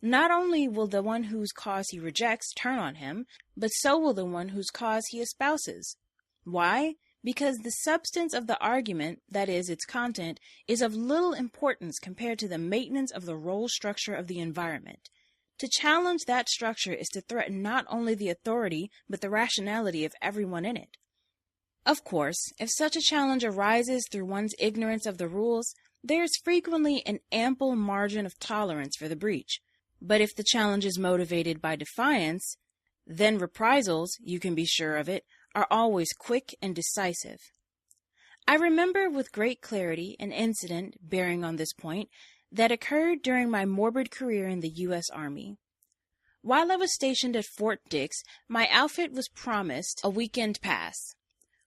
Not only will the one whose cause he rejects turn on him, but so will the one whose cause he espouses. Why? Because the substance of the argument, that is, its content, is of little importance compared to the maintenance of the role structure of the environment. To challenge that structure is to threaten not only the authority, but the rationality of everyone in it. Of course, if such a challenge arises through one's ignorance of the rules, there is frequently an ample margin of tolerance for the breach. But if the challenge is motivated by defiance, then reprisals, you can be sure of it, are always quick and decisive. I remember with great clarity an incident bearing on this point that occurred during my morbid career in the U.S. Army. While I was stationed at Fort Dix, my outfit was promised a weekend pass.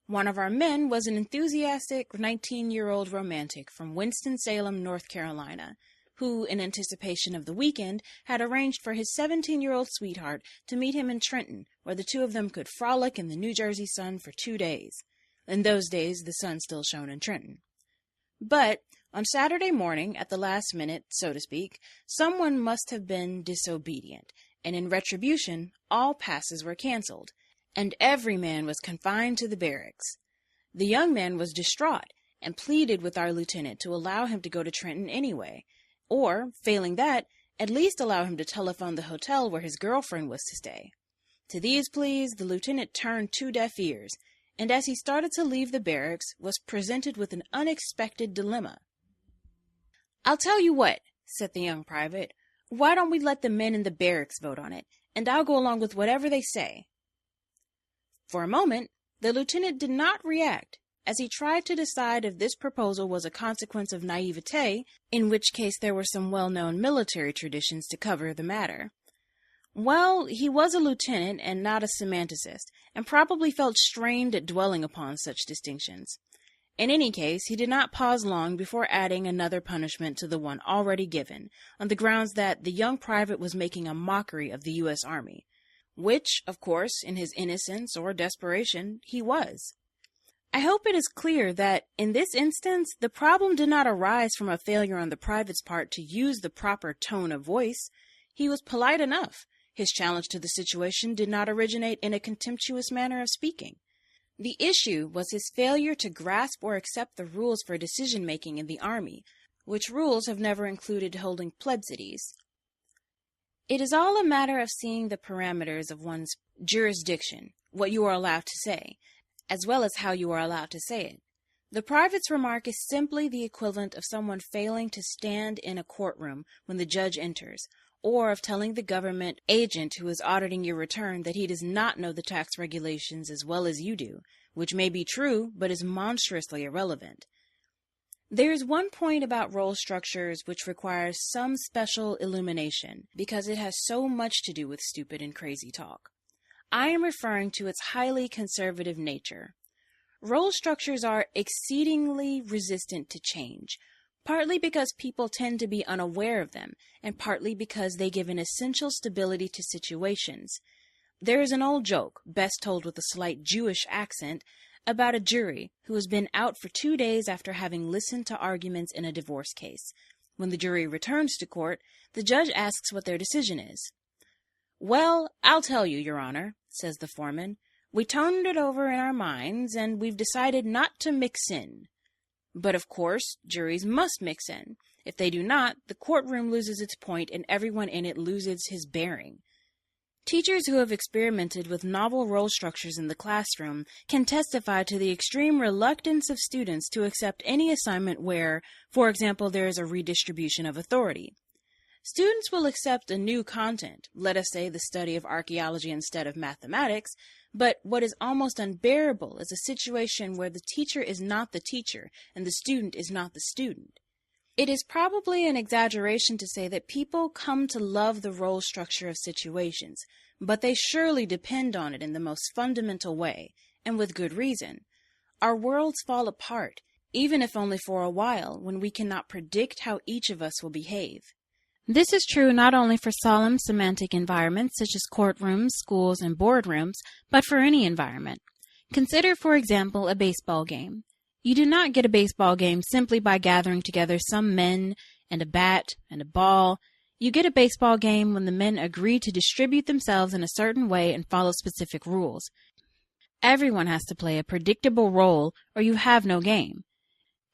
One of our men was an enthusiastic 19-year-old romantic from Winston-Salem, North Carolina, who, in anticipation of the weekend, had arranged for his 17-year-old sweetheart to meet him in Trenton, where the two of them could frolic in the New Jersey sun for 2 days. In those days, the sun still shone in Trenton. But on Saturday morning, at the last minute, so to speak, someone must have been disobedient, and in retribution, all passes were canceled, and every man was confined to the barracks. The young man was distraught, and pleaded with our lieutenant to allow him to go to Trenton anyway, or, failing that, at least allow him to telephone the hotel where his girlfriend was to stay. To these pleas, the lieutenant turned 2 deaf ears, and as he started to leave the barracks, was presented with an unexpected dilemma. "I'll tell you what," said the young private, "why don't we let the men in the barracks vote on it, and I'll go along with whatever they say." For a moment, the lieutenant did not react, as he tried to decide if this proposal was a consequence of naivete, in which case there were some well-known military traditions to cover the matter. Well, he was a lieutenant and not a semanticist, and probably felt strained at dwelling upon such distinctions. In any case, he did not pause long before adding another punishment to the one already given, on the grounds that the young private was making a mockery of the U.S. Army, which, of course, in his innocence or desperation, he was. I hope it is clear that, in this instance, the problem did not arise from a failure on the private's part to use the proper tone of voice. He was polite enough. His challenge to the situation did not originate in a contemptuous manner of speaking. The issue was his failure to grasp or accept the rules for decision-making in the Army, which rules have never included holding plebiscites. It is all a matter of seeing the parameters of one's jurisdiction, what you are allowed to say, as well as how you are allowed to say it. The private's remark is simply the equivalent of someone failing to stand in a courtroom when the judge enters, or of telling the government agent who is auditing your return that he does not know the tax regulations as well as you do, which may be true, but is monstrously irrelevant. There is one point about role structures which requires some special illumination, because it has so much to do with stupid and crazy talk. I am referring to its highly conservative nature. Role structures are exceedingly resistant to change, partly because people tend to be unaware of them, and partly because they give an essential stability to situations. There is an old joke, best told with a slight Jewish accent, about a jury who has been out for 2 days after having listened to arguments in a divorce case. When the jury returns to court, the judge asks what their decision is. "Well, I'll tell you, Your Honor," says the foreman. "We toned it over in our minds, and we've decided not to mix in." But of course, juries must mix in. If they do not, the courtroom loses its point and everyone in it loses his bearing. Teachers who have experimented with novel role structures in the classroom can testify to the extreme reluctance of students to accept any assignment where, for example, there is a redistribution of authority. Students will accept a new content, let us say the study of archaeology instead of mathematics, but what is almost unbearable is a situation where the teacher is not the teacher and the student is not the student. It is probably an exaggeration to say that people come to love the role structure of situations, but they surely depend on it in the most fundamental way, and with good reason. Our worlds fall apart, even if only for a while, when we cannot predict how each of us will behave. This is true not only for solemn semantic environments such as courtrooms, schools, and boardrooms, but for any environment. Consider, for example, a baseball game. You do not get a baseball game simply by gathering together some men and a bat and a ball. You get a baseball game when the men agree to distribute themselves in a certain way and follow specific rules. Everyone has to play a predictable role or you have no game.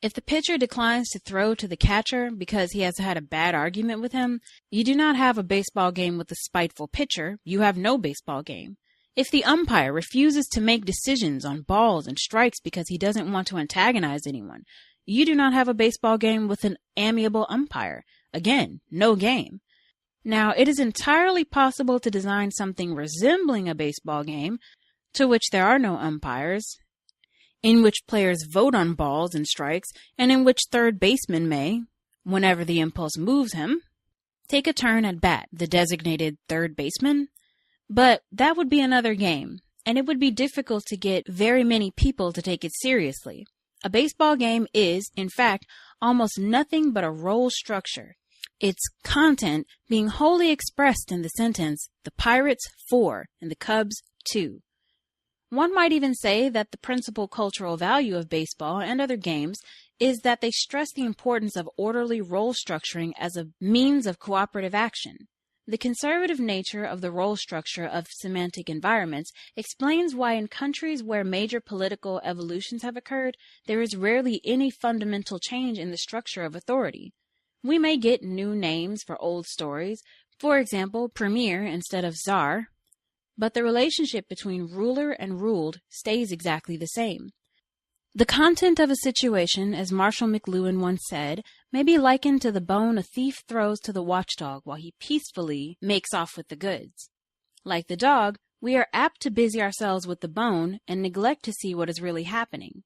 If the pitcher declines to throw to the catcher because he has had a bad argument with him, you do not have a baseball game with the spiteful pitcher. You have no baseball game. If the umpire refuses to make decisions on balls and strikes because he doesn't want to antagonize anyone, you do not have a baseball game with an amiable umpire. Again, no game. Now, it is entirely possible to design something resembling a baseball game, to which there are no umpires, in which players vote on balls and strikes, and in which third baseman may, whenever the impulse moves him, take a turn at bat, the designated third baseman. But that would be another game, and it would be difficult to get very many people to take it seriously. A baseball game is, in fact, almost nothing but a role structure. its content being wholly expressed in the sentence, "The Pirates 4 and the Cubs 2." One might even say that the principal cultural value of baseball and other games is that they stress the importance of orderly role structuring as a means of cooperative action. The conservative nature of the role structure of semantic environments explains why in countries where major political evolutions have occurred, there is rarely any fundamental change in the structure of authority. We may get new names for old stories, for example, premier instead of czar, but the relationship between ruler and ruled stays exactly the same. The content of a situation, as Marshall McLuhan once said, may be likened to the bone a thief throws to the watchdog while he peacefully makes off with the goods. Like the dog, we are apt to busy ourselves with the bone and neglect to see what is really happening.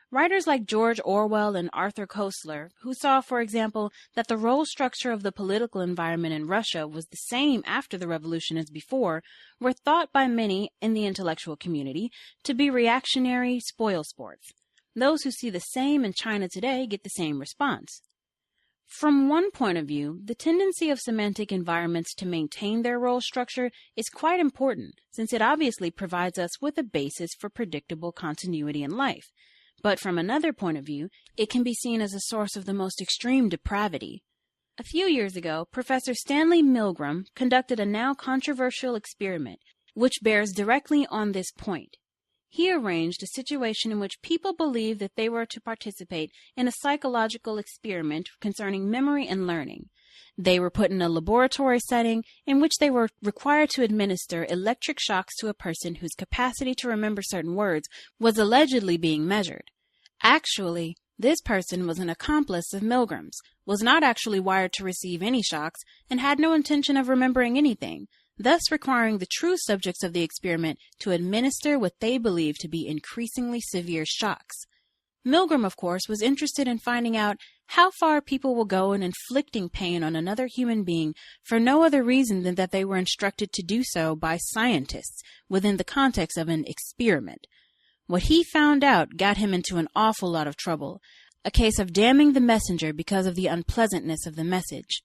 Writers like George Orwell and Arthur Koestler, who saw, for example, that the role structure of the political environment in Russia was the same after the revolution as before, were thought by many in the intellectual community to be reactionary spoilsports. Those who see the same in China today get the same response. From one point of view, the tendency of semantic environments to maintain their role structure is quite important, since it obviously provides us with a basis for predictable continuity in life. But from another point of view, it can be seen as a source of the most extreme depravity. A few years ago, Professor Stanley Milgram conducted a now controversial experiment, which bears directly on this point. He arranged a situation in which people believed that they were to participate in a psychological experiment concerning memory and learning. They were put in a laboratory setting in which they were required to administer electric shocks to a person whose capacity to remember certain words was allegedly being measured. Actually, this person was an accomplice of Milgram's, was not actually wired to receive any shocks, and had no intention of remembering anything, thus requiring the true subjects of the experiment to administer what they believed to be increasingly severe shocks. Milgram, of course, was interested in finding out how far people will go in inflicting pain on another human being for no other reason than that they were instructed to do so by scientists within the context of an experiment. What he found out got him into an awful lot of trouble, a case of damning the messenger because of the unpleasantness of the message.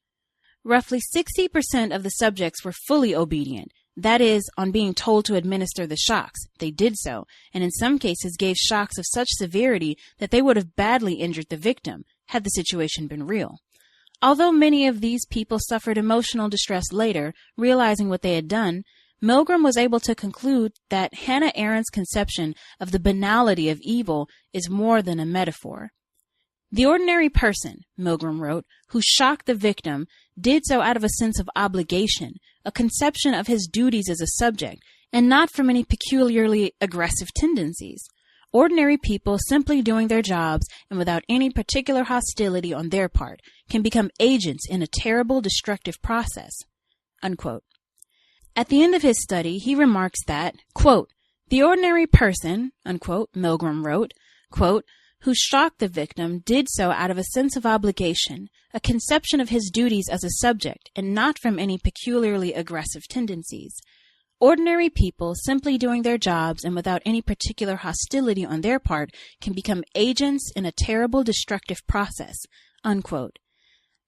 Roughly 60% of the subjects were fully obedient. That is, on being told to administer the shocks, they did so, and in some cases gave shocks of such severity that they would have badly injured the victim, had the situation been real. Although many of these people suffered emotional distress later, realizing what they had done, Milgram was able to conclude that Hannah Arendt's conception of the banality of evil is more than a metaphor. The ordinary person, Milgram wrote, who shocked the victim did so out of a sense of obligation, a conception of his duties as a subject, and not from any peculiarly aggressive tendencies. Ordinary people simply doing their jobs and without any particular hostility on their part can become agents in a terrible destructive process. Unquote. At the end of his study, he remarks that, quote, the ordinary person, unquote, Milgram wrote, quote, who shocked the victim did so out of a sense of obligation, a conception of his duties as a subject, and not from any peculiarly aggressive tendencies. Ordinary people simply doing their jobs and without any particular hostility on their part can become agents in a terrible destructive process, unquote.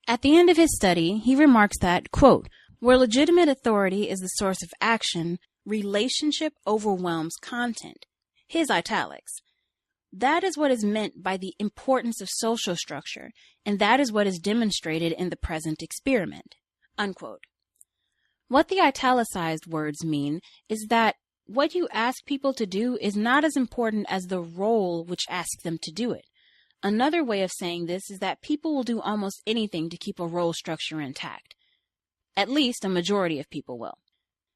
At the end of his study, he remarks that, quote, where legitimate authority is the source of action, relationship overwhelms content. His italics. That is what is meant by the importance of social structure, and that is what is demonstrated in the present experiment. Unquote. What the italicized words mean is that what you ask people to do is not as important as the role which asks them to do it. Another way of saying this is that people will do almost anything to keep a role structure intact. At least a majority of people will.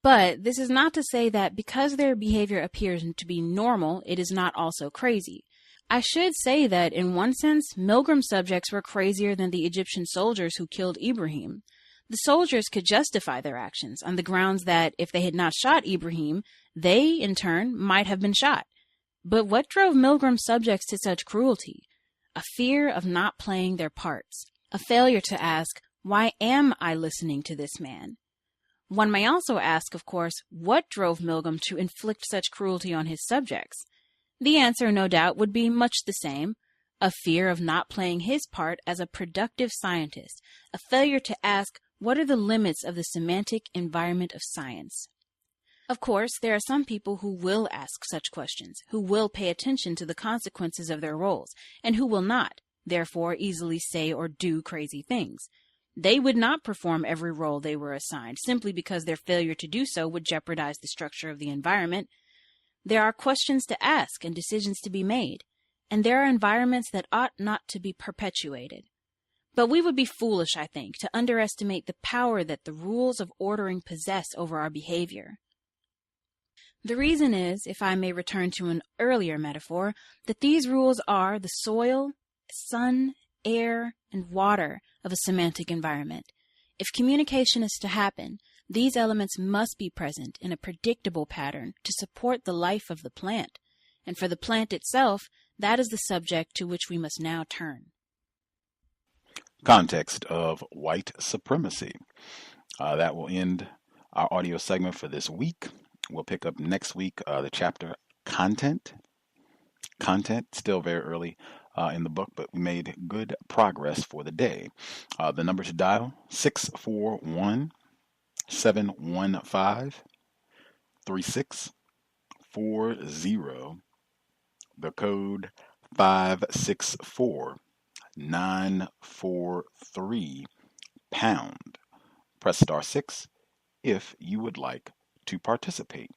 But this is not to say that because their behavior appears to be normal, it is not also crazy. I should say that in one sense, Milgram's subjects were crazier than the Egyptian soldiers who killed Ibrahim. The soldiers could justify their actions on the grounds that if they had not shot Ibrahim, they, in turn, might have been shot. But what drove Milgram's subjects to such cruelty? A fear of not playing their parts. A failure to ask, why am I listening to this man? One may also ask, of course, what drove Milgram to inflict such cruelty on his subjects? The answer, no doubt, would be much the same, a fear of not playing his part as a productive scientist, a failure to ask what are the limits of the semantic environment of science. Of course, there are some people who will ask such questions, who will pay attention to the consequences of their roles, and who will not, therefore easily say or do crazy things. They would not perform every role they were assigned, simply because their failure to do so would jeopardize the structure of the environment. There are questions to ask and decisions to be made, and there are environments that ought not to be perpetuated. But we would be foolish, I think, to underestimate the power that the rules of ordering possess over our behavior. The reason is, if I may return to an earlier metaphor, that these rules are the soil, sun, air, and water of a semantic environment. If communication is to happen, these elements must be present in a predictable pattern to support the life of the plant. And for the plant itself, that is the subject to which we must now turn. Context of White Supremacy. That will end our audio segment for this week. We'll pick up next week the chapter Content. Content, still very early in the book, but we made good progress for the day. The number to dial, 641-715-3640. The code 564-943 pound. Press *6 if you would like to participate.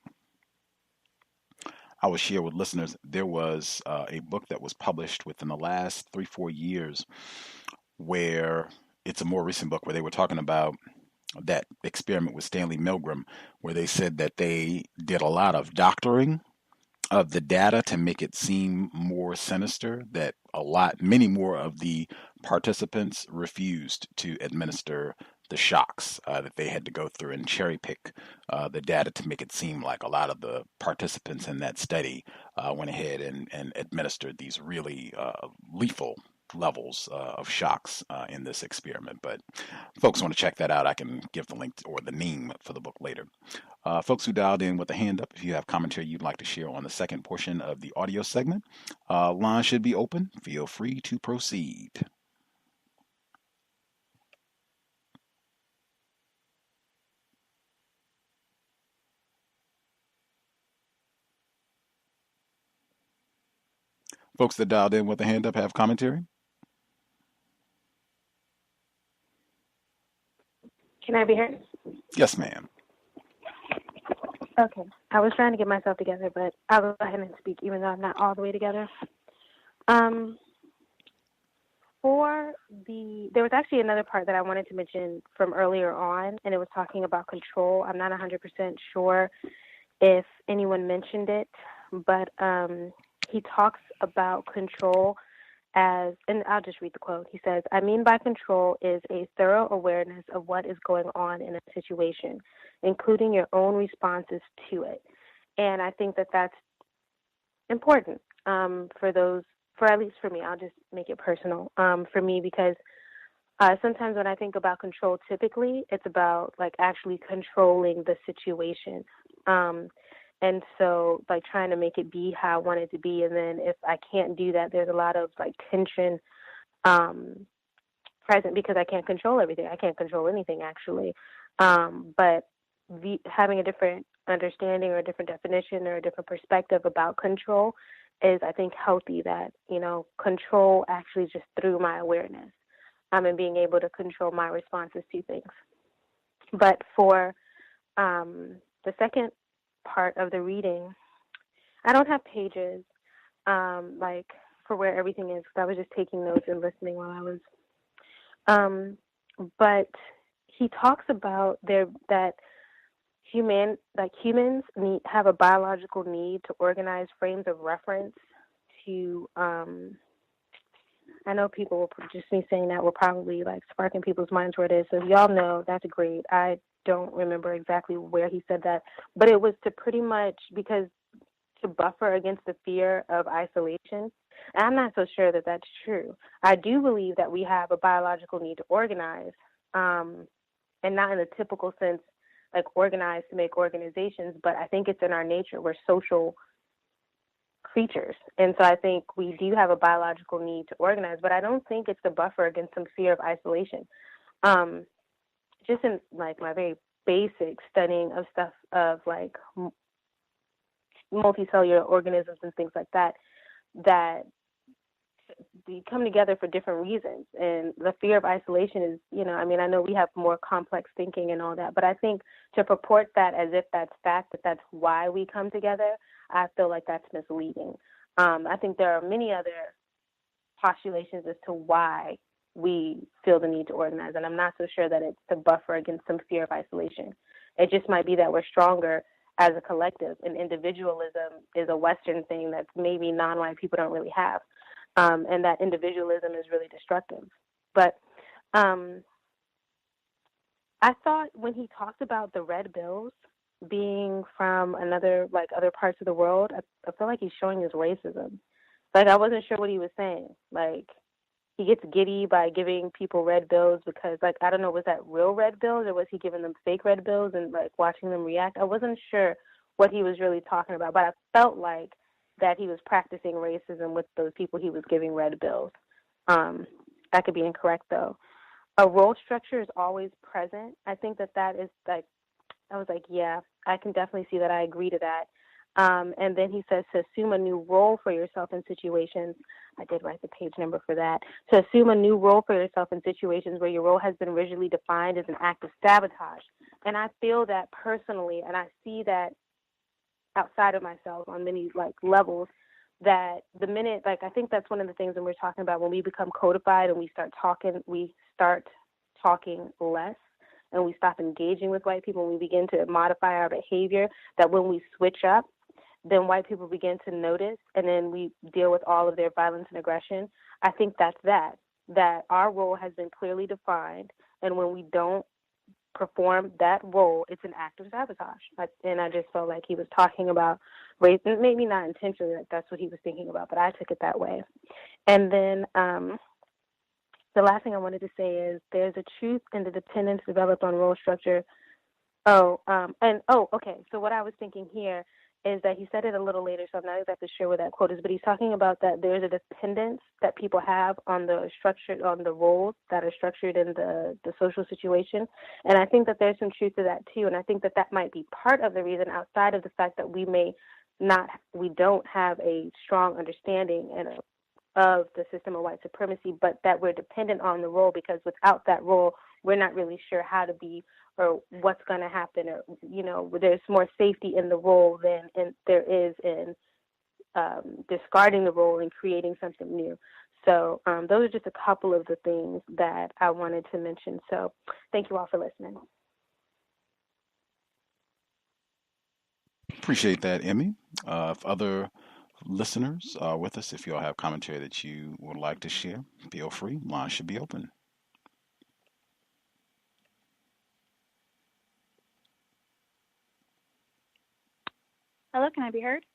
I will share with listeners, there was a book that was published within the last 3-4 years where it's a more recent book where they were talking about that experiment with Stanley Milgram, where they said that they did a lot of doctoring of the data to make it seem more sinister, that many more of the participants refused to administer the shocks, that they had to go through and cherry pick the data to make it seem like a lot of the participants in that study went ahead and administered these really lethal levels of shocks in this experiment. But folks want to check that out, I can give the link or the name for the book later. Folks who dialed in with a hand up, if you have commentary you'd like to share on the second portion of the audio segment, line should be open. Feel free to proceed. Folks that dialed in with a hand up have commentary? Can I be heard? Yes, ma'am. Okay. I was trying to get myself together, but I'll go ahead and speak, even though I'm not all the way together. There was actually another part that I wanted to mention from earlier on, and it was talking about control. I'm not 100% sure if anyone mentioned it, but he talks about control as, and I'll just read the quote. He says, "I mean by control is a thorough awareness of what is going on in a situation, including your own responses to it." And I think that that's important for at least for me. I'll just make it personal for me, because sometimes when I think about control, typically it's about like actually controlling the situation. And so like trying to make it be how I want it to be. And then if I can't do that, there's a lot of like tension present, because I can't control everything. I can't control anything actually. But having a different understanding or a different definition or a different perspective about control is, I think, healthy, that, control actually just through my awareness and being able to control my responses to things. But for the second part of the reading, I don't have pages like for where everything is, because I was just taking notes and listening while I was. But he talks about that humans have a biological need to organize frames of reference to. I know people will, just me saying that will probably like spark in people's minds where it is. So if y'all know, that's great. I don't remember exactly where he said that, but it was to pretty much, because to buffer against the fear of isolation. And I'm not so sure that that's true. I do believe that we have a biological need to organize, and not in the typical sense, like organize to make organizations, but I think it's in our nature. We're social creatures. And so I think we do have a biological need to organize, but I don't think it's a buffer against some fear of isolation. Just in like my very basic studying of stuff of like multicellular organisms and things like that, that we come together for different reasons. And the fear of isolation is, I know we have more complex thinking and all that, but I think to purport that as if that's fact, that that's why we come together, I feel like that's misleading. I think there are many other postulations as to why we feel the need to organize, and I'm not so sure that it's to buffer against some fear of isolation. It just might be that we're stronger as a collective, and individualism is a Western thing that maybe non-white people don't really have. And that individualism is really destructive. But I thought when he talked about the red bills being from other parts of the world, I feel like he's showing his racism. Like, I wasn't sure what he was saying. Like, he gets giddy by giving people red bills because, like, I don't know, was that real red bills or was he giving them fake red bills and, like, watching them react? I wasn't sure what he was really talking about, but I felt like that he was practicing racism with those people he was giving red bills. I could be incorrect, though. A role structure is always present. I think that is, like, I was like, yeah, I can definitely see that. I agree to that. And then he says to assume a new role for yourself in situations. I did write the page number for that. To assume a new role for yourself in situations where your role has been rigidly defined as an act of sabotage. And I feel that personally, and I see that outside of myself on many levels, that the minute, I think that's one of the things when we're talking about when we become codified and we start talking less and we stop engaging with white people and we begin to modify our behavior, that when we switch up, then white people begin to notice and then we deal with all of their violence and aggression. I think that's that our role has been clearly defined, and when we don't perform that role, it's an act of sabotage. And I just felt like he was talking about race, maybe not intentionally, that's what he was thinking about, but I took it that way. And then the last thing I wanted to say is there's a truth in the dependence developed on role structure. Okay. So what I was thinking here is that he said it a little later, so I'm not exactly sure where that quote is, but he's talking about that there's a dependence that people have on the roles that are structured in the social situation. And I think that there's some truth to that too. And I think that might be part of the reason, outside of the fact that we don't have a strong understanding of the system of white supremacy, but that we're dependent on the role, because without that role, we're not really sure how to be or what's going to happen, or, there's more safety in the role than there is in discarding the role and creating something new. So those are just a couple of the things that I wanted to mention. So thank you all for listening. Appreciate that, Emmy. If other listeners are with us, if you all have commentary that you would like to share, feel free. Line should be open. Hello, can I be heard?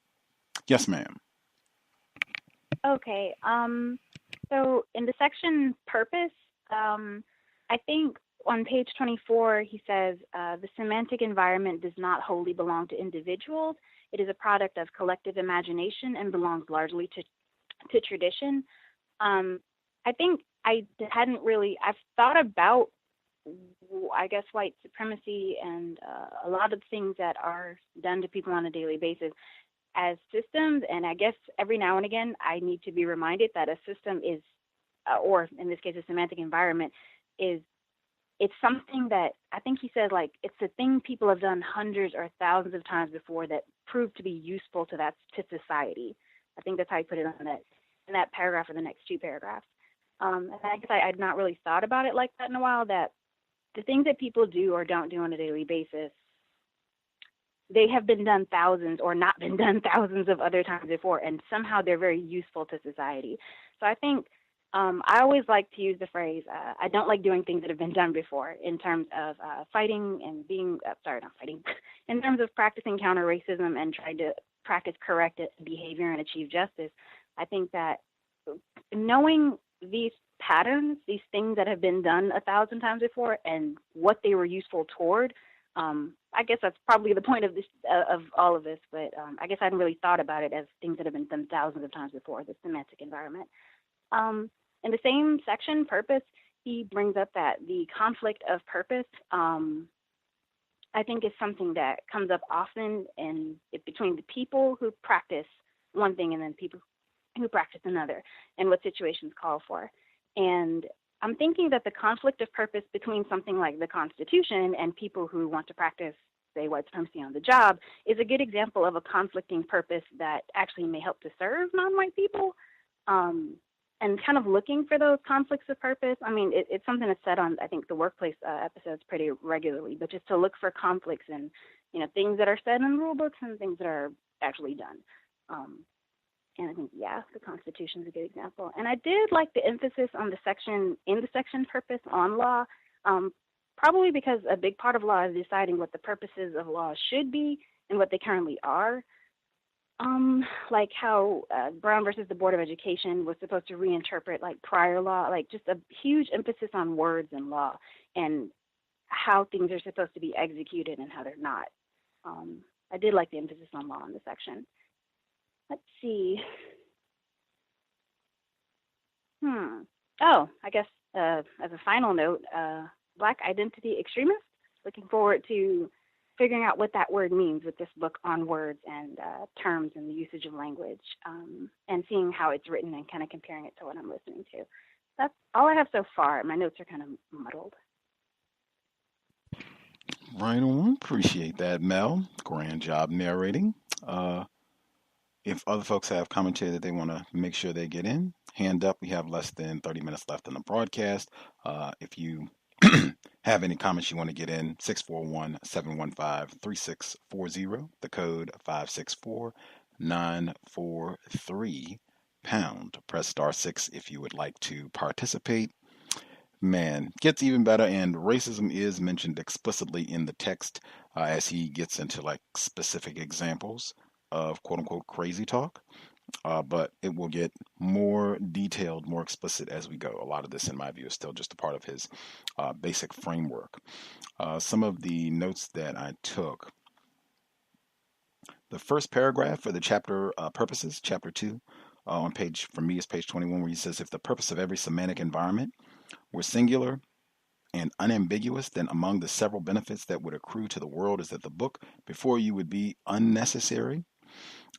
Yes, ma'am. Okay. So in the section purpose, I think on page 24, he says, the semantic environment does not wholly belong to individuals. It is a product of collective imagination and belongs largely to tradition. I think I've thought about, I guess, white supremacy and a lot of things that are done to people on a daily basis as systems. And I guess every now and again, I need to be reminded that a system is, or in this case, a semantic environment it's something that I think he said, it's a thing people have done hundreds or thousands of times before that proved to be useful to society. I think that's how he put it in that paragraph or the next two paragraphs. And I guess I'd not really thought about it like that in a while, that the things that people do or don't do on a daily basis, they have been done thousands or not been done thousands of other times before, and somehow they're very useful to society. So I think I always like to use the phrase, I don't like doing things that have been done before in terms of fighting and being, in terms of practicing counter-racism and trying to practice correct behavior and achieve justice. I think that knowing these patterns, these things that have been done 1,000 times before and what they were useful toward, I guess that's probably the point of this, of all of this, but I guess I hadn't really thought about it as things that have been done thousands of times before, the semantic environment. In the same section, purpose, he brings up that the conflict of purpose, I think, is something that comes up often between the people who practice one thing and then people who practice another, and what situations call for. And I'm thinking that the conflict of purpose between something like the Constitution and people who want to practice, say, white supremacy on the job is a good example of a conflicting purpose that actually may help to serve non-white people. And kind of looking for those conflicts of purpose. I mean, it's something that's said on, I think, the workplace episodes pretty regularly, but just to look for conflicts in, things that are said in rule books and things that are actually done. And I think, the Constitution is a good example. And I did like the emphasis on the section purpose on law, probably because a big part of law is deciding what the purposes of law should be and what they currently are. Like how Brown versus the Board of Education was supposed to reinterpret like prior law, like just a huge emphasis on words and law and how things are supposed to be executed and how they're not. I did like the emphasis on law in this section. Let's see. Oh, I guess as a final note, Black identity extremist. Looking forward to figuring out what that word means with this book on words and terms and the usage of language, and seeing how it's written and kind of comparing it to what I'm listening to. That's all I have so far. My notes are kind of muddled. Right on. Appreciate that, Mel. Grand job narrating. If other folks have commentary that they want to make sure they get in, hand up. We have less than 30 minutes left in the broadcast. If you have any comments you want to get in, 641-715-3640, the code 564-943 pound. Press *6 if you would like to participate. Man, gets even better, and racism is mentioned explicitly in the text as he gets into like specific examples of quote-unquote crazy talk. But it will get more detailed, more explicit as we go. A lot of this, in my view, is still just a part of his basic framework. Some of the notes that I took. The first paragraph for the chapter purposes, chapter 2, on page, for me, is page 21, where he says, if the purpose of every semantic environment were singular and unambiguous, then among the several benefits that would accrue to the world is that the book before you would be unnecessary.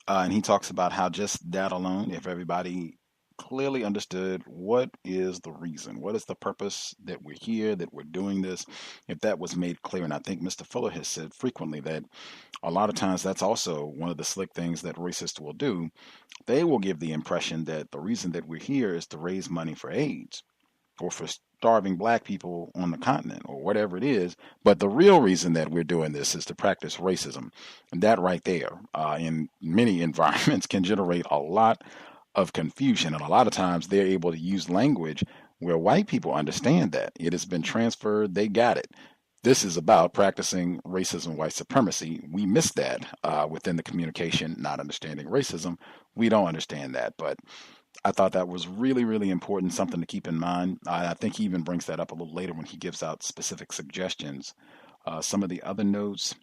And he talks about how just that alone, if everybody clearly understood what is the reason, what is the purpose that we're here, that we're doing this, if that was made clear. And I think Mr. Fuller has said frequently that a lot of times that's also one of the slick things that racists will do. They will give the impression that the reason that we're here is to raise money for AIDS or for starving black people on the continent or whatever it is. But the real reason that we're doing this is to practice racism. And that right there, in many environments, can generate a lot of confusion. And a lot of times they're able to use language where white people understand that. It has been transferred. They got it. This is about practicing racism, white supremacy. We miss that within the communication, not understanding racism. We don't understand that. But I thought that was really, really important, something to keep in mind. I think he even brings that up a little later when he gives out specific suggestions. Some of the other notes,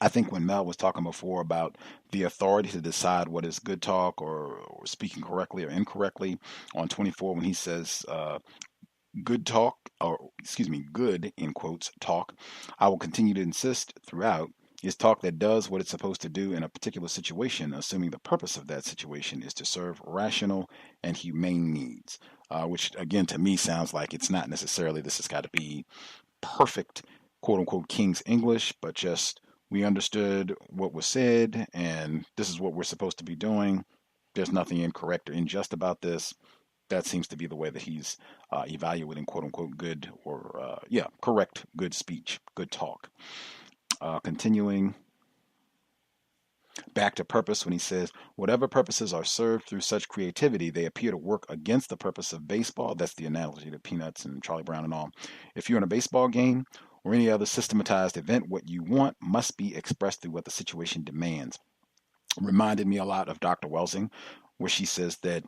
I think when Mel was talking before about the authority to decide what is good talk or speaking correctly or incorrectly, on 24 when he says good talk, or excuse me, good, in quotes, talk, I will continue to insist throughout, is talk that does what it's supposed to do in a particular situation, assuming the purpose of that situation is to serve rational and humane needs, which again to me sounds like it's not necessarily this has got to be perfect quote-unquote King's English, but just we understood what was said and this is what we're supposed to be doing. There's nothing incorrect or unjust about this. That seems to be the way that he's evaluating quote-unquote good or correct good speech, good talk. Continuing back to purpose when he says, whatever purposes are served through such creativity, they appear to work against the purpose of baseball. That's the analogy to Peanuts and Charlie Brown and all. If you're in a baseball game or any other systematized event, what you want must be expressed through what the situation demands. Reminded me a lot of Dr. Welsing, where she says that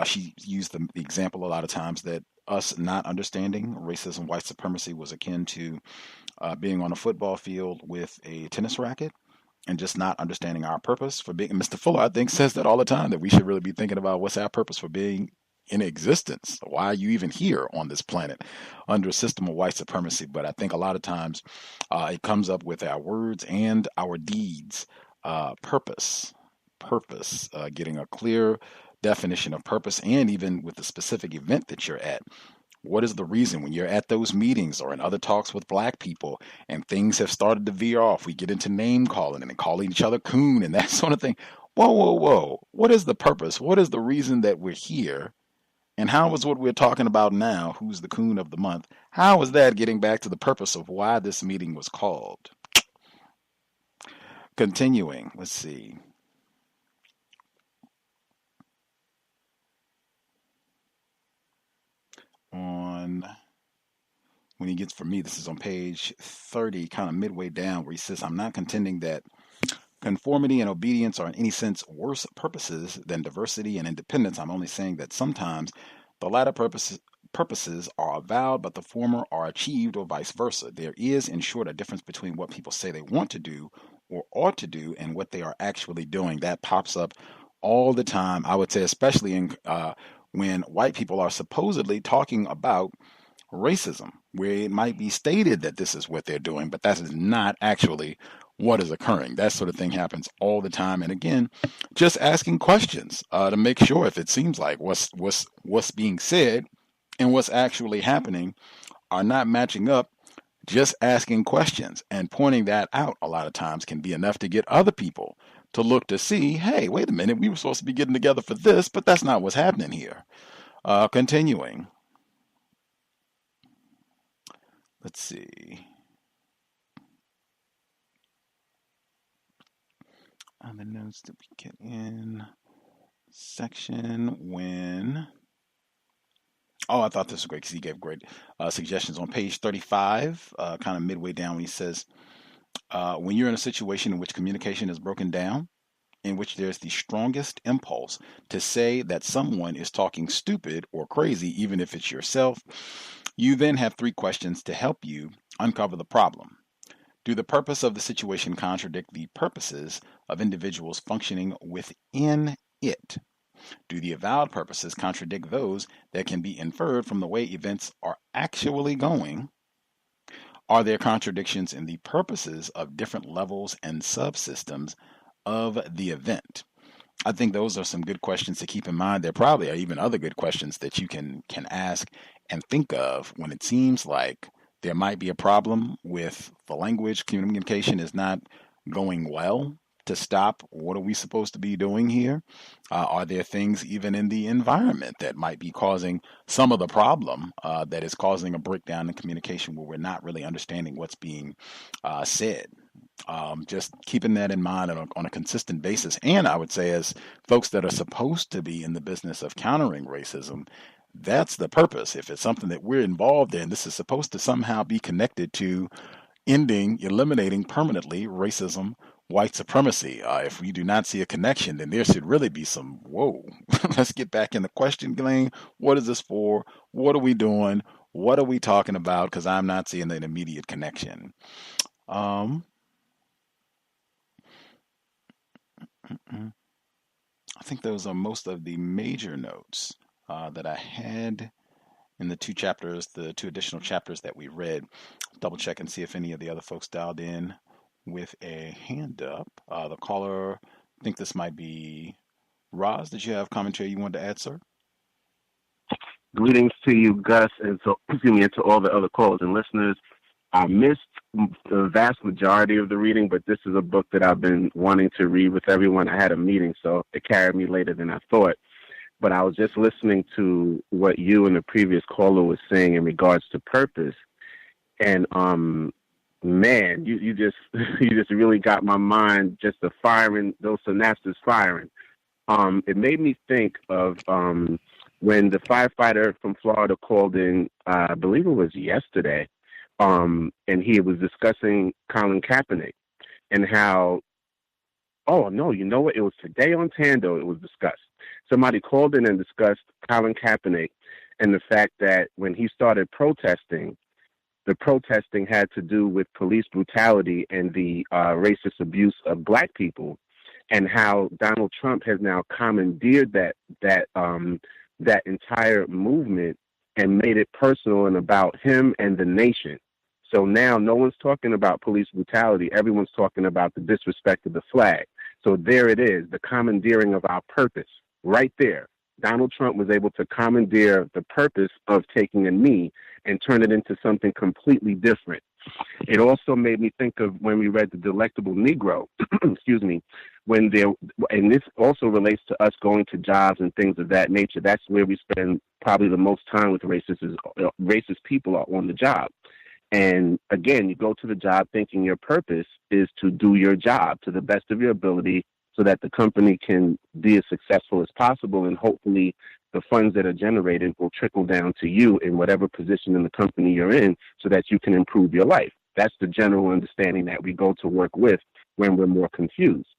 she used the example a lot of times that us not understanding racism, white supremacy was akin to being on a football field with a tennis racket and just not understanding our purpose for being. Mr. Fuller, I think, says that all the time, that we should really be thinking about what's our purpose for being in existence. Why are you even here on this planet under a system of white supremacy? But I think a lot of times it comes up with our words and our deeds. Purpose, getting a clear definition of purpose, and even with the specific event that you're at. What is the reason when you're at those meetings or in other talks with black people and things have started to veer off? We get into name calling and calling each other coon and that sort of thing. Whoa. What is the purpose? What is the reason that we're here? And how is what we're talking about now, who's the coon of the month, how is that getting back to the purpose of why this meeting was called? Continuing, let's see. When he gets, for me, this is on page 30, kind of midway down, where he says, I'm not contending that conformity and obedience are in any sense worse purposes than diversity and independence. I'm only saying that sometimes the latter purposes are avowed, but the former are achieved, or vice versa. There is, in short, a difference between what people say they want to do or ought to do and what they are actually doing. That pops up all the time, I would say, especially when white people are supposedly talking about racism, where it might be stated that this is what they're doing, but that is not actually what is occurring. That sort of thing happens all the time. And again, just asking questions to make sure if it seems like what's being said and what's actually happening are not matching up. Just asking questions and pointing that out a lot of times can be enough to get other people to look to see, hey, wait a minute, we were supposed to be getting together for this, but that's not what's happening here. Continuing. Let's see. On the notes that we get in section when... Oh, I thought this was great because he gave great suggestions on page 35, kind of midway down, when he says, when you're in a situation in which communication is broken down, in which there's the strongest impulse to say that someone is talking stupid or crazy, even if it's yourself, you then have 3 questions to help you uncover the problem. Do the purpose of the situation contradict the purposes of individuals functioning within it? Do the avowed purposes contradict those that can be inferred from the way events are actually going? Are there contradictions in the purposes of different levels and subsystems of the event? I think those are some good questions to keep in mind. There probably are even other good questions that you can ask and think of when it seems like there might be a problem with the language. Communication is not going well. To stop, what are we supposed to be doing here? Are there things even in the environment that might be causing some of the problem that is causing a breakdown in communication where we're not really understanding what's being said? Just keeping that in mind on a consistent basis. And I would say, as folks that are supposed to be in the business of countering racism, that's the purpose. If it's something that we're involved in, this is supposed to somehow be connected to eliminating permanently racism, white supremacy. If we do not see a connection, then there should really be some, whoa, let's get back in the question lane. What is this for? What are we doing? What are we talking about? Because I'm not seeing an immediate connection. I think those are most of the major notes that I had in the 2 chapters, the 2 additional chapters that we read. Double check and see if any of the other folks dialed in with a hand up. The caller, I think this might be Roz. Did you have commentary you wanted to add, sir? Greetings to you, Gus, and to all the other callers and listeners. I missed the vast majority of the reading, but this is a book that I've been wanting to read with everyone. I had a meeting, so it carried me later than I thought. But I was just listening to what you and the previous caller was saying in regards to purpose, and man, you just really got my mind just firing, those synapses firing. It made me think of when the firefighter from Florida called in, I believe it was yesterday, and he was discussing Colin Kaepernick and how, oh no, you know what? It was today on Tando it was discussed. Somebody called in and discussed Colin Kaepernick and the fact that when he started protesting, the protesting had to do with police brutality and the racist abuse of black people, and how Donald Trump has now commandeered that entire movement and made it personal and about him and the nation. So now no one's talking about police brutality. Everyone's talking about the disrespect of the flag. So there it is, the commandeering of our purpose right there. Donald Trump was able to commandeer the purpose of taking a knee and turn it into something completely different. It also made me think of when we read The Delectable Negro, excuse me, and this also relates to us going to jobs and things of that nature. That's where we spend probably the most time with racist people are on the job. And again, you go to the job thinking your purpose is to do your job to the best of your ability so that the company can be as successful as possible, and hopefully the funds that are generated will trickle down to you in whatever position in the company you're in so that you can improve your life. That's the general understanding that we go to work with when we're more confused.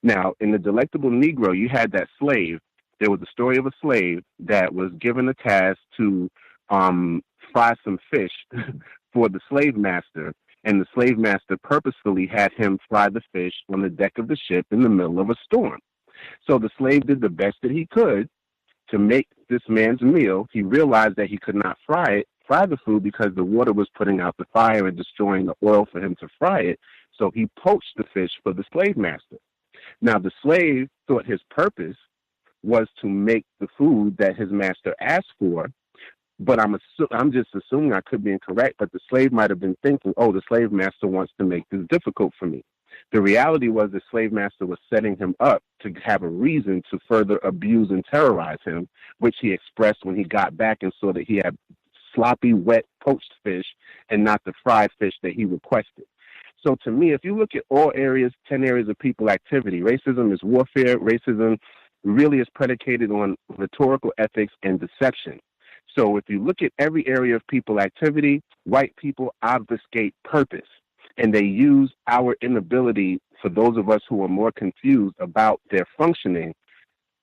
Now, in The Delectable Negro, you had that slave. There was a story of a slave that was given a task to fry some fish for the slave master, and the slave master purposefully had him fry the fish on the deck of the ship in the middle of a storm. So the slave did the best that he could to make this man's meal. He realized that he could not fry the food because the water was putting out the fire and destroying the oil for him to fry it. So he poached the fish for the slave master. Now the slave thought his purpose was to make the food that his master asked for, but I'm just assuming, I could be incorrect, but the slave might have been thinking, oh, the slave master wants to make this difficult for me. The reality was the slave master was setting him up to have a reason to further abuse and terrorize him, which he expressed when he got back and saw that he had sloppy, wet, poached fish and not the fried fish that he requested. So to me, if you look at all areas, 10 areas of people activity, racism is warfare. Racism really is predicated on rhetorical ethics and deception. So if you look at every area of people activity, white people obfuscate purpose, and they use our inability, for those of us who are more confused about their functioning,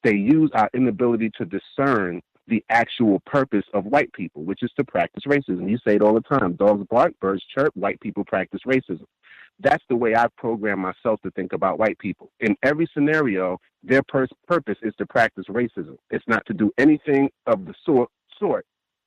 they use our inability to discern the actual purpose of white people, which is to practice racism. You say it all the time, dogs bark, birds chirp, white people practice racism. That's the way I program myself to think about white people. In every scenario, their purpose is to practice racism. It's not to do anything of the sort.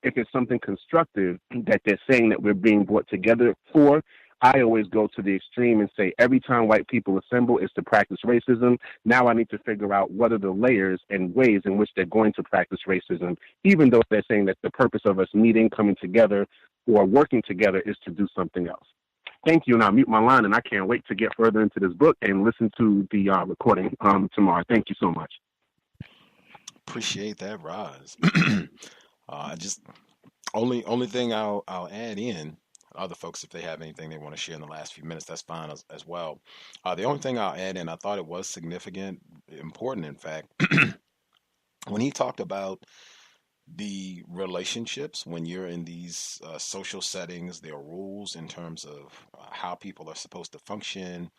If it's something constructive that they're saying that we're being brought together for, I always go to the extreme and say every time white people assemble is to practice racism. Now I need to figure out what are the layers and ways in which they're going to practice racism, even though they're saying that the purpose of us meeting, coming together, or working together is to do something else. Thank you, and I'll mute my line, and I can't wait to get further into this book and listen to the recording tomorrow. Thank you so much. Appreciate that, Roz. Just only thing I'll add in, other folks, if they have anything they want to share in the last few minutes, that's fine as well. The only thing I'll add in, I thought it was significant, important, in fact, when he talked about the relationships, when you're in these social settings, there are rules in terms of how people are supposed to function,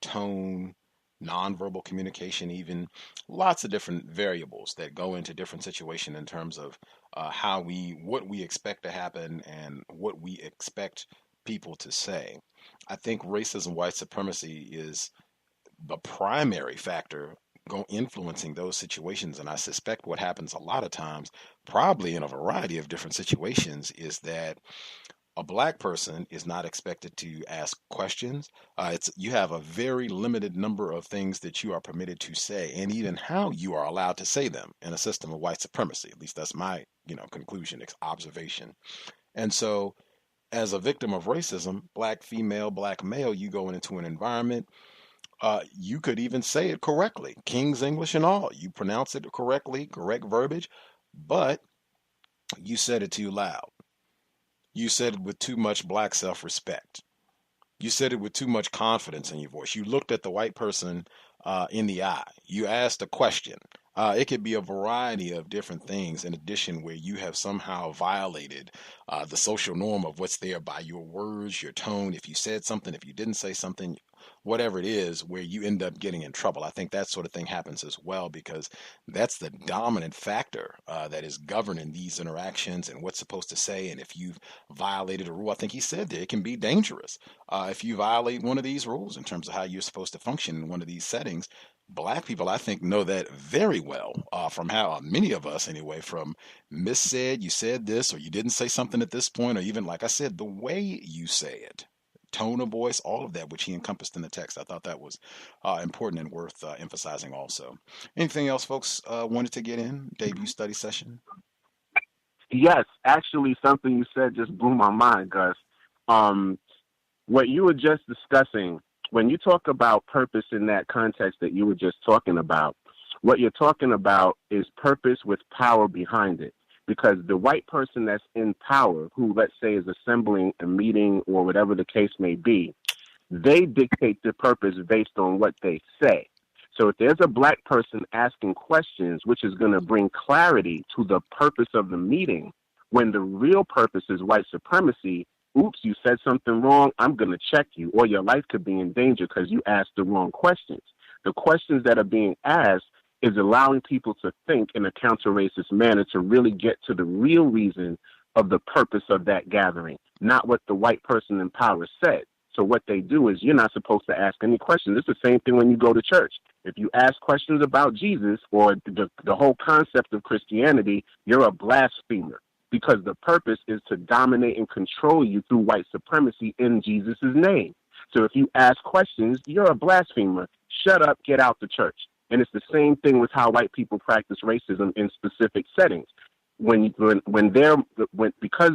tone, nonverbal communication, even lots of different variables that go into different situations in terms of what we expect to happen and what we expect people to say. I think racism, white supremacy is the primary factor influencing those situations, and I suspect what happens a lot of times, probably in a variety of different situations, is that a black person is not expected to ask questions. You have a very limited number of things that you are permitted to say, and even how you are allowed to say them in a system of white supremacy. At least that's my, conclusion, observation. And so, as a victim of racism, black female, black male, you go into an environment. You could even say it correctly, King's English and all. You pronounce it correctly, correct verbiage, but you said it too loud. You said it with too much black self-respect. You said it with too much confidence in your voice. You looked at the white person in the eye. You asked a question. It could be a variety of different things in addition where you have somehow violated the social norm of what's there by your words, your tone. If you said something, if you didn't say something, whatever it is, where you end up getting in trouble. I think that sort of thing happens as well, because that's the dominant factor that is governing these interactions and what's supposed to say. And if you've violated a rule, I think he said that it can be dangerous if you violate one of these rules in terms of how you're supposed to function in one of these settings. Black people, I think, know that very well from how many of us, anyway, from Miss said, you said this, or you didn't say something at this point, or even, like I said, the way you say it, tone of voice, all of that, which he encompassed in the text. I thought that was important and worth emphasizing also. Anything else, folks, wanted to get in? Debut study session? Yes, actually, something you said just blew my mind, Gus. What you were just discussing, when you talk about purpose in that context that you were just talking about, what you're talking about is purpose with power behind it. Because the white person that's in power, who, let's say, is assembling a meeting or whatever the case may be, they dictate the purpose based on what they say. So if there's a black person asking questions, which is going to bring clarity to the purpose of the meeting, when the real purpose is white supremacy, oops, you said something wrong, I'm going to check you, or your life could be in danger because you asked the wrong questions. The questions that are being asked is allowing people to think in a counter-racist manner to really get to the real reason of the purpose of that gathering, not what the white person in power said. So what they do is, you're not supposed to ask any questions. It's the same thing when you go to church. If you ask questions about Jesus or the whole concept of Christianity, you're a blasphemer, because the purpose is to dominate and control you through white supremacy in Jesus' name. So if you ask questions, you're a blasphemer. Shut up, get out the church. And it's the same thing with how white people practice racism in specific settings. Because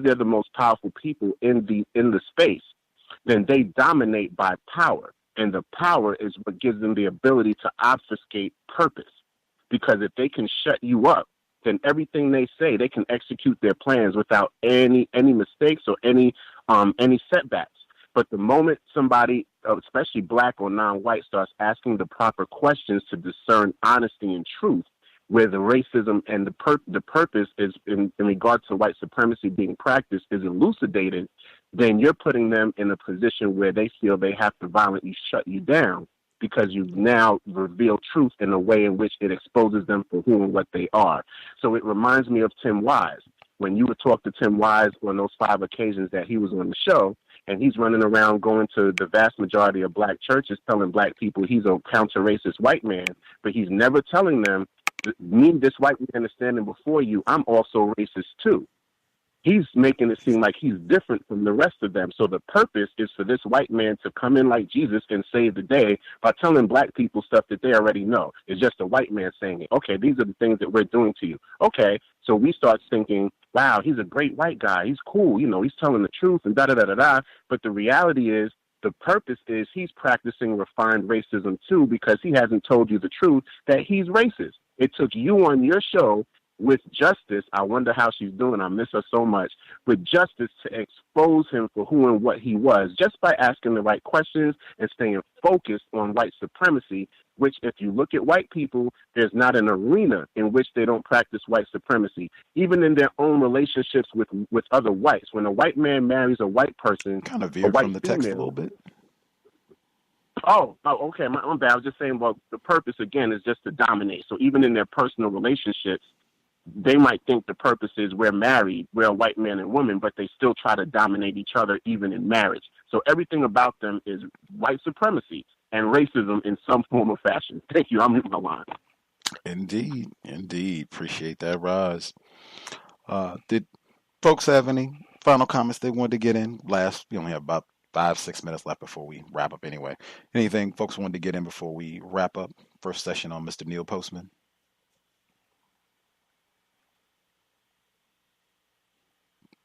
they're the most powerful people in the space, then they dominate by power. And the power is what gives them the ability to obfuscate purpose. Because if they can shut you up, then everything they say, they can execute their plans without any mistakes or any setbacks. But the moment somebody, especially black or non-white, starts asking the proper questions to discern honesty and truth, where the racism and the purpose is in regard to white supremacy being practiced is elucidated, then you're putting them in a position where they feel they have to violently shut you down, because you've now revealed truth in a way in which it exposes them for who and what they are. So it reminds me of Tim Wise. When you would talk to Tim Wise on those 5 occasions that he was on the show, and he's running around going to the vast majority of black churches telling black people he's a counter-racist white man, but he's never telling them, me, this white man is standing before you, I'm also racist too. He's making it seem like he's different from the rest of them. So the purpose is for this white man to come in like Jesus and save the day by telling black people stuff that they already know. It's just a white man saying it. Okay, these are the things that we're doing to you. Okay, so we start thinking, wow, he's a great white guy. He's cool. You know, he's telling the truth and da-da-da-da-da. But the reality is, the purpose is he's practicing refined racism too, because he hasn't told you the truth that he's racist. It took you on your show with Justice, I wonder how she's doing, I miss her so much, with Justice to expose him for who and what he was, just by asking the right questions and staying focused on white supremacy, which, if you look at white people, there's not an arena in which they don't practice white supremacy, even in their own relationships with other whites. When a white man marries a white person, kind of veered from the text a little bit. Oh, okay, my bad. I was just saying, well, the purpose, again, is just to dominate. So even in their personal relationships, they might think the purpose is we're married, we're a white man and woman, but they still try to dominate each other even in marriage. So everything about them is white supremacy and racism in some form or fashion. Thank you. I'm in my line. Indeed. Appreciate that, Roz. Did folks have any final comments they wanted to get in? We only have about 5-6 minutes left before we wrap up anyway. Anything folks wanted to get in before we wrap up first session on Mr. Neil Postman?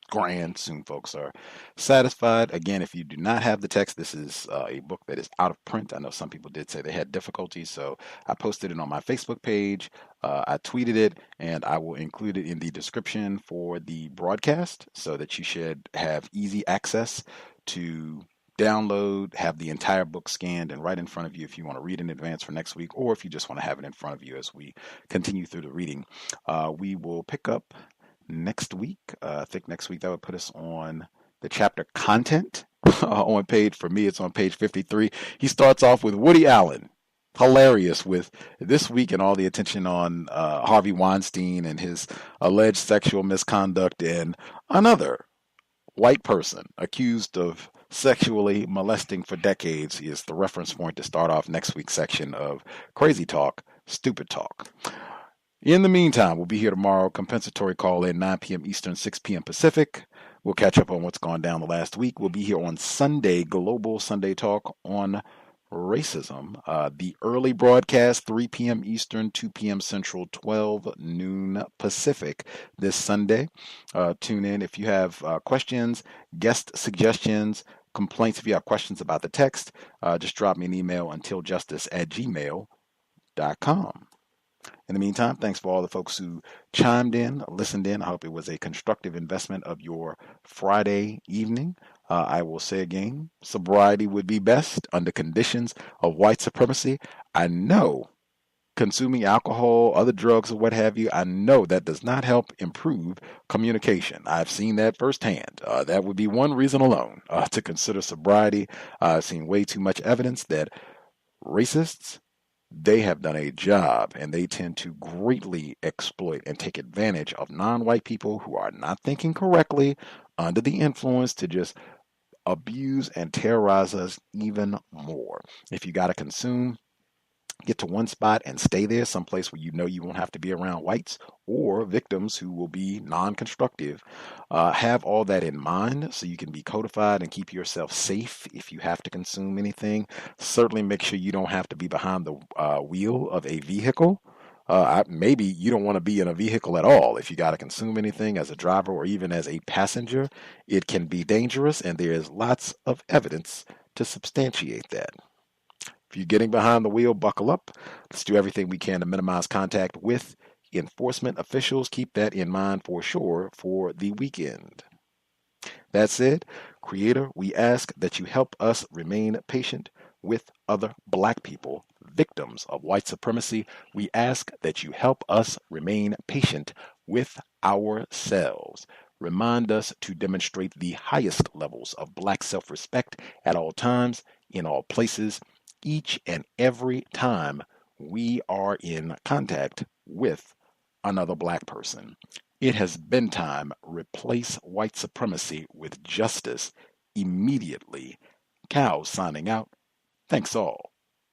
Grand. Soon folks are satisfied. Again, if you do not have the text, this is a book that is out of print. I know some people did say they had difficulties, so I posted it on my Facebook page. I tweeted it, and I will include it in the description for the broadcast so that you should have easy access to download, have the entire book scanned and right in front of you if you want to read in advance for next week, or if you just want to have it in front of you as we continue through the reading. We will pick up next week. I think next week that would put us on the chapter Content on page, for me, it's on page 53. He starts off with Woody Allen. Hilarious with this week and all the attention on Harvey Weinstein and his alleged sexual misconduct, and another white person accused of sexually molesting for decades is the reference point to start off next week's section of Crazy Talk, Stupid Talk. In the meantime, we'll be here tomorrow. Compensatory call in 9 p.m. Eastern, 6 p.m. Pacific. We'll catch up on what's gone down the last week. We'll be here on Sunday, Global Sunday Talk on racism. The early broadcast, 3 p.m. Eastern, 2 p.m. Central, 12 noon Pacific this Sunday. Tune in if you have questions, guest suggestions, complaints. If you have questions about the text, just drop me an email, untiljustice@gmail.com. In the meantime, thanks for all the folks who chimed in, listened in. I hope it was a constructive investment of your Friday evening. I will say again, sobriety would be best under conditions of white supremacy. I know consuming alcohol, other drugs, or what have you, I know that does not help improve communication. I've seen that firsthand. That would be one reason alone to consider sobriety. I've seen way too much evidence that racists, they have done a job, and they tend to greatly exploit and take advantage of non-white people who are not thinking correctly under the influence to just abuse and terrorize us even more. If you got to consume, get to one spot and stay there, someplace where you know you won't have to be around whites or victims who will be non-constructive. Have all that in mind so you can be codified and keep yourself safe if you have to consume anything. Certainly make sure you don't have to be behind the wheel of a vehicle. Maybe you don't want to be in a vehicle at all. If you got to consume anything as a driver or even as a passenger, it can be dangerous, and there is lots of evidence to substantiate that. If you're getting behind the wheel, buckle up. Let's do everything we can to minimize contact with enforcement officials. Keep that in mind for sure for the weekend. That said, Creator, we ask that you help us remain patient with other black people, victims of white supremacy. We ask that you help us remain patient with ourselves. Remind us to demonstrate the highest levels of black self-respect at all times, in all places, each and every time we are in contact with another black person. It has been time. Replace white supremacy with justice immediately. Cows signing out. Thanks all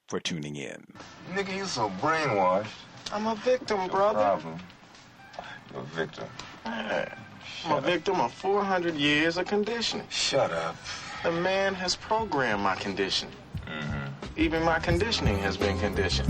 for tuning in. Nigga, you so brainwashed. I'm a victim, brother. Problem. You're a victim. I'm a victim of 400 years of conditioning. Shut up. The man has programmed my conditioning. Even my conditioning has been conditioned.